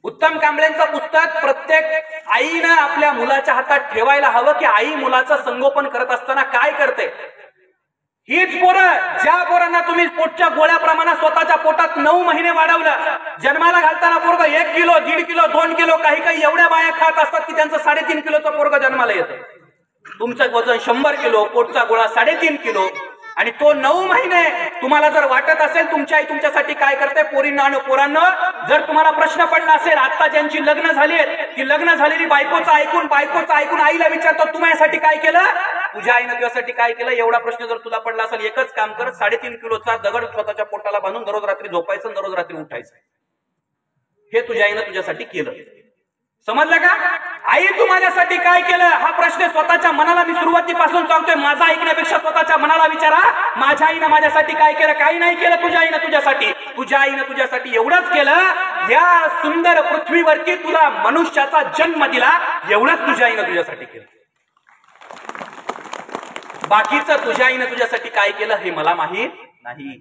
उत्तम कांबळेंचं पुस्तक प्रत्येक आईनं आपल्या मुलाच्या हातात ठेवायला हवं की आई मुलाचं संगोपन करत असताना काय करते. हीच पोरं, ज्या पोरांना तुम्ही पोटच्या गोळ्याप्रमाणे स्वतःच्या पोटात 9 महिने वाढवलं, जन्माला घालताना पोरग 1 किलो 1.5 किलो 2 किलो काही एवढ्या बाया खात असतात की त्यांचं 3.5 किलोचं पोरग जन्माला येतं. तुमचं वजन 100 किलो, पोटचा गोळा 3.5 किलो, आणि तो 9 महिने. तुम्हाला जर वाटत असेल तुमची आई तुमच्यासाठी काय करते, पोरींना आणि पोरांना, जर तुम्हाला प्रश्न पडला असेल आता ज्यांची लग्न झाली आहेत ती लग्न झालेली बायकोचं ऐकून आईला विचारतो तू माझ्यासाठी काय केलं, तुझ्या आईनं तुझ्यासाठी काय केलं. एवढा प्रश्न जर तुला पडला असेल, एकच काम कर, 3.5 किलोचा दगड स्वतःच्या पोटाला बांधून दररोज रात्री झोपायचं, दररोज रात्री उठायचं. हे तुझ्या आईनं तुझ्यासाठी केलं. समजलं का? आई तू माझ्यासाठी काय केलं हा प्रश्न स्वतःच्या मनाला मी सुरुवातीपासून सांगतोय. माझा ऐकण्यापेक्षा स्वतःच्या मनाला विचारा, माझ्या आईनं माझ्यासाठी काय केलं. काही नाही केलं तुझ्या आईनं तुझ्यासाठी. तुझ्या आईनं तुझ्यासाठी एवढंच केलं, या सुंदर पृथ्वीवरती तुला मनुष्याचा जन्म दिला, एवढंच तुझ्या आईनं तुझ्यासाठी केलं. बाकीचं तुझ्या आईनं तुझ्यासाठी काय केलं हे मला माहित नाही.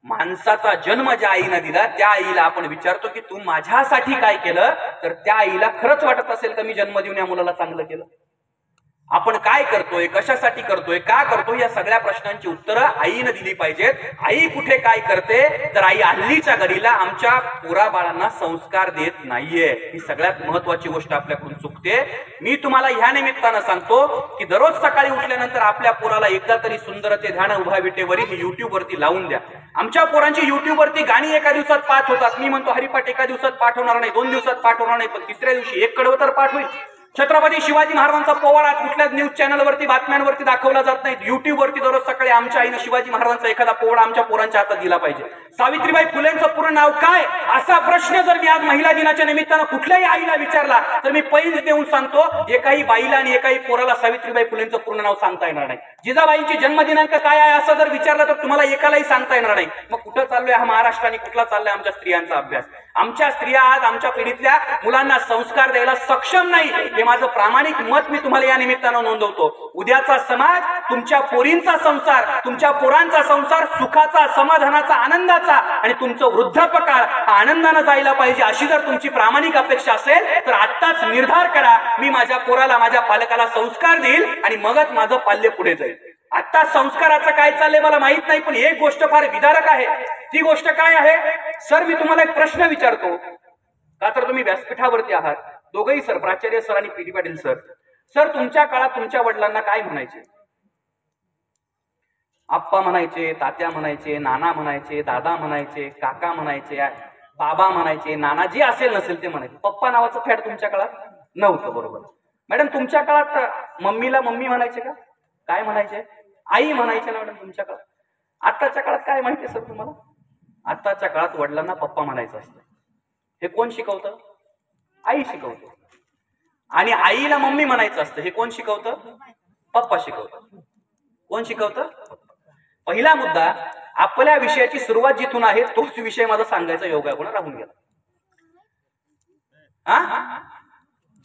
माणसाचा जन्म ज्या आईनं दिला त्या आईला आपण विचारतो की तू माझ्यासाठी काय केलं, तर त्या आईला खरंच वाटत असेल का मी जन्म देऊन या मुलाला चांगलं केलं. आपण काय करतोय, कशासाठी करतोय, का करतोय, या सगळ्या प्रश्नांची उत्तरं आईनं दिली पाहिजेत. आई कुठे काय करते, तर आई हल्लीच्या घडीला आमच्या पोराबाळांना संस्कार देत नाहीये. ही सगळ्यात महत्वाची गोष्ट आपल्याकडून चुकते. मी तुम्हाला ह्या निमित्तानं सांगतो की दररोज सकाळी उठल्यानंतर आपल्या पोराला एकदा तरी सुंदर ते ध्यान उभा विटेवरी हे युट्यूब वरती लावून द्या. आमच्या पोरांची युट्यूब वरती गाणी एका दिवसात पाठ होतात. मी म्हणतो हरिपाठ एका दिवसात पाठ होणार नाही, 2 दिवसात पाठ होणार नाही, पण तिसऱ्या दिवशी एक कडवं तर पाठ होईल. छत्रपती शिवाजी महाराजांचा पोवाडा कुठल्या न्यूज चॅनलवरती बातम्यांवरती दाखवला जात नाही. युट्यूब वरती दररोज सकाळी आमच्या आईनं शिवाजी महाराजांचा एखादा पोवाडा आमच्या पोरांच्या हातात दिला पाहिजे. सावित्रीबाई फुलेंचं पूर्ण नाव काय, असा प्रश्न जर मी आज महिला दिनाच्या निमित्तानं कुठल्याही आईला विचारला तर मी पैज देऊन सांगतो, एकाही बाईला आणि एकाही पोराला सावित्रीबाई फुलेंचं पूर्ण नाव सांगता येणार नाही. जिजाबाईंची जन्मदिनांक काय आहे असं जर विचारलं तर तुम्हाला एकालाही सांगता येणार नाही. मग कुठं चाललोय हा महाराष्ट्र आणि कुठला चाललाय आमच्या स्त्रियांचा अभ्यास. आमच्या स्त्रिया आज आमच्या पिढीतल्या मुलांना संस्कार द्यायला सक्षम नाही, हे माझं प्रामाणिक मत मी तुम्हाला या निमित्तानं नोंदवतो. उद्याचा समाज तुमच्या पोरींचा संसार, तुमच्या पोरांचा संसार सुखाचा, समाधानाचा, आनंदाचा आणि तुमचं वृद्धापकाळ हा आनंदानं जायला पाहिजे, अशी जर तुमची प्रामाणिक अपेक्षा असेल तर आत्ताच निर्धार करा, मी माझ्या पोराला, माझ्या पालकाला संस्कार देईल आणि मगच माझं पाल्य पुढे जाईल. आता संस्काराचं काय चाललंय मला माहित नाही, पण एक गोष्ट फार विदारक आहे. ती गोष्ट काय आहे सर, मी तुम्हाला एक प्रश्न विचारतो, का तर तुम्ही व्यासपीठावरती आहात दोघंही सर, प्राचार्य सर आणि पी.डी. पाटील सर. सर तुमच्या काळात तुमच्या वडिलांना काय म्हणायचे? आप्पा म्हणायचे, तात्या म्हणायचे, नाना म्हणायचे, दादा म्हणायचे, काका म्हणायचे, बाबा म्हणायचे, नाना जे असेल नसेल ते म्हणायचे. पप्पा नावाचं फॅड तुमच्या काळात नव्हतं, बरोबर? मॅडम तुमच्या काळात मम्मीला मम्मी म्हणायचे का? काय म्हणायचे? आई म्हणायचे ना मॅडम तुमच्या काळात. आत्ताच्या काळात काय माहिती सर तुम्हाला? आत्ताच्या काळात वडिलांना पप्पा म्हणायचं असतं. हे कोण शिकवतं? आई शिकवतं. आणि आईला मम्मी म्हणायचं असतं. हे कोण शिकवतं? पप्पा शिकवतं. कोण शिकवतं? पहिला मुद्दा, आपल्या विषयाची सुरुवात जिथून आहे तोच विषय माझा सांगायचा योगागुण राहून गेला.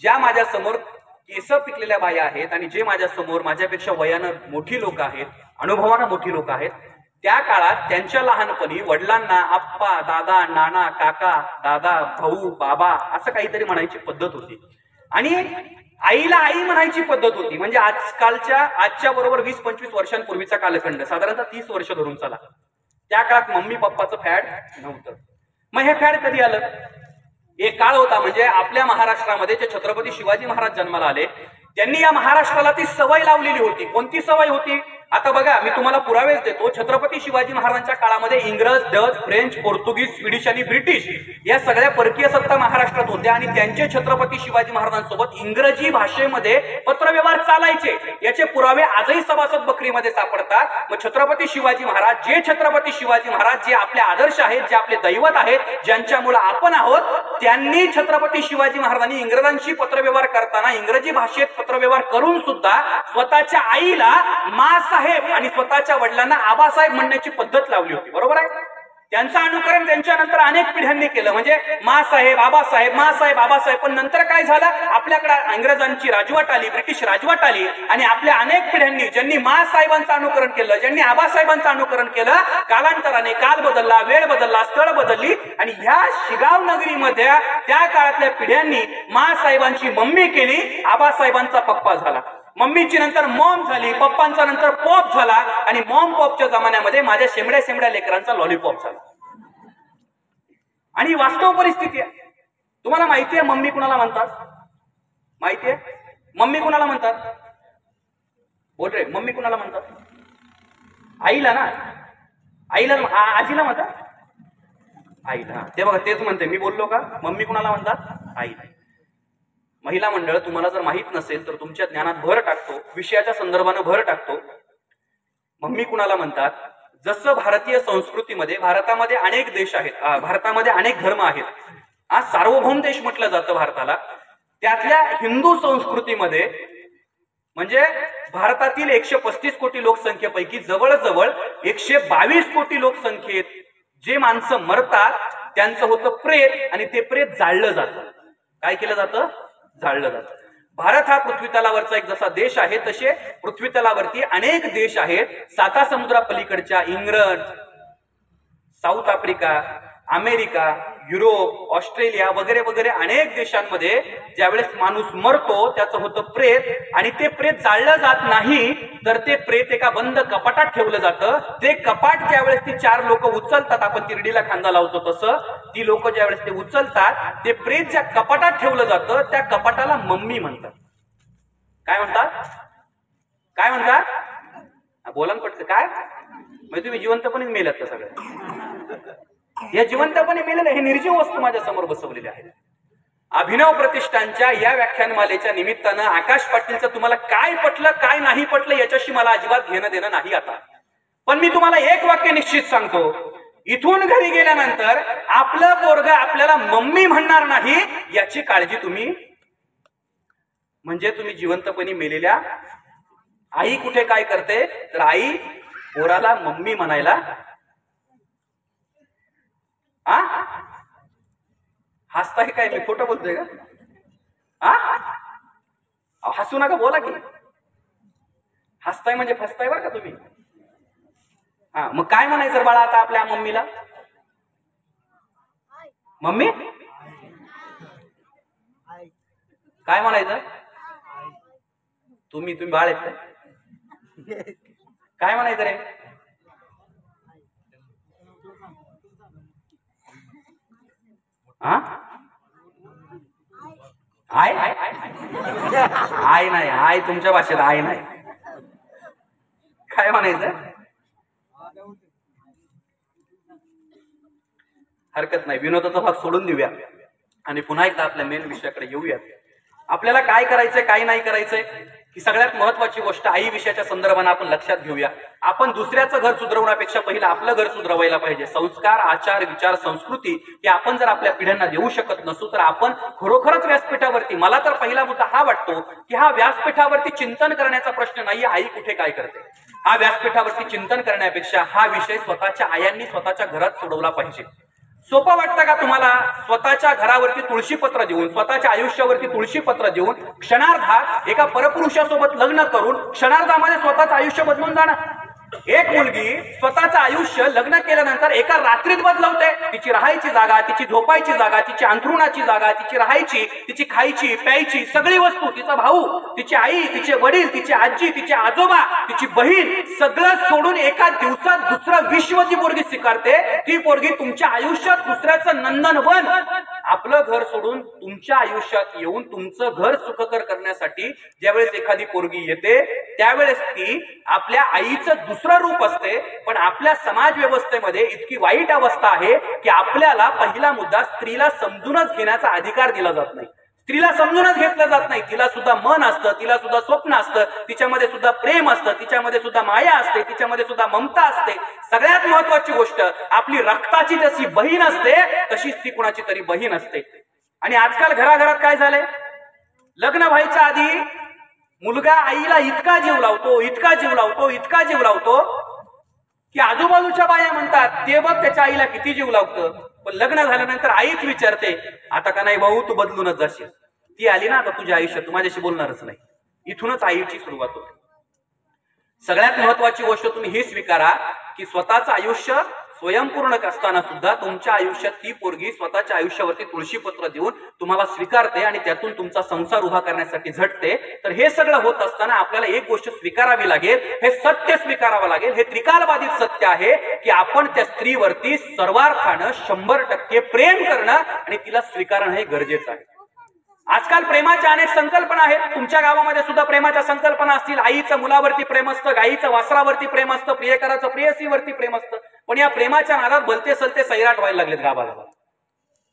ज्या माझ्या समोर केस पिकलेल्या बाया आहेत आणि जे माझ्या समोर माझ्यापेक्षा वयानं मोठी लोक आहेत, अनुभवानं मोठी लोक आहेत, त्या काळात त्यांच्या लहानपणी वडिलांना आप्पा, दादा, नाना, काका, दादा, भाऊ, बाबा असं काहीतरी म्हणायची पद्धत होती. आणि आईला आई म्हणायची पद्धत होती. म्हणजे आजच्या बरोबर 20-25 वर्षांपूर्वीचा कालखंड, साधारणतः 30 वर्ष धरून चला. त्या काळात मम्मी पप्पाचं फॅड नव्हतं. मग हे फॅड कधी आलं? एक काळ होता म्हणजे आपल्या महाराष्ट्रामध्ये जे छत्रपती शिवाजी महाराज जन्माला आले त्यांनी या महाराष्ट्राला ती सवय लावलेली होती. कोणती सवय होती? आता बघा, मी तुम्हाला पुरावेच देतो. छत्रपती शिवाजी महाराजांच्या काळामध्ये इंग्रज, डच, फ्रेंच, पोर्तुगीज, स्वीडिश आणि ब्रिटिश या सगळ्या परकीय सत्ता महाराष्ट्रात होत्या आणि त्यांचे छत्रपती शिवाजी महाराजांसोबत इंग्रजी भाषेमध्ये पत्रव्यवहार चालायचे. याचे पुरावे आजही सभासद बकरीमध्ये सापडतात. मग छत्रपती शिवाजी महाराज, जे छत्रपती शिवाजी महाराज जे आपले आदर्श आहेत, जे आपले दैवत आहेत, ज्यांच्यामुळे आपण आहोत, त्यांनी छत्रपती शिवाजी महाराजांनी इंग्रजांशी पत्रव्यवहार करताना इंग्रजी भाषेत पत्रव्यवहार करून सुद्धा स्वतःच्या आईला मासा साहेब आणि स्वतःच्या वडिलांना आबासाहेब म्हणण्याची पद्धत लावली होती, बरोबर आहे. त्यांचं अनुकरण त्यांच्यानंतर अनेक पिढ्यांनी केलं, म्हणजे मासाहेब आबासाहेब. पण नंतर काय झालं, आपल्याकडे इंग्रजांची राजवट आली, ब्रिटिश राजवट आली आणि आपल्या अनेक पिढ्यांनी ज्यांनी मासाहेबांचं अनुकरण केलं, ज्यांनी आबासाहेबांचं अनुकरण केलं, कालांतराने काल बदलला, वेळ बदलला, स्थळ बदलली आणि ह्या शिगाव नगरीमध्ये त्या काळातल्या पिढ्यांनी मासाहेबांची मम्मी केली, आबासाहेबांचा पप्पा झाला. मम्मीची नंतर मॉम झाली, पप्पांचा नंतर पॉप झाला आणि मॉम पॉपच्या जमान्यामध्ये माझ्या शेमड्या लेकरांचा लॉलीपॉप झाला. आणि वास्तव परिस्थिती आहे. तुम्हाला माहिती आहे मम्मी कुणाला म्हणतात? माहिती आहे मम्मी कुणाला म्हणतात? बोल रे, मम्मी कुणाला म्हणतात? आईला ना, आईला, आजीला म्हणतात आईला. ते बघा, तेच म्हणते मी, बोललो का? मम्मी कुणाला म्हणतात? आईला. महिला मंडळ, तुम्हाला जर माहित नसेल तर तुमच्या ज्ञानात भर टाकतो, विषयाच्या संदर्भानं भर टाकतो. मम्मी कुणाला म्हणतात? जसं भारतीय संस्कृतीमध्ये, भारतामध्ये अनेक देश आहेत, भारतामध्ये अनेक धर्म आहेत, आज सार्वभौम देश म्हटलं जातं भारताला. त्यातल्या हिंदू संस्कृतीमध्ये म्हणजे भारतातील 135 कोटी लोकसंख्येपैकी जवळजवळ 122 कोटी लोकसंख्येत जे माणसं मरतात त्यांचं होतं प्रेत आणि ते प्रेत जाळलं जातं. काय केलं जातं? जाळलं जातं. भारत हा पृथ्वी तलावरचा एक जसा देश आहे तसे पृथ्वी तलावरती अनेक देश आहेत. 7 समुद्रापलीकडच्या England, South Africa, America, Europe, Australia वगैरे वगैरे अनेक देशांमध्ये ज्यावेळेस माणूस मरतो त्याचं होतं प्रेत आणि ते प्रेत जाळलं जात नाही, तर ते प्रेत एका बंद कपाटात ठेवलं जातं. ते कपाट ज्यावेळेस ती 4 लोक उचलतात, आपण तिरडीला खांदा लावतो तसं, ती लोक ज्यावेळेस ते उचलतात, ते प्रेत ज्या कपाटात ठेवलं जातं त्या कपाटाला मम्मी म्हणतात. काय म्हणतात? काय म्हणतात? बोला पटकन. काय म्हणजे तुम्ही जिवंतपणे मेलात का सगळं? या जिवंतपणे मेलेलं हे निर्जीव वस्तू माझ्या समोर बसवलेल्या आहेत. अभिनव प्रतिष्ठानच्या या व्याख्यानमालेच्या निमित्तानं आकाश पाटीलचं तुम्हाला काय पटलं काय नाही पटलं याच्याशी मला अजिबात घेणं देणं नाही आता. पण मी तुम्हाला एक वाक्य निश्चित सांगतो, इथून घरी गेल्यानंतर आपलं पोरग आपल्याला मम्मी म्हणणार नाही याची काळजी तुम्ही, म्हणजे तुम्ही जिवंतपणे मेलेल्या आई कुठे काय करते, तर आई पोराला मम्मी म्हणायला हसताय काय? मी खोटं बोलतोय का? हसू नका, बोला की. हसताय म्हणजे फसताय बरं का तुम्ही. मग काय म्हणायचं बाळा आता आपल्या मम्मीला? मम्मी काय म्हणायचं? तुम्ही बाळ आहेत काय म्हणायचं रे? आय आय नाही, आय तुमच्या भाषेत आय नाही. काय म्हणायचं? हरकत नाही, विनोदाचा भाग सोडून देऊया आणि पुन्हा एकदा आपल्या मेन विषयाकडे येऊयात. आपल्याला काय करायचंय काय नाही करायचंय ही सगळ्यात महत्वाची गोष्ट आई विषयाच्या संदर्भाने आपण लक्षात घेऊया. आपण दुसऱ्याचं घर सुधरवण्यापेक्षा पहिलं आपलं घर सुधरवायला पाहिजे. संस्कार, आचार, विचार, संस्कृती हे आपण जर आपल्या पिढ्यांना देऊ शकत नसू तर आपण खरोखरच व्यासपीठावरती, मला तर पहिला मुद्दा हा वाटतो की हा व्यासपीठावरती चिंतन करण्याचा प्रश्न नाहीये आई कुठे काय करते. हा व्यासपीठावरती चिंतन करण्यापेक्षा हा विषय स्वतःच्या आयांनी स्वतःच्या घरात सोडवला पाहिजे. सोपं वाटतं का तुम्हाला स्वतःच्या घरावरती तुळशीपत्र देऊन, स्वतःच्या आयुष्यावरती तुळशीपत्र देऊन क्षणार्धात एका परपुरुषासोबत लग्न करून क्षणार्धामध्ये स्वतःचं आयुष्य बदलून जाणं? एक मुलगी स्वतःचं आयुष्य लग्न केल्यानंतर एका रात्रीत बदलवते. तिची राहायची जागा, तिची झोपायची जागा, तिची अंथरुणाची जागा, तिची राहायची, तिची खायची प्यायची सगळी वस्तू, तिचा भाऊ, तिची आई, तिचे वडील, तिची आजी, तिचे आजोबा, तिची बहीण सगळं सोडून एका दिवसात दुसरं विश्व जी पोरगी स्वीकारते. ती पोरगी तुमच्या आयुष्यात दुसऱ्याचं नंदनवन, आपलं घर सोडून तुमच्या आयुष्यात येऊन तुमचं घर सुखकर करण्यासाठी ज्यावेळेस एखादी पोरगी येते त्यावेळेस ती आपल्या आईचं दुसरं रूप असते. पण आपल्या समाज व्यवस्थेमध्ये इतकी वाईट अवस्था आहे की आपल्याला पहिला मुद्दा स्त्रीला समजूनच घेण्याचा अधिकार दिला जात नाही. स्त्रीला समजूनच घेतलं जात नाही. तिला सुद्धा मन असतं, तिला सुद्धा स्वप्न असतं, तिच्यामध्ये सुद्धा प्रेम असतं, तिच्यामध्ये सुद्धा माया असते, तिच्यामध्ये सुद्धा ममता असते. सगळ्यात महत्वाची गोष्ट, आपली रक्ताची जशी बहीण असते तशीच ती कुणाची तरी बहीण असते. आणि आजकाल घराघरात काय झालंय, लग्न व्हायच्या आधी मुलगा आईला इतका जीव लावतो, इतका जीव लावतो, इतका जीव लावतो की आजूबाजूच्या बाया म्हणतात ते बघ त्याच्या आईला किती जीव लावतं. पण लग्न झाल्यानंतर आईच विचारते, आता का नाही भाऊ, तू बदलूनच जाशील. ती आली ना आता तुझ्या आयुष्यात, तू माझ्याशी बोलणारच नाही. इथूनच आईची सुरुवात होते. सगळ्यात महत्वाची गोष्ट तुम्ही ही स्वीकारा की स्वतःचं आयुष्य स्वयंपूर्ण असताना सुद्धा तुमच्या आयुष्यात ती पोरगी स्वतःच्या आयुष्यावरती तुळशीपत्र देऊन तुम्हाला स्वीकारते आणि त्यातून तुमचा संसार उभा करण्यासाठी झटते. तर हे सगळं होत असताना आपल्याला एक गोष्ट स्वीकारावी लागेल, हे सत्य स्वीकारावं लागेल. हे त्रिकालबाधित सत्य आहे की आपण त्या स्त्रीवरती सर्वार्थानं 100% प्रेम करणं आणि तिला स्वीकारणं हे गरजेचं आहे. आजकाल प्रेमाच्या अनेक संकल्पना आहेत. तुमच्या गावामध्ये सुद्धा प्रेमाच्या संकल्पना असतील. आईचं मुलावरती प्रेम असतं, गाईचं वासरावरती प्रेम असतं, प्रियकराचं प्रेयसीवरती प्रेम असतं. पण या प्रेमाच्या नादात भलते सलते सैराट व्हायला लागलेत गावागावात.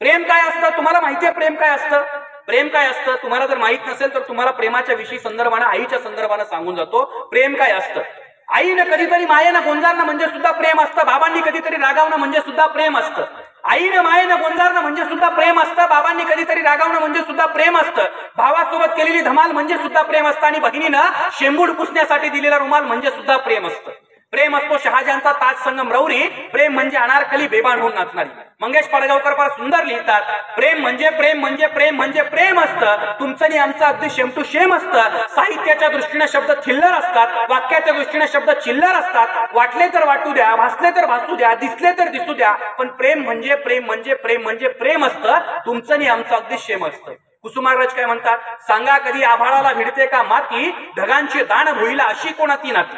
प्रेम काय असतं तुम्हाला माहितीये? प्रेम काय असतं? प्रेम काय असतं तुम्हाला जर माहित नसेल तर तुम्हाला प्रेमाच्या विषयी संदर्भानं, आईच्या संदर्भानं सांगून जातो. प्रेम काय असतं? आईनं कधीतरी मायेनं गोंजारणं म्हणजे सुद्धा प्रेम असतं. बाबांनी कधीतरी रागावणं म्हणजे सुद्धा प्रेम असतं. आईनं मायेनं गोंजारणं म्हणजे सुद्धा प्रेम असतं. बाबांनी कधीतरी रागावणं म्हणजे सुद्धा प्रेम असतं. भावासोबत केलेली धमाल म्हणजे सुद्धा प्रेम असतं. आणि बहिणीनं शेंबूड पुसण्यासाठी दिलेला रुमाल म्हणजे सुद्धा प्रेम असतं. प्रेम असतो शहाजहानचा ताज संगम रवरी. प्रेम म्हणजे अनारकली बेभान होऊन नाचणारी. मंगेश पडगावकर फार सुंदर लिहितात, प्रेम म्हणजे प्रेम म्हणजे प्रेम म्हणजे प्रेम असतं. तुमचं आणि आमचं अगदी शेम टू शेम असतं. साहित्याच्या दृष्टीने शब्द थिल्लर असतात, वाक्याच्या दृष्टीने शब्द चिल्लर असतात. वाटले तर वाटू द्या, भासले तर भासू द्या, दिसले तर दिसू द्या, पण प्रेम म्हणजे प्रेम म्हणजे प्रेम म्हणजे प्रेम असतं. तुमचं आणि आमचं अगदी शेम असतं. कुसुमाग्रज काय म्हणतात? सांगा कधी आभाळाला भिडते का माती, ढगांची दाण होईला अशी कोणती नाती.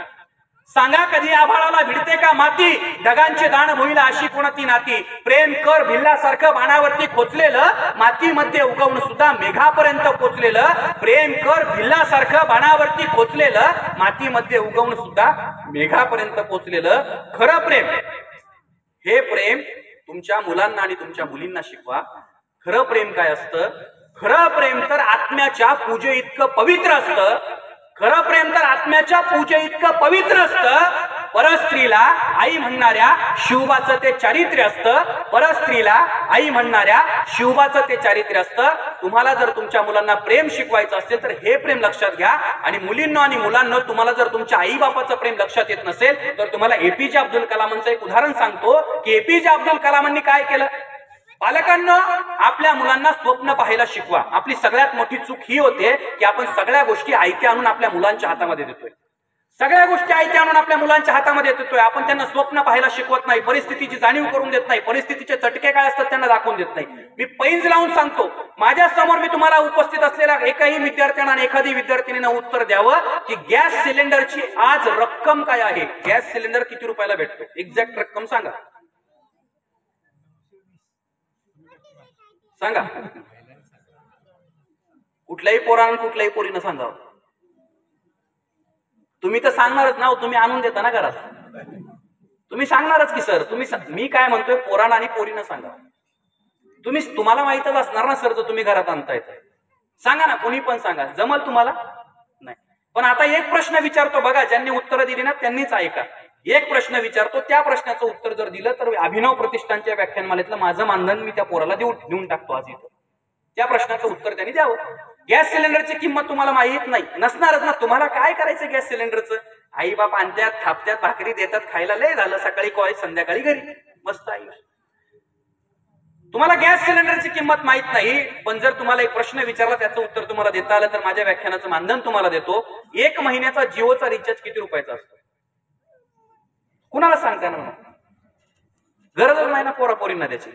सांगा कधी आभाळाला भिडते का माती, ढगांचे दाण होईल अशी कोणती नाती. प्रेम कर भिल्लासारखं बाणावरती खोचलेलं, मातीमध्ये उगवून सुद्धा मेघापर्यंत पोचलेलं. प्रेम कर भिल्लासारखं बाणावरती खोचलेलं, मातीमध्ये उगवून सुद्धा मेघापर्यंत पोचलेलं. खरं प्रेम, हे प्रेम तुमच्या मुलांना आणि तुमच्या मुलींना शिकवा. खरं प्रेम काय असतं? खरं प्रेम तर आत्म्याच्या पूजे इतकं पवित्र असतं. खरं प्रेम तर आत्म्याच्या पूजे इतकं पवित्र असतं. परस्त्रीला आई म्हणणाऱ्या शिवबाचं ते चारित्र्य असतं. परस्त्रीला आई म्हणणाऱ्या शिवबाचं ते चारित्र्य असतं. तुम्हाला जर तुमच्या मुलांना प्रेम शिकवायचं असेल तर हे प्रेम लक्षात घ्या. आणि मुलींना आणि मुलांना तुम्हाला जर तुमच्या आई बापाचं प्रेम लक्षात येत नसेल तर तुम्हाला एपीजे अब्दुल कलामांचं एक उदाहरण सांगतो की एपीजे अब्दुल कलामांनी काय केलं. पालकांना आपल्या मुलांना स्वप्न पाहायला शिकवा. आपली सगळ्यात मोठी चूक ही होते की आपण सगळ्या गोष्टी आयत्या आणून आपल्या मुलांच्या हातामध्ये देतोय. सगळ्या गोष्टी आयत्या आणून आपल्या मुलांच्या हातामध्ये देतोय. आपण त्यांना स्वप्न पाहायला शिकवत नाही, परिस्थितीची जाणीव करून देत नाही, परिस्थितीचे चटके काय असतात त्यांना दाखवून देत नाही. मी पैंज लावून सांगतो, माझ्या समोर मी तुम्हाला उपस्थित असलेल्या एकाही विद्यार्थ्यांना आणि एखादी विद्यार्थिनीनं उत्तर द्यावं की गॅस सिलेंडरची आज रक्कम काय आहे. गॅस सिलेंडर किती रुपयाला भेटतो? एक्झॅक्ट रक्कम सांगा. सांगा. कुठल्याही पोरानं कुठल्याही पोरीनं सांगावं. तुम्ही तर सांगणारच ना, तुम्ही आणून देता ना घरात. तुम्ही सांगणारच की सर, मी काय म्हणतोय पोरानं आणि पोरीनं सांगा. तुम्हाला माहितच असणार ना सर, जर तुम्ही घरात आणताय सांगा ना, कोणी पण सांगा. जमल तुम्हाला? नाही. पण आता एक प्रश्न विचारतो बघा, ज्यांनी उत्तरं दिली ना त्यांनीच ऐका. एक प्रश्न विचारतो, त्या प्रश्नाचं उत्तर जर दिलं तर अभिनव प्रतिष्ठानच्या व्याख्यानमालेतलं माझं मानधन मी त्या पोराला देऊन टाकतो आज इथं. त्या प्रश्नाचं उत्तर त्यांनी द्यावं. गॅस सिलेंडरची किंमत तुम्हाला माहित नाही, नसणारच ना. तुम्हाला काय करायचं गॅस सिलेंडरचं? आई बाप आणत्यात, थापत्यात, भाकरी देतात खायला, लय झालं, सकाळी कॉलेज संध्याकाळी घरी, मस्त आई. तुम्हाला गॅस सिलेंडरची किंमत माहित नाही. पण जर तुम्हाला एक प्रश्न विचारला त्याचं उत्तर तुम्हाला देता आलं तर माझ्या व्याख्यानाचं मानधन तुम्हाला देतो. 1 महिन्याचा जिओचा रिचार्ज किती रुपयाचा असतो? कुणाला सांगता येणार? गरजच नाही ना पोरापोरींना त्याची.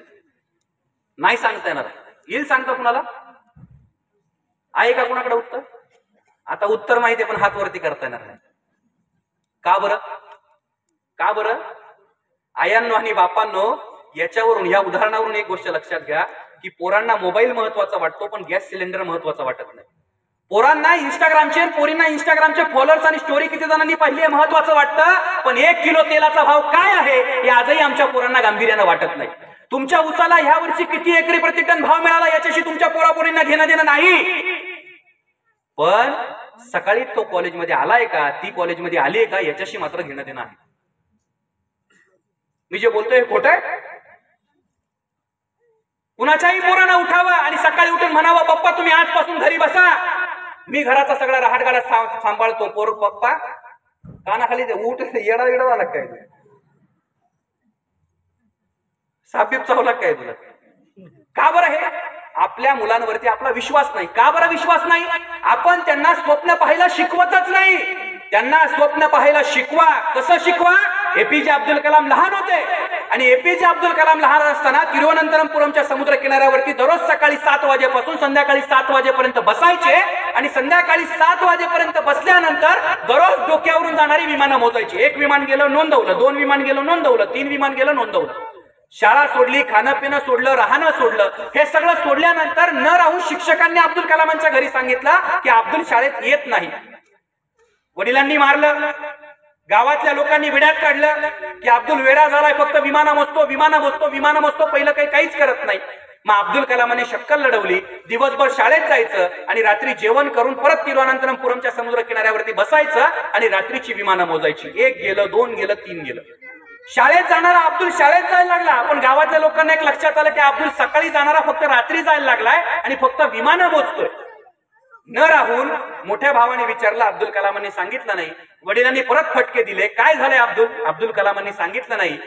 नाही सांगता येणार. येईल सांगता कुणाला? आहे का कुणाकडे उत्तर? आता उत्तर माहिती आहे पण हात वरती करता येणार नाही. का बरं? का बरं? आयांनो आणि बापांनो, याच्यावरून, या उदाहरणावरून एक गोष्ट लक्षात घ्या की पोरांना मोबाईल महत्वाचा वाटतो पण गॅस सिलेंडर महत्वाचा वाटत नाही. पोरांना इंस्टाग्रामचे, पोरींना इंस्टाग्रामचे फॉलोअर्स आणि स्टोरी किती जणांनी पाहिली आहे महत्वाचं वाटतं. पण 1 किलो तेलाचा भाव काय आहे हे आजही आमच्या पोरांना गांभीर्यानं वाटत नाही. तुमच्या उसाला ह्या वर्षी किती एकरी प्रतिटन भाव मिळाला याच्याशी तुमच्या पोरापोरींना घेणं देणं नाही. पण सकाळी तो कॉलेजमध्ये आलाय का, ती कॉलेजमध्ये आली आहे का, याच्याशी मात्र घेणं देणं आहे. मी जे बोलतोय खोटं आहे? कुणाच्याही पोरांना उठावं आणि सकाळी उठून म्हणावं, पप्पा तुम्ही आजपासून घरी बसा, मी घराचा सगळा रहाटगाडा सांभाळतो. पोर पप्पा कानाखाली ते उठ येडा येडा झाला काय, साबीब चावला काय तुला? का बरं? हे आपल्या मुलांवरती आपला विश्वास नाही. का बरं विश्वास नाही? आपण त्यांना स्वप्न पाहायला शिकवतच नाही. त्यांना स्वप्न पाहायला शिकवा. कसं शिकवा? एपीजे अब्दुल कलाम लहान होते आणि एपीजे अब्दुल कलाम लहान असताना तिरुवनंतपुरमच्या समुद्र किनाऱ्यावरती दररोज सकाळी 7 वाजेपासून संध्याकाळी 7 वाजेपर्यंत बसायचे आणि संध्याकाळी 7 वाजेपर्यंत बसल्यानंतर दररोज डोक्यावरून जाणारी विमानं मोजायची. 1 विमान गेलं नोंदवलं, 2 विमान गेलं नोंदवलं, 3 विमान गेलं नोंदवलं. शाळा सोडली, खाणं पिणं सोडलं, राहणं सोडलं. हे सगळं सोडल्यानंतर न राहून शिक्षकांनी अब्दुल कलामांच्या घरी सांगितलं की अब्दुल शाळेत येत नाही. वडिलांनी मारलं, गावातल्या लोकांनी विड्यात काढलं की अब्दुल वेडा झालाय, फक्त विमानं मोजतो, विमानं मोजतो, विमानं मोजतो, पहिलं काहीच करत नाही. मग अब्दुल कलामांनी शक्कल लढवली. दिवसभर शाळेत जायचं आणि रात्री जेवण करून परत तिरुवनंतपुरमच्या समुद्र किनाऱ्यावरती बसायचं आणि रात्रीची विमानं मोजायची. 1 गेलं, 2 गेलं, 3 गेलं. शाळेत जाणारा अब्दुल शाळेत जायला लागला. पण गावातल्या लोकांना एक लक्षात आलं की अब्दुल सकाळी जाणारा फक्त रात्री जायला लागलाय आणि फक्त विमानं मोजतोय. न राहून मोठ्या भावाने विचारलं, अब्दुल कलामांनी सांगितलं नाही. वडिलांनी परत फटके दिले. काय झालंय अब्दुल कलामांनी सांगितलं नाही.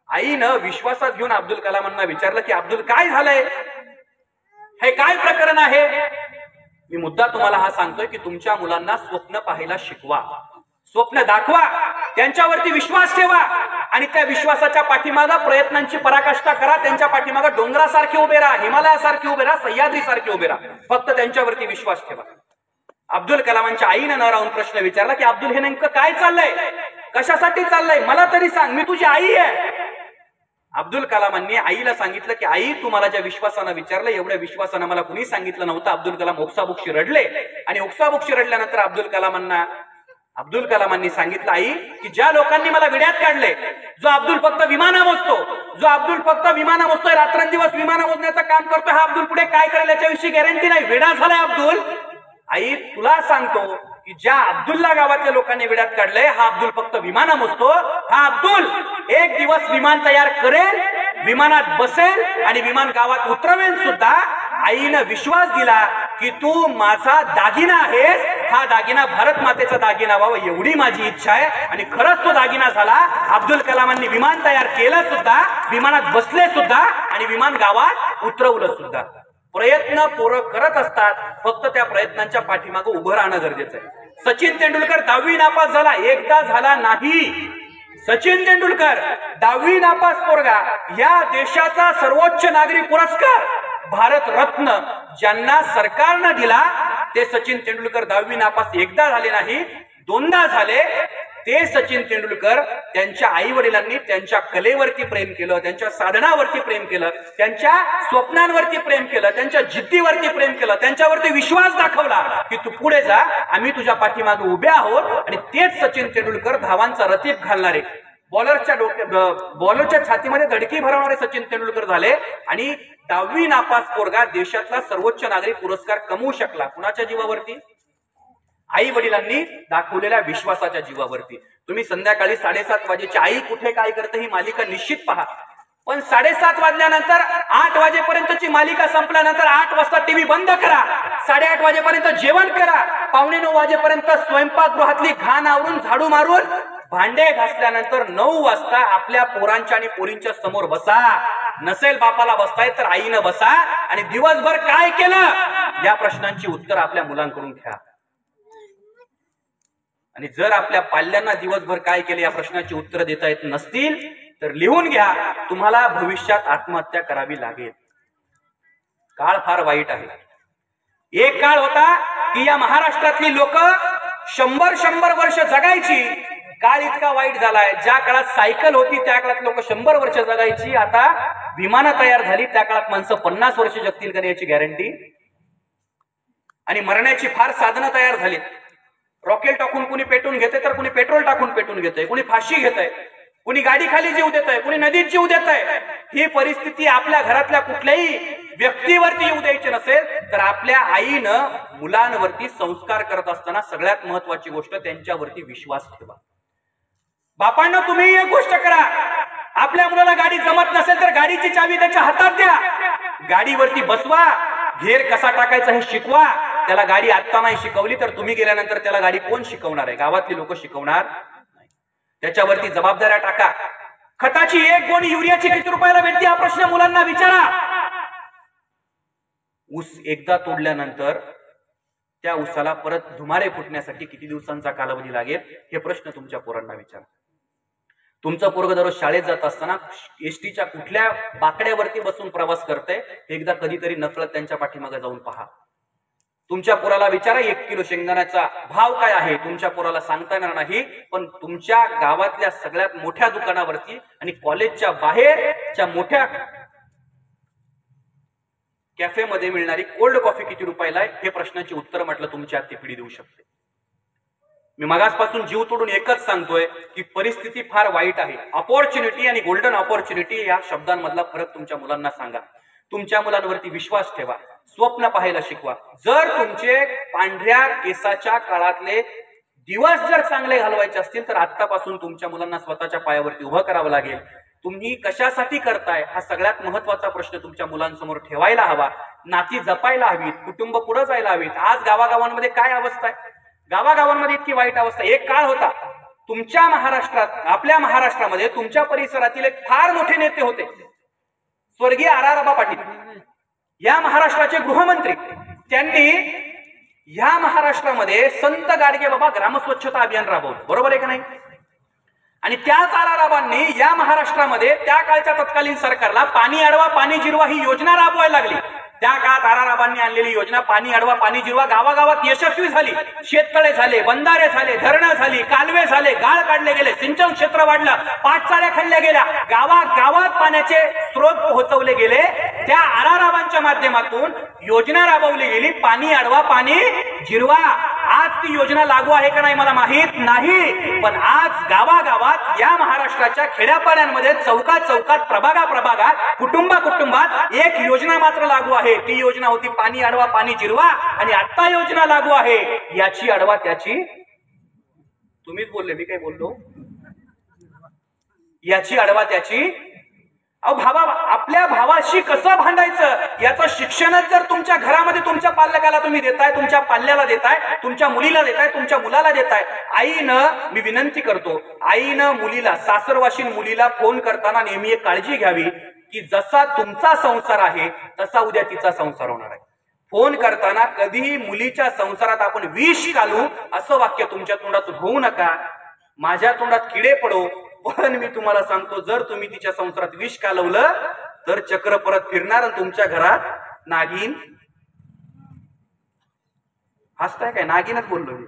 आईनं विश्वासात घेऊन अब्दुल कलामांना विचारलं की अब्दुल काय झालंय, हे काय प्रकरण आहे? मी मुद्दा तुम्हाला हा सांगतोय की तुमच्या मुलांना स्वप्न पाहायला शिकवा, स्वप्न दाखवा, त्यांच्यावरती विश्वास ठेवा आणि त्या विश्वासाच्या पाठीमागा प्रयत्नांची पराकाष्ठा करा. त्यांच्या पाठीमागा डोंगरासारखे उभे राहा, हिमालयासारखे उभे राहा, सह्याद्रीसारखे उभे राहा. फक्त त्यांच्यावरती विश्वास ठेवा. अब्दुल कलामांच्या आईनं न राहून प्रश्न विचारला की अब्दुल हे नेमकं काय चाललंय, कशासाठी चाललंय, मला तरी सांग, मी तुझी आई आहे. अब्दुल कलामांनी आईला सांगितलं की आई, तू मला ज्या विश्वासानं विचारलं, एवढ्या विश्वासानं मला कुणी सांगितलं नव्हतं. अब्दुल कलाम ओक्साबोक्शी रडले आणि ओक्साबोक्शी रडल्यानंतर अब्दुल कलामांनी सांगितलं आई की ज्या लोकांनी मला विड्यात काढले, जो अब्दुल फक्त विमानं मोजतो, जो अब्दुल फक्त विमानं मोजतोय, रात्रंदिवस विमानं मोजण्याचं काम करतोय, हा अब्दुल पुढे काय करेल याच्याविषयी गॅरंटी नाही, वेडा झालाय अब्दुल. आई तुला सांगतो की ज्या अब्दुलला गावातल्या लोकांनी विड्यात काढलंय, हा अब्दुल फक्त विमानं मोजतो. हा अब्दुल एक दिवस विमान तयार करेल, विमानात बसेल आणि विमान गावात उतरवेल सुद्धा. आईनं विश्वास दिला की तू माझा दागिना आहेस, हा दागिना भारत मातेचा दागिना व्हावा एवढी माझी इच्छा आहे. आणि खरंच तो दागिना झाला. अब्दुल कलामांनी विमान तयार केलं सुद्धा, विमानात बसले सुद्धा आणि विमान गावात उतरवलं सुद्धा. प्रयत्न पोरं करत असतात, फक्त त्या प्रयत्नांच्या पाठीमागे उभं राहणं गरजेचं आहे. सचिन तेंडुलकर 10वी नापास झाला, एकदा झाला नाही. सचिन तेंडुलकर 10वी नापास पोरगा, या देशाचा सर्वोच्च नागरी पुरस्कार भारत रत्न ज्यांना सरकारनं दिला, ते सचिन तेंडुलकर 10वी नापास एकदा झाले नाही, 2दा झाले. ते सचिन तेंडुलकर त्यांच्या आई वडिलांनी त्यांच्या कलेवरती प्रेम केलं, त्यांच्या साधनावरती प्रेम केलं, त्यांच्या स्वप्नांवरती प्रेम केलं, त्यांच्या जिद्दीवरती प्रेम केलं, त्यांच्यावरती विश्वास दाखवला की तू पुढे जा, आम्ही तुझ्या पाठीमागे उभे आहोत. आणि तेच सचिन तेंडुलकर धावांचा रतीब घालणारे, बॉलरच्या छातीमध्ये धडकी भरवणारे सचिन तेंडुलकर झाले. आणि 10वी नापास पोरगा देशातला सर्वोच्च नागरी पुरस्कार कमवू शकला. कुणाच्या जीवावरती? आई वडिलांनी दाखवलेल्या विश्वासाच्या जीवावरती. तुम्ही संध्याकाळी 7:30 वाजेची आई कुठे काय करते ही मालिका निश्चित पहा, पण 7:30 वाजल्यानंतर 8 वाजेपर्यंतची मालिका संपल्यानंतर 8 वाजता टीव्ही बंद करा, 8:30 वाजेपर्यंत जेवण करा, 8:45 वाजेपर्यंत स्वयंपाकगृहातली घाण आवरून झाडू मारून भांडे घासल्यानंतर 9 वाजता आपल्या पोरांच्या आणि पोरींच्या समोर बसा. नसेल बापाला बसताय तर आईनं बसा आणि दिवसभर काय केलं या प्रश्नांची उत्तर आपल्या मुलांकडून घ्या. आणि जर आपल्या पाल्यांना दिवसभर काय केले या प्रश्नाची उत्तर देता येत नसतील तर लिहून घ्या, तुम्हाला भविष्यात आत्महत्या करावी लागेल. काळ फार वाईट आहे. एक काळ होता की या महाराष्ट्रातली लोक 100 वर्ष जगायची. काळ इतका वाईट झालाय, ज्या काळात सायकल होती त्या काळात लोक 100 वर्ष जगायची. आता विमानं तयार झाली, त्या काळात माणसं 50 वर्ष जगतील का याची गॅरंटी. आणि मरण्याची फार साधनं तयार झाली. रॉकेल टाकून कुणी पेटून घेते, तर कुणी पेट्रोल टाकून पेटून घेतंय, कुणी फाशी घेतंय, कुणी गाडी खाली जीव देतंय, कुणी नदीत जीव देतंय. ही परिस्थिती आपल्या घरातल्या कुठल्याही व्यक्तीवरती येऊ द्यायची नसेल तर आपल्या आईनं मुलांवरती संस्कार करत असताना सगळ्यात महत्वाची गोष्ट त्यांच्यावरती विश्वास ठेवा. बापांना तुम्ही एक गोष्ट करा, आपल्या मुलाला गाडी जमत नसेल तर गाडीची चावी त्याच्या हातात द्या, गाडीवरती बसवा, घेर कसा टाकायचा हे शिकवा, त्याला गाडी आत्ता नाही शिकवली तर तुम्ही गेल्यानंतर त्याला गाडी कोण शिकवणार आहे? गावातली लोक शिकवणार नाही. त्याच्यावरती जबाबदाऱ्या टाका. खताची एक गोणी युरियाची किती रुपयाला भेटते हा प्रश्न मुलांना विचारा. ऊस एकदा तोडल्यानंतर त्या ऊसाला परत धुमारे फुटण्यासाठी किती दिवसांचा कालावधी लागेल हे प्रश्न तुमच्या पोरांना विचारा. तुमचं पोरग दररोज शाळेत जात असताना एसटीच्या कुठल्या बाकड्यावरती बसून प्रवास करतंय एकदा कधीतरी नकळत त्यांच्या पाठीमागे जाऊन पहा. तुमच्या पोराला विचारा 1 किलो शेंगदाण्याचा भाव काय आहे. तुमच्या पोराला सांगता येणार नाही, पण तुमच्या गावातल्या सगळ्यात मोठ्या दुकानावरती आणि कॉलेजच्या बाहेरच्या मोठ्या कॅफेमध्ये मिळणारी कोल्ड कॉफी किती रुपयाला आहे हे प्रश्नाची उत्तर म्हटलं तुमची आजची पिढी देऊ शकते. मी मगासपासून जीव तोडून एकच सांगतोय की परिस्थिती फार वाईट आहे. अपॉर्च्युनिटी आणि गोल्डन अपॉर्च्युनिटी या शब्दांमधला फरक तुमच्या मुलांना सांगा. तुमच्या मुलांवरती विश्वास ठेवा. स्वप्न पाहायला शिकवा. जर तुमचे पांढऱ्या केसाच्या काळातले दिवस जर चांगले घालवायचे असतील तर आत्तापासून तुमच्या मुलांना स्वतःच्या पायावरती उभं करावं लागेल. तुम्ही कशासाठी करताय हा सगळ्यात महत्वाचा प्रश्न तुमच्या मुलांसमोर ठेवायला हवा. नाती जपायला हवीत. कुटुंब पुढे जायला हवीत. आज गावागावांमध्ये काय अवस्था आहे? गावागावांमध्ये इतकी वाईट अवस्था. एक काळ होता तुमच्या महाराष्ट्रात, आपल्या महाराष्ट्रामध्ये तुमच्या परिसरातील एक फार मोठे नेते होते स्वर्गीय आराराबा पाटील, या महाराष्ट्राचे गृहमंत्री. त्यांनी या महाराष्ट्रामध्ये संत गाडगे बाबा ग्रामस्वच्छता अभियान राबवलं. बरोबर आहे का नाही? आणि त्याच आराराबांनी या महाराष्ट्रामध्ये त्या काळच्या तत्कालीन सरकारला पाणी अडवा पाणी जिरवा ही योजना राबवायला लागली. त्या काळात आराराबांनी आणलेली योजना पाणी अडवा पाणी जिरवा गावागावात यशस्वी झाली. शेततळे झाले, बंधारे झाले, धरणं झाली, कालवे झाले, गाळ काढले गेले, सिंचन क्षेत्र वाढलं, पाटचाऱ्या खाल्ल्या गेल्या, गावागावात पाण्याचे स्रोत पोहोचवले गेले. त्या आराराबांच्या माध्यमातून योजना राबवली गेली पाणी अडवा पाणी जिरवा. आज ती योजना लागू आहे का नाही मला माहित नाही, पण आज गावागावात या महाराष्ट्राच्या खेड्यापाड्यांमध्ये चौकात चौकात प्रभागात कुटुंबात एक योजना मात्र लागू आहे. ती योजना होती पाणी अडवा पाणी जिरवा. आणि आता योजना लागू आहे याची अडवा त्याची. तुम्हीच बोलले, मी काय बोललो? याची अडवा त्याची. अहो भावा, आपल्या भावाशी कसं भांडायचं याचं शिक्षणच जर तुमच्या घरामध्ये तुमच्या पालकाला तुम्ही देताय, तुमच्या पाल्याला देताय, तुमच्या मुलीला देताय, तुमच्या मुलाला देताय. आईनं, मी विनंती करतो, आईनं मुलीला, सासरवाशीन मुलीला फोन करताना नेहमी एक काळजी घ्यावी की जसा तुमचा संसार आहे तसा उद्या तिचा संसार होणार आहे. फोन करताना कधीही मुलीच्या संसारात आपण विष घालू असं वाक्य तुमच्या तोंडातून होऊ नका. माझ्या तोंडात किडे पडो, पण मी तुम्हाला सांगतो जर तुम्ही तिच्या संसारात विष कालवलं तर चक्र परत फिरणार आणि तुमच्या घरात नागिन. हसताय काय? नागिनच बोललो मी.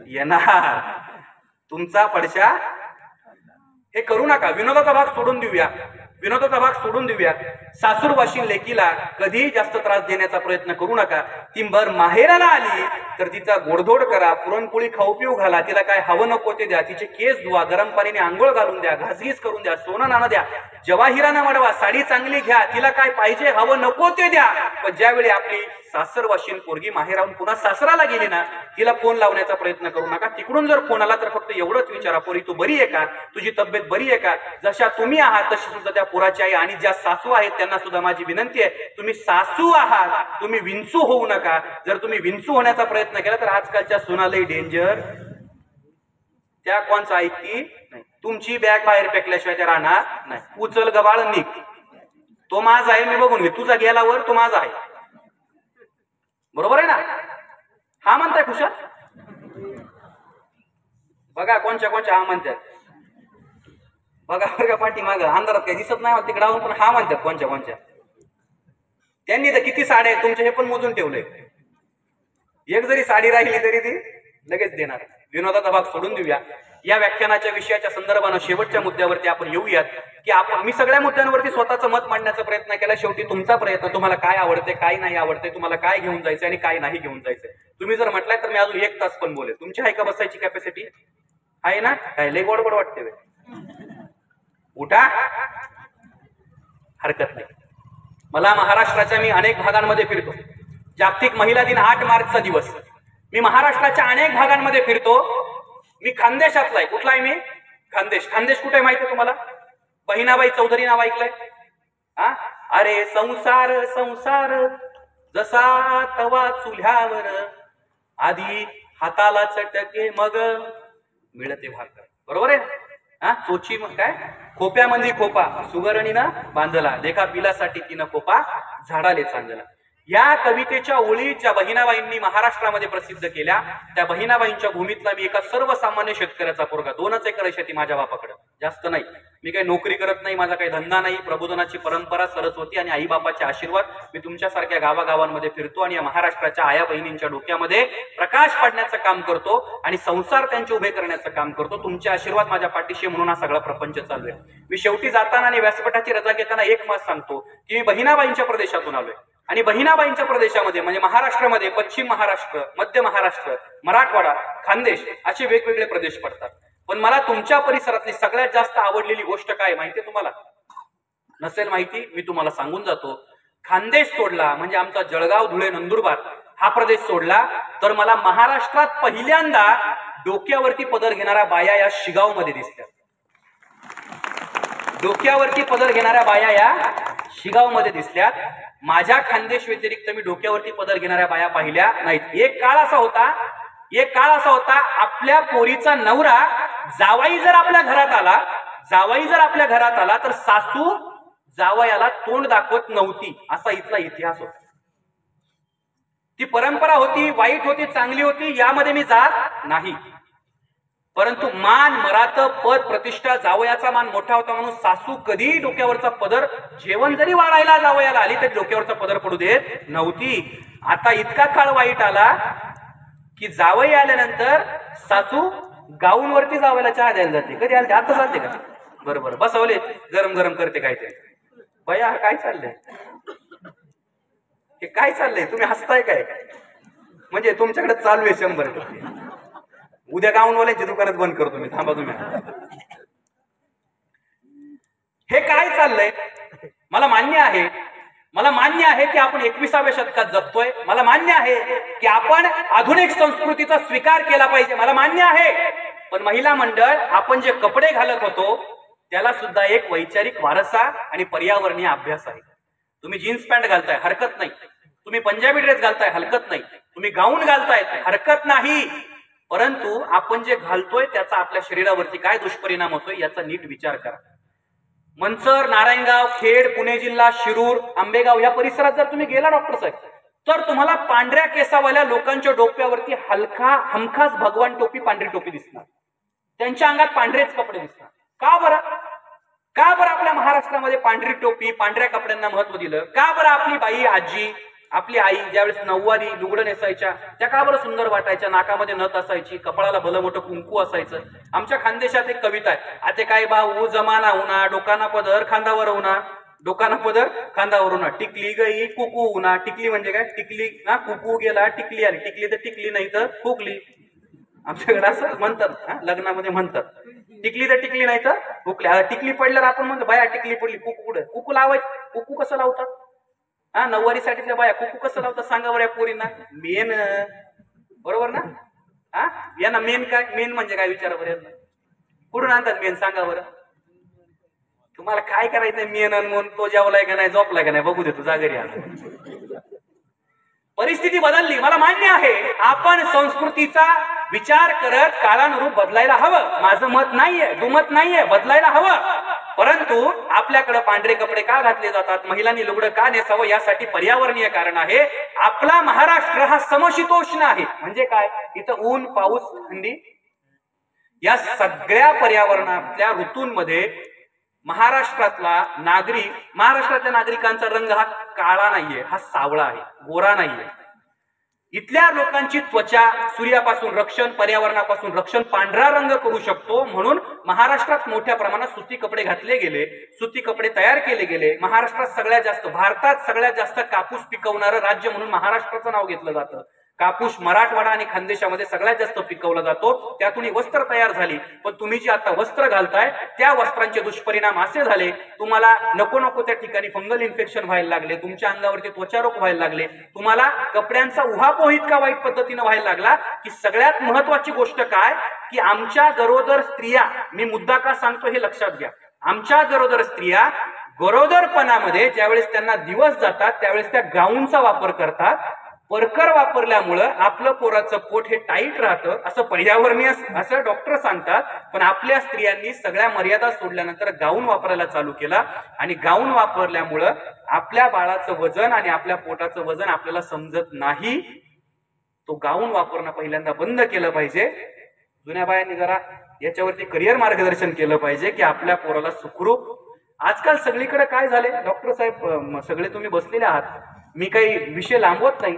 येणार तुमचा पडशा. हे करू नका. विनोदाचा भाग सोडून देऊया. सासूरवाशीन लेकीला कधीही जास्त त्रास देण्याचा प्रयत्न करू नका. ती बर माहेराला आली तर तिचा गोडधोड करा, पुरणपोळी खाऊ पिऊ घाला, तिला काय हवं नको ते द्या, तिचे केस धुवा, गरम पाण्याने आंघोळ घालून द्या, घासघीस करून द्या, सोनं नाणं द्या, जवाहिरानं मडवा, साडी चांगली घ्या, तिला काय पाहिजे हवं नको ते द्या. पण ज्यावेळी आपली सासरवाशीन पोरगी माहेराहून पुन्हा सासराला गेली ना, तिला फोन लावण्याचा प्रयत्न करू नका. तिकडून जर फोन आला तर फक्त एवढंच विचारा, पोरी तू बरी आहे का, तुझी तब्येत बरी आहे का. जशा तुम्ही आहात तशी सुद्धा त्या पोराची आई आणि ज्या सासू आहेत त्यांना सुद्धा माझी विनंती आहे, तुम्ही सासू आहात, तुम्ही विंचू होऊ नका. जर तुम्ही विंचू होण्याचा प्रयत्न केला तर आजकालच्या सुनालाही डेंजर. त्या कोणचा ऐकती नाही. तुमची बॅग बाहेर फेकल्याशिवाय त्या राहणार नाही. उचल गबाळ निघ. तो माझा आहे, मी बघून घे. तुझा गेलावर तो माझा आहे. बरोबर आहे ना? हा म्हणताय खुशाल? बघा कोणच्या हा म्हणतात. बघा बघा पाठीमाग अंधारात काही दिसत नाही तिकडे पण हा म्हणतात कोणच्या. त्यांनी तर किती साड्या आहेत तुमच्या हे पण मोजून ठेवलंय. एक जरी साडी राहिली तरी ती लगेच देणार. विनोदाचा भाग सोडून देऊया. या व्याख्यानाच्या विषयाच्या संदर्भानं शेवटच्या मुद्द्यावरती आपण येऊयात की मी सगळ्या मुद्द्यांवरती स्वतःचं मत मांडण्याचा प्रयत्न केला. शेवटी तुमचा प्रयत्न, तुम्हाला काय आवडते काय नाही आवडते, तुम्हाला काय घेऊन जायचं आणि काय नाही घेऊन जायचं. तुम्ही जर म्हटलाय तर मी अजून 1 तास पण बोलेल. तुमची आहे का बसायची कॅपॅसिटी? आहे ना? काय लय गोडगोड वाटते? उठा, हरकत नाही. मला महाराष्ट्राच्या मी अनेक भागांमध्ये फिरतो. जागतिक महिला दिन 8 मार्चचा दिवस. मी महाराष्ट्राच्या अनेक भागांमध्ये फिरतो. मी खानदेशातला आहे. कुठला आहे मी? खानदेश. खानदेश कुठे आहे माहिती आहे तुम्हाला? बहिणाबाई चौधरी नाव ऐकलंय? अरे संसार संसार जसा तवा चुल्ह्यावर आधी हाताला चटके मग मिळते भाकर. बरोबर आहे. हा चोची मग काय खोप्यामध्ये खोपा सुगरणीनं बांधला देखा पिलासाठी तिनं खोपा झाडाले चांदला. या कवितेच्या ओळी ज्या बहिणाबाईंनी महाराष्ट्रामध्ये प्रसिद्ध केल्या त्या बहिणाबाईंच्या भूमीतला मी एका सर्वसामान्य शेतकऱ्याचा पोरगा. 2 एकर शेती माझ्या बापाकडे, जास्त नाही. मी काही नोकरी करत नाही, माझा काही धंदा नाही. प्रबोधनाची परंपरा सरस्वती आणि आई बापाचे आशीर्वाद मी तुमच्यासारख्या गावागावांमध्ये फिरतो आणि या महाराष्ट्राच्या आया बहिणींच्या डोक्यामध्ये प्रकाश पाडण्याचं काम करतो आणि संसार त्यांचे उभे करण्याचं काम करतो. तुमचे आशीर्वाद माझ्या पाठीशी म्हणून हा सगळा प्रपंच चालू आहे. मी शेवटी जाताना आणि व्यासपीठाची रजा घेताना एक मत सांगतो की मी बहिणाबाईंच्या प्रदेशातून आलोय आणि बहिणाबाईंच्या प्रदेशामध्ये म्हणजे महाराष्ट्रामध्ये पश्चिम महाराष्ट्र, मध्य महाराष्ट्र, मराठवाडा, खानदेश असे वेगवेगळे प्रदेश पडतात. पण मला तुमच्या परिसरातली सगळ्यात जास्त आवडलेली गोष्ट काय माहितीये तुम्हाला? नसेल माहिती मी तुम्हाला सांगून जातो. खानदेश सोडला म्हणजे आमचा जळगाव, धुळे, नंदुरबार हा प्रदेश सोडला तर मला महाराष्ट्रात पहिल्यांदा डोक्यावरती पदर घेणाऱ्या बाया या शिगाव मध्ये दिसतात. डोक्यावरती पदर घेणाऱ्या बाया या शिगाव मध्ये दिसल्यात. माझ्या खानदेश व्यतिरिक्त मी डोक्यावरती पदर घेणाऱ्या बाया पाहिल्या नाहीत. एक काळ असा होता आपल्या पोरीचा नवरा जावाई जर आपल्या घरात आला तर सासू जावयाला तोंड दाखवत नव्हती असा इथला इतिहास होता. ती परंपरा होती, वाईट होती, चांगली होती यामध्ये मी जात नाही. परंतु मान, मरात, पद, प्रतिष्ठा, जावयाचा मान मोठा होता म्हणून सासू कधी डोक्यावरचा पदर जेवण जरी वाढायला जावयाला आली तरी डोक्यावरचा पदर पडू देत नव्हती. आता इतका काळ वाईट आला की जावई आल्यानंतर सासू गाऊनवरती जावयाला चहा द्यायला जाते. कधी आले आता चालते का? बरोबर बसवले गरम गरम करते काय ते. बया काय चाललंय? हे काय चाललंय? तुम्ही हसताय काय? म्हणजे तुमच्याकडे चालू आहे 100%. उद्या गाऊनवाल्यांची दुकानात बंद करतो मी, थांबा तुम्ही. हे काय चाललंय? मला मान्य आहे की आपण 21व्या शतकात जगतोय. मला मान्य आहे की आपण आधुनिक संस्कृतीचा स्वीकार केला पाहिजे. मला मान्य आहे. पण महिला मंडळ आपण जे कपडे घालत होतो त्याला सुद्धा एक वैचारिक वारसा आणि पर्यावरणीय अभ्यास आहे. तुम्ही जीन्स पॅन्ट घालताय हरकत नाही, तुम्ही पंजाबी ड्रेस घालताय हरकत नाही, तुम्ही गाऊन घालताय हरकत नाही. परंतु आपण जे घालतोय त्याचा आपल्या शरीरावरती काय दुष्परिणाम होतोय याचा नीट विचार करा. मंचर, नारायणगाव, खेड, पुणे जिल्हा, शिरूर, आंबेगाव या परिसरात जर तुम्ही गेला डॉक्टर साहेब तर तुम्हाला पांढऱ्या केसावाल्या लोकांच्या डोक्यावरती हमखास भगवान टोपी, पांढरी टोपी दिसणार. त्यांच्या अंगात पांढरेच कपडे दिसणार. का बरं आपल्या महाराष्ट्रामध्ये पांढरी टोपी, पांढऱ्या कपड्यांना महत्व दिलं? का बरं आपली बाई, आजी, आपली आई ज्यावेळेस नऊवारी लुगडं नेसायच्या त्या का बरं सुंदर वाटायच्या? नाकामध्ये नथ असायची, कपाळाला भलं मोठं कुंकू असायचं. आमच्या खानदेशात एक कविता आहे, आता काय भाऊ जमाना उना, डोकाना पदर खांदावर उना, डोकाना पदर खांदावर उना, टिकली गई कुकू उना. टिकली म्हणजे काय? टिकली ना, कुकू गेला टिकली आली. टिकली तर टिकली नाही तर फुकली. आमच्याकडे असं म्हणतात, लग्नामध्ये म्हणतात टिकली तर टिकली नाही तर फुकली. आता टिकली पडल्यावर आपण म्हणतो बाया टिकली पडली, कुकू कुठे? कुकू लावायचं. कुकू कसं लावतात? हा नऊवारीसाठीच्या बाया कुकू कसं लावतात सांगा बरं या पोरींना. मेन बरोबर ना? हा यांना मेन काय? मेन म्हणजे काय विचारा बरं? कुठून आणतात मेन सांगा बरं? तुम्हाला काय करायचंय? मेन म्हणून तो जेवलाय का नाही, झोपलाय का नाही बघू दे, तुझा घरी आला. परिस्थिती बदलली, मला मान्य आहे. आपण संस्कृतीचा विचार करत काळानुरूप बदलायला हवं. माझं मत नाहीये, दुमत नाहीये, बदलायला हवं. परंतु आपल्याकडे पांढरे कपडे का घातले जातात, महिलांनी लुगडं का नेसावं यासाठी पर्यावरणीय कारण आहे. आपला महाराष्ट्र हा समशीतोष्ण आहे. म्हणजे काय? इथं ऊन, पाऊस, थंडी या सगळ्या पर्यावरणातल्या ऋतूंमध्ये महाराष्ट्रातल्या नागरिकांचा रंग हा काळा नाहीये, हा सावळा आहे, गोरा नाहीये. इथल्या लोकांची त्वचा सूर्यापासून रक्षण, पर्यावरणापासून रक्षण, पांढरा रंग करू शकतो. म्हणून महाराष्ट्रात मोठ्या प्रमाणात सुती कपडे घातले गेले, सुती कपडे तयार केले गेले. महाराष्ट्रात भारतात सगळ्यात जास्त कापूस पिकवणारं राज्य म्हणून महाराष्ट्राचं नाव घेतलं जातं. कापूस मराठवाडा आणि खानदेशामध्ये सगळ्यात जास्त पिकवला जातो. त्यातून वस्त्र तयार झाली. पण तुम्ही जी आता वस्त्र घालताय त्या वस्त्रांचे दुष्परिणाम असे झाले, तुम्हाला नको त्या ठिकाणी फंगल इन्फेक्शन व्हायला लागले, तुमच्या अंगावरती त्वचारोग व्हायला लागले, तुम्हाला कपड्यांचा उहापोह इतका वाईट पद्धतीने व्हायला लागला की सगळ्यात महत्वाची गोष्ट काय की आमच्या गरोदर स्त्रिया, मी मुद्दा का सांगतो हे लक्षात घ्या, आमच्या गरोदर स्त्रिया गरोदरपणामध्ये ज्यावेळेस त्यांना दिवस जातात त्यावेळेस त्या गाऊनचा वापर करतात. परकर वापरल्यामुळं आपलं पोराचं पोट हे टाईट राहतं असं पर्यावरणीय असं डॉक्टर सांगतात. पण आपल्या स्त्रियांनी सगळ्या मर्यादा सोडल्यानंतर गाऊन वापरायला चालू केला आणि गाऊन वापरल्यामुळं आपल्या बाळाचं वजन आणि आपल्या पोटाचं वजन आपल्याला समजत नाही. तो गाऊन वापरणं पहिल्यांदा बंद केलं पाहिजे. जुन्या बायांनी जरा याच्यावरती करिअर मार्गदर्शन केलं पाहिजे की आपल्या पोराला सुखरूप. आजकाल सगळीकडे काय झाले डॉक्टर साहेब, सगळे तुम्ही बसलेले आहात, मी काही विषय लांबवत नाही.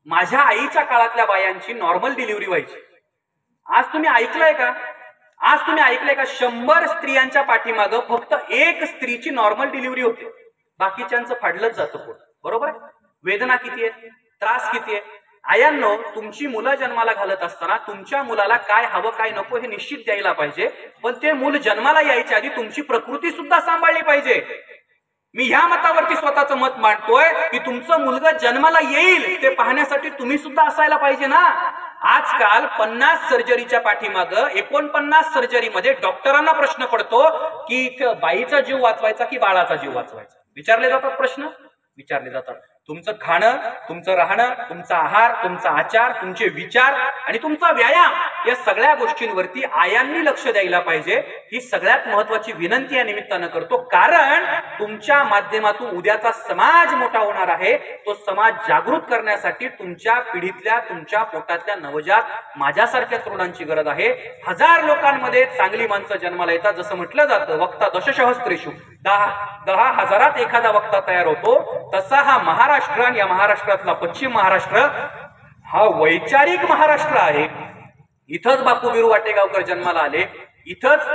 माझ्या आईच्या काळातल्या बायांची नॉर्मल डिलिव्हरी व्हायची. आज तुम्ही ऐकलंय का? आज तुम्ही ऐकलंय का 100 स्त्रियांच्या पाठीमागं फक्त एक स्त्रीची नॉर्मल डिलिव्हरी होते, बाकीच्यांचं फाडलंच जातं पोट. बरोबर आहे? वेदना किती आहे, त्रास किती आहे. आयांनो, तुमची मुलं जन्माला घालत असताना तुमच्या मुलाला काय हवं काय नको हे निश्चित द्यायला पाहिजे. पण ते मूल जन्माला यायच्या आधी तुमची प्रकृती सुद्धा सांभाळली पाहिजे. मी ह्या मतावरती स्वतःचं मत मांडतोय की तुमचं मुलगा जन्माला येईल ते पाहण्यासाठी तुम्ही सुद्धा असायला पाहिजे ना. आजकाल 50 सर्जरीच्या पाठीमागं 49 सर्जरीमध्ये डॉक्टरांना प्रश्न पडतो की इथं बाईचा जीव वाचवायचा की बाळाचा जीव वाचवायचा. विचारले जातात प्रश्न, विचारले जातात. तुमचं खाणं, तुमचं राहणं, तुमचा आहार, तुमचा आचार, तुमचे विचार आणि तुमचा व्यायाम या सगळ्या गोष्टींवरती आयांनी लक्ष द्यायला पाहिजे. ही सगळ्यात महत्वाची विनंती या निमित्तानं करतो. कारण तुमच्या माध्यमातून उद्याचा समाज मोठा होणार आहे. तो समाज जागृत करण्यासाठी तुमच्या पिढीतल्या, तुमच्या पोटातल्या नवजात माझ्यासारख्या तरुणांची गरज आहे. 1000 लोकांमध्ये चांगली माणसं जन्माला येतात. जसं म्हटलं जातं वक्ता दशसहस्त्रेषु, 10 हजारात एखादा वक्ता तयार होतो. तसा हा महाराष्ट्र आणि या महाराष्ट्रातला पश्चिम महाराष्ट्र हा वैचारिक महाराष्ट्र आहे. इथंच बापू बिरू वाटेगावकर जन्माला आले, इथंच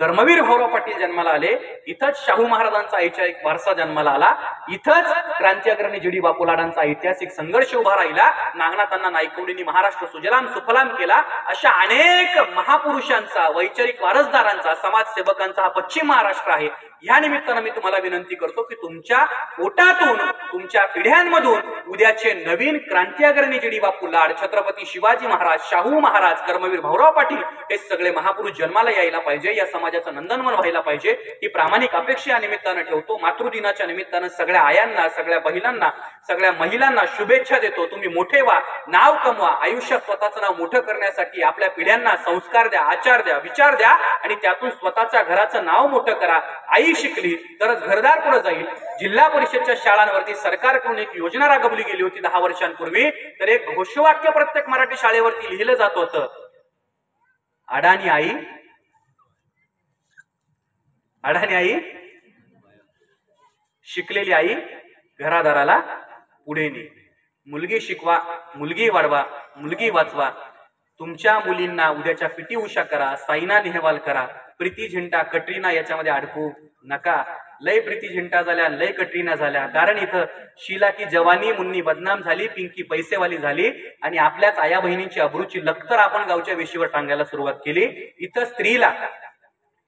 कर्मवीर भाऊराव पाटील जन्माला आले, इथंच शाहू महाराजांचा ऐतिहासिक वारसा जन्माला आला, इथंच क्रांती अग्रणी जी डी बापू लाडांचा ऐतिहासिक संघर्ष उभा राहिला. नागनाथांना नाईकवडींनी महाराष्ट्र सुजलाम सुफलाम केला. अशा अनेक महापुरुषांचा, वैचारिक वारसदारांचा, समाजसेवकांचा हा पश्चिम महाराष्ट्र आहे. या निमित्तानं मी तुम्हाला विनंती करतो की तुमच्या पोटातून, तुमच्या पिढ्यांमधून उद्याचे नवीन क्रांती अग्रणी जी डी बापू लाड, छत्रपती शिवाजी महाराज, शाहू महाराज, कर्मवीर भाऊराव पाटील हे सगळे महापुरुष जन्माला यायला पाहिजे. या समाजाचं नंदनवन व्हायला पाहिजे. ही प्रामाणिक अपेक्षा या निमित्तानं ठेवतो. मातृदिनाच्या निमित्तानं सगळ्या आयांना, सगळ्या बहिणांना, सगळ्या महिलांना शुभेच्छा देतो. तुम्ही मोठे व्हा, नाव कमवा. आयुष्यात स्वतःचं नाव मोठं करण्यासाठी आपल्या पिढ्यांना संस्कार द्या, आचार द्या, विचार द्या आणि त्यातून स्वतःच्या घराचं नाव मोठं करा. आई शिकली तरच घरदार पुढे जाईल. जिल्हा परिषदच्या शाळांवरती सरकारकडून एक योजना राबवली गेली होती 10 वर्षांपूर्वी. तर एक घोषवाक्य प्रत्येक मराठी शाळेवरती लिहिलं जात होतं, अडाणी आई, अडाणी आई, शिकलेली आई घरादाराला पुढे ने. मुलगी शिकवा, मुलगी वाढवा, मुलगी वाचवा. तुमच्या मुलींना उद्याच्या पीटी उषा करा, सायना नेहवाल करा. प्रीती झिंटा, कटरीना याच्यामध्ये अडकू नका. लय प्रीती झिंटा झाल्या, लय कटरीना झाल्या. कारण इथं शीला की जवानी मुन्नी बदनाम झाली, पिंकी पैसेवाली झाली आणि आपल्याच आया बहिणींची अब्रूची लखतर आपण गावच्या वेशीवर टांगायला सुरुवात केली. इथं स्त्रीला,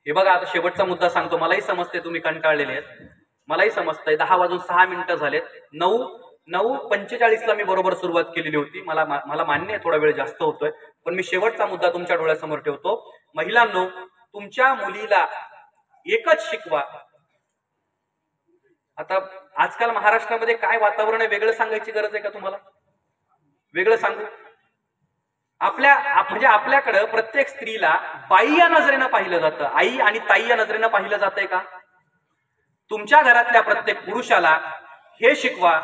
हे बघा आता शेवटचा मुद्दा सांगतो. मलाही समजते तुम्ही कंटाळलेले आहेत, मलाही समजतंय. 10 वाजून 6 मिनिटं झालेत. 9:45 ला मी बरोबर सुरुवात केलेली होती. मला मान्य आहे थोडा वेळ जास्त होतोय, पण मी शेवटचा मुद्दा तुमच्या डोळ्यासमोर ठेवतो. महिलांनो, तुमच्या मुलीला एकच शिकवा. आता आजकाल महाराष्ट्रामध्ये काय वातावरण आहे वेगळं सांगायची गरज आहे का तुम्हाला? वेगळं सांगू? म्हणजे आपल्याकडं प्रत्येक स्त्रीला बाई या नजरेनं पाहिलं जातं, आई आणि ताई या नजरेनं पाहिलं जातंय का? तुमच्या घरातल्या प्रत्येक पुरुषाला हे शिकवा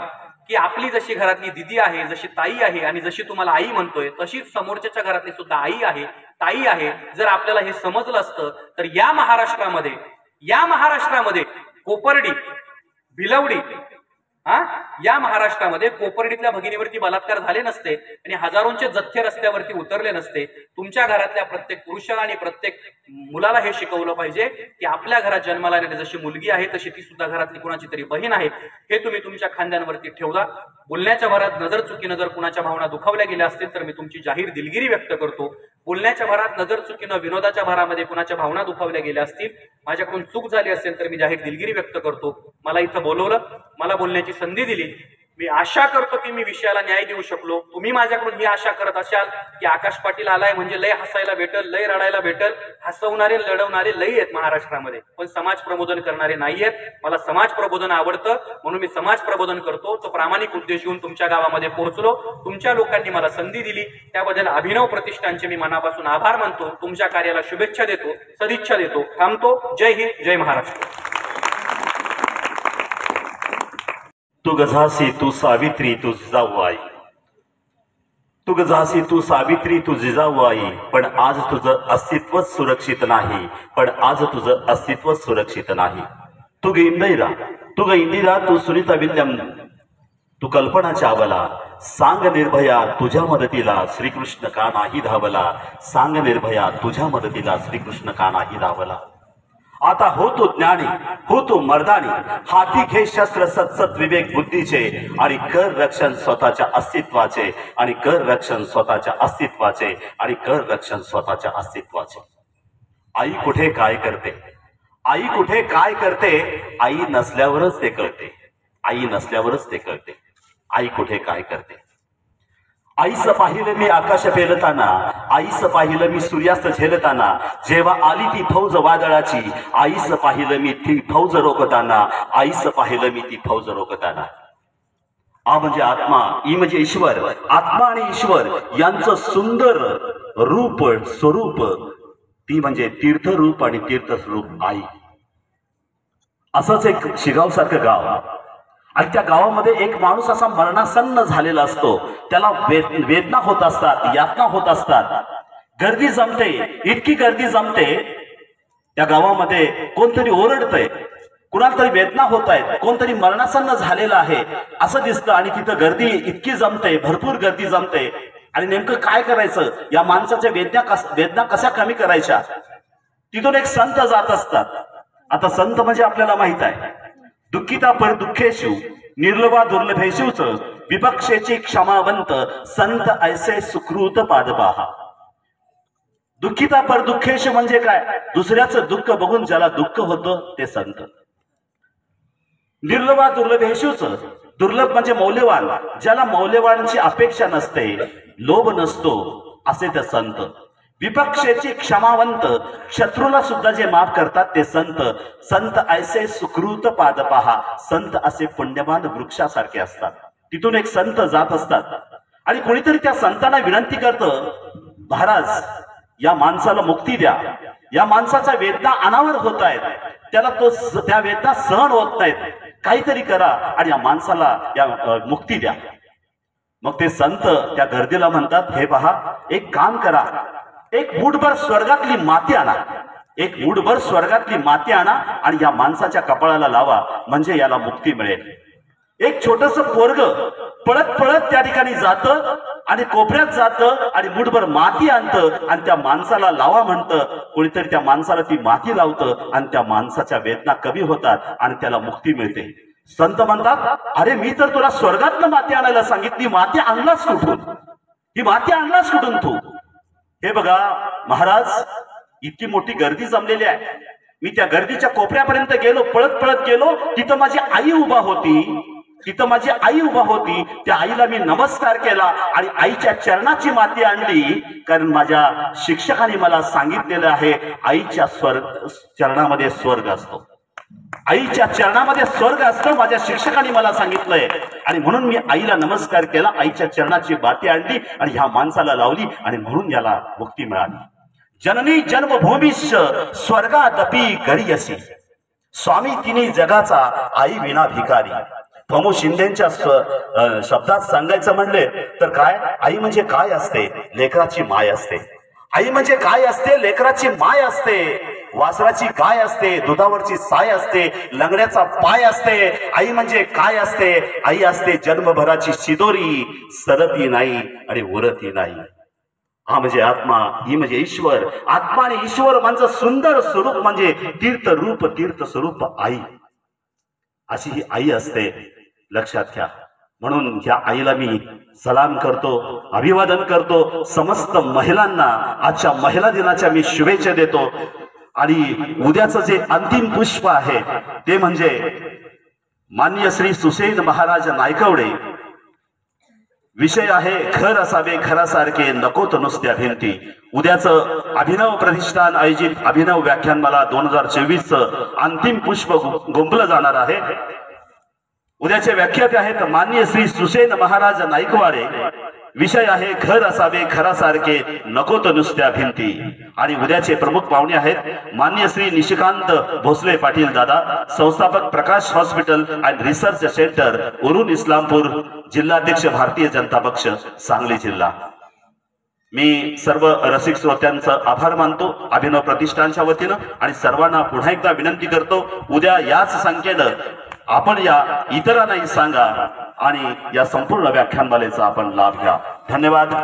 की आपली जशी घरातली दिदी आहे, जशी ताई आहे आणि जशी तुम्हाला आई म्हणतोय तशीच समोरच्या घरातली सुद्धा आई आहे, ताई आहे. जर आपल्याला हे समजलं असतं तर या महाराष्ट्रामध्ये कोपर्डी, भिलवडी, या महाराष्ट्रामध्ये कोपर्डीतल्या भगिनीवरती बलात्कार झाले नसते आणि हजारोंचे जथ्थे रस्त्यावरती उतरले नसते. तुमच्या घरातल्या प्रत्येक पुरुषाला आणि प्रत्येक मुलाला हे शिकवलं पाहिजे की आपल्या घरात जन्माला आलेली जशी मुलगी आहे तशी ती सुद्धा घरातली कुणाची तरी बहीण आहे. हे तुम्ही तुमच्या खांद्यांवरती ठेवला. बोलण्याच्या भरात नजर चुकीनं जर कुणाच्या भावना दुखावल्या गेल्या असतील तर मी तुमची जाहीर दिलगिरी व्यक्त करतो. बोलण्याच्या भरात नजर चुकीनं विनोदाच्या भरामध्ये कुणाच्या भावना दुखावल्या गेल्या असतील, माझ्याकडून चूक झाली असेल तर मी जाहीर दिलगिरी व्यक्त करतो. मला इथं बोलवलं, मला बोलण्याची संधी दिली. मी आशा करतो की मी विषयाला न्याय देऊ शकलो. तुम्ही माझ्याकडून ही आशा करत असाल की आकाश पाटील आलाय म्हणजे लय हसायला भेटल, लय रडायला भेटल. हसवणारे लढवणारे लय आहेत महाराष्ट्रामध्ये, पण समाज प्रबोधन करणारे नाही आहेत. मला समाज प्रबोधन आवडतं म्हणून मी समाज प्रबोधन करतो. तो प्रामाणिक उद्देश घेऊन तुमच्या गावामध्ये पोहोचलो. तुमच्या लोकांनी मला संधी दिली त्याबद्दल अभिनव प्रतिष्ठानचे मी मनापासून आभार मानतो. तुमच्या कार्याला शुभेच्छा देतो, सदिच्छा देतो. थांबतो. जय हिंद, जय महाराष्ट्र. तू गझासी तू सावित्री तू जिजाऊ आई, तू गझासी तू सावित्री तू जिजाऊ आई. पण आज तुझं अस्तित्व सुरक्षित नाही, पण आज तुझं अस्तित्व सुरक्षित नाही. तू ग इंदिरा, तू ग इंदिरा, तू सुनीता विल्यम, तू कल्पना चावला. सांग निर्भया तुझ्या मदतीला श्रीकृष्ण का नाही धावला. सांग निर्भया तुझ्या मदतीला श्रीकृष्ण का नाही धावला. आता हो तू ज्ञानी, हो तू मर्दानी, हाती घे शस्त्र सत्सत विवेक बुद्धीचे आणि कर रक्षण स्वतःच्या अस्तित्वाचे, आणि कर रक्षण स्वतःच्या अस्तित्वाचे, आणि कर रक्षण स्वतःच्या अस्तित्वाचे. आई कुठे काय करते, आई कुठे काय करते, आई नसल्यावरच ते कळते. आई नसल्यावरच ते कळते. आई कुठे काय करते. आईस पाहिलं मी आकाश पेलताना, आईस पाहिलं मी सूर्यास्त झेलताना. जेव्हा आली ती फौज वादळाची, आईस पाहिलं मी ती फौज रोखताना. आईस पाहिलं मी ती फौज रोखताना. आ म्हणजे आत्मा, ई म्हणजे ईश्वर. आत्मा आणि ईश्वर यांचं सुंदर रूप स्वरूप, ती म्हणजे तीर्थरूप आणि तीर्थस्वरूप आई. असंच एक शिगाव सारखं गाव, आणि त्या गावामध्ये एक माणूस असा मरणासन्न झालेला असतो. त्याला वेदना होत असतात, यातना होत असतात. गर्दी जमते, इतकी गर्दी जमते त्या गावामध्ये. कोणतरी ओरडतंय, कुणाला तरी वेदना होत आहेत, कोणतरी मरणासन्न झालेला आहे असं दिसतं. आणि तिथं गर्दी इतकी जमते, भरपूर गर्दी जमते. आणि नेमकं काय करायचं, या माणसाच्या वेदना कशा कमी करायच्या. तिथून एक संत जात असतात. आता संत म्हणजे आपल्याला माहित आहे, दुःखिता पर दुःखेशु निर्लवा दुर्लभेशुच विपक्षेची क्षमावंत संत ऐसे सुकृत पादपाहा. दुःखिता पर दुःखेशु म्हणजे काय, दुसऱ्याचं दुःख बघून ज्याला दुःख होतं ते संत. निर्लवा दुर्लभेशुच, दुर्लभ म्हणजे मौल्यवान, ज्याला मौल्यवानाची अपेक्षा नसते, लोभ नसतो, असे ते संत. विपक्षेची क्षमावंत, शत्रूला सुद्धा जे माफ करतात ते संत. संत ऐसे सुकृत पादपाहा, संत असे पुण्यवान वृक्षासारखे असतात. तिथून एक संत जात असतात आणि कोणीतरी त्या संतांना विनंती करतं, महाराज या माणसाला मुक्ती द्या, या माणसाच्या वेदना अनावर होत आहेत, त्याला त्या वेदना सहन होत नाहीत, काहीतरी करा आणि या माणसाला या मुक्ती द्या. मग ते संत त्या गर्दीला म्हणतात, हे पहा, एक काम करा, एक मूठभर स्वर्गातली माती आणा, एक मूठभर स्वर्गातली माती आणा आणि या माणसाच्या कपाळाला लावा, म्हणजे याला मुक्ती मिळेल. एक छोटस पोरग पळत पळत त्या ठिकाणी जातं आणि कोपऱ्यात जातं आणि मूठभर माती आणतं आणि त्या माणसाला लावा म्हणतं. कोणीतरी त्या माणसाला ती माती लावतं आणि त्या माणसाच्या वेदना कमी होतात आणि त्याला मुक्ती मिळते. संत म्हणतात, अरे मी तर तुला स्वर्गातनं माती आणायला सांगितली, माती आणलास कुठून, ही माती आणलास कुठून तू. हे बघा महाराज, इतकी मोठी गर्दी जमलेली आहे, मी त्या गर्दीच्या कोपऱ्यापर्यंत गेलो, पळत पळत गेलो, तिथं माझी आई उभा होती, तिथं माझी आई उभा होती. त्या आईला मी नमस्कार केला आणि आईच्या चरणाची माती आणली, कारण माझ्या शिक्षकाने मला सांगितलेलं आहे, आईच्या चरणामध्ये स्वर्ग असतो, आईच्या चरणामध्ये स्वर्ग असतं, माझ्या शिक्षकाने मला सांगितलंय. आणि म्हणून मी आईला नमस्कार केला, आईच्या चरणाची माती आणली आणि ह्या माणसाला लावली आणि म्हणून याला मुक्ती मिळाली. जननी जन्मभूमीश स्वर्गादपी गरीयसी, स्वामी तिन्ही जगाचा आई विना भिकारी. फमू शिंदेच्या शब्दात सांगायचं म्हणले तर काय, आई म्हणजे काय असते, लेकराची माय असते. आई म्हणजे काय असते, लेकराची माय असते. वासराची गाय असते, दुधावरची साय असते, लंगड्याचा पाय असते. आई म्हणजे काय असते, आई असते जन्मभराची शिदोरी, सरती नाही आणि उरती नाही. हा म्हणजे आत्मा, ही म्हणजे ईश्वर. आत्मा आणि ईश्वर म्हणजे सुंदर स्वरूप, म्हणजे तीर्थ रूप, तीर्थ स्वरूप आई. अशी ही आई असते, लक्षात घ्या. म्हणून ह्या आईला मी सलाम करतो, अभिवादन करतो. समस्त महिलांना आजच्या महिला दिनाच्या मी शुभेच्छा देतो. आणि उद्याचं जे अंतिम पुष्प आहे ते म्हणजे माननीय श्री सुसेन महाराज नायकवडे. विषय आहे घर असावे घरासारखे नकोत नुसत्या भिंती. उद्याचं अभिनव प्रतिष्ठान आयोजित अभिनव व्याख्यानमाला 2024 अंतिम पुष्प गुंफलं जाणार आहे. उद्याचे व्याख्याते आहेत माननीय श्री सुसेन महाराज नाईकवाडे. विषय आहे घर असावे घरासारखे नकोत नुसत्या भिंती. आणि उद्याचे प्रमुख पाहुणे आहेत माननीय श्री निशिकांत भोसले पाटील दादा, संस्थापक Prakash hospital and research centre, Urun Islampur, जिल्हाध्यक्ष भारतीय जनता पक्ष सांगली जिल्हा. मी सर्व रसिक श्रोत्यांचं आभार मानतो अभिनव प्रतिष्ठानच्या वतीनं आणि सर्वांना पुन्हा एकदा विनंती करतो उद्या याच संख्येनं आपण या, इतरांनाही सांगा आणि या संपूर्ण व्याख्यानमालेचा आपण लाभ घ्या. धन्यवाद.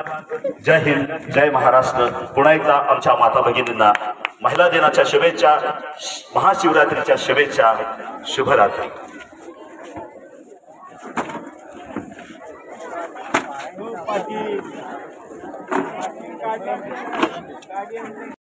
जय हिंद, जय महाराष्ट्र. पुन्हा एकदा आमच्या माता भगिनींना महिला दिनाच्या शुभेच्छा, महाशिवरात्रीच्या शुभेच्छा. शुभरात्री.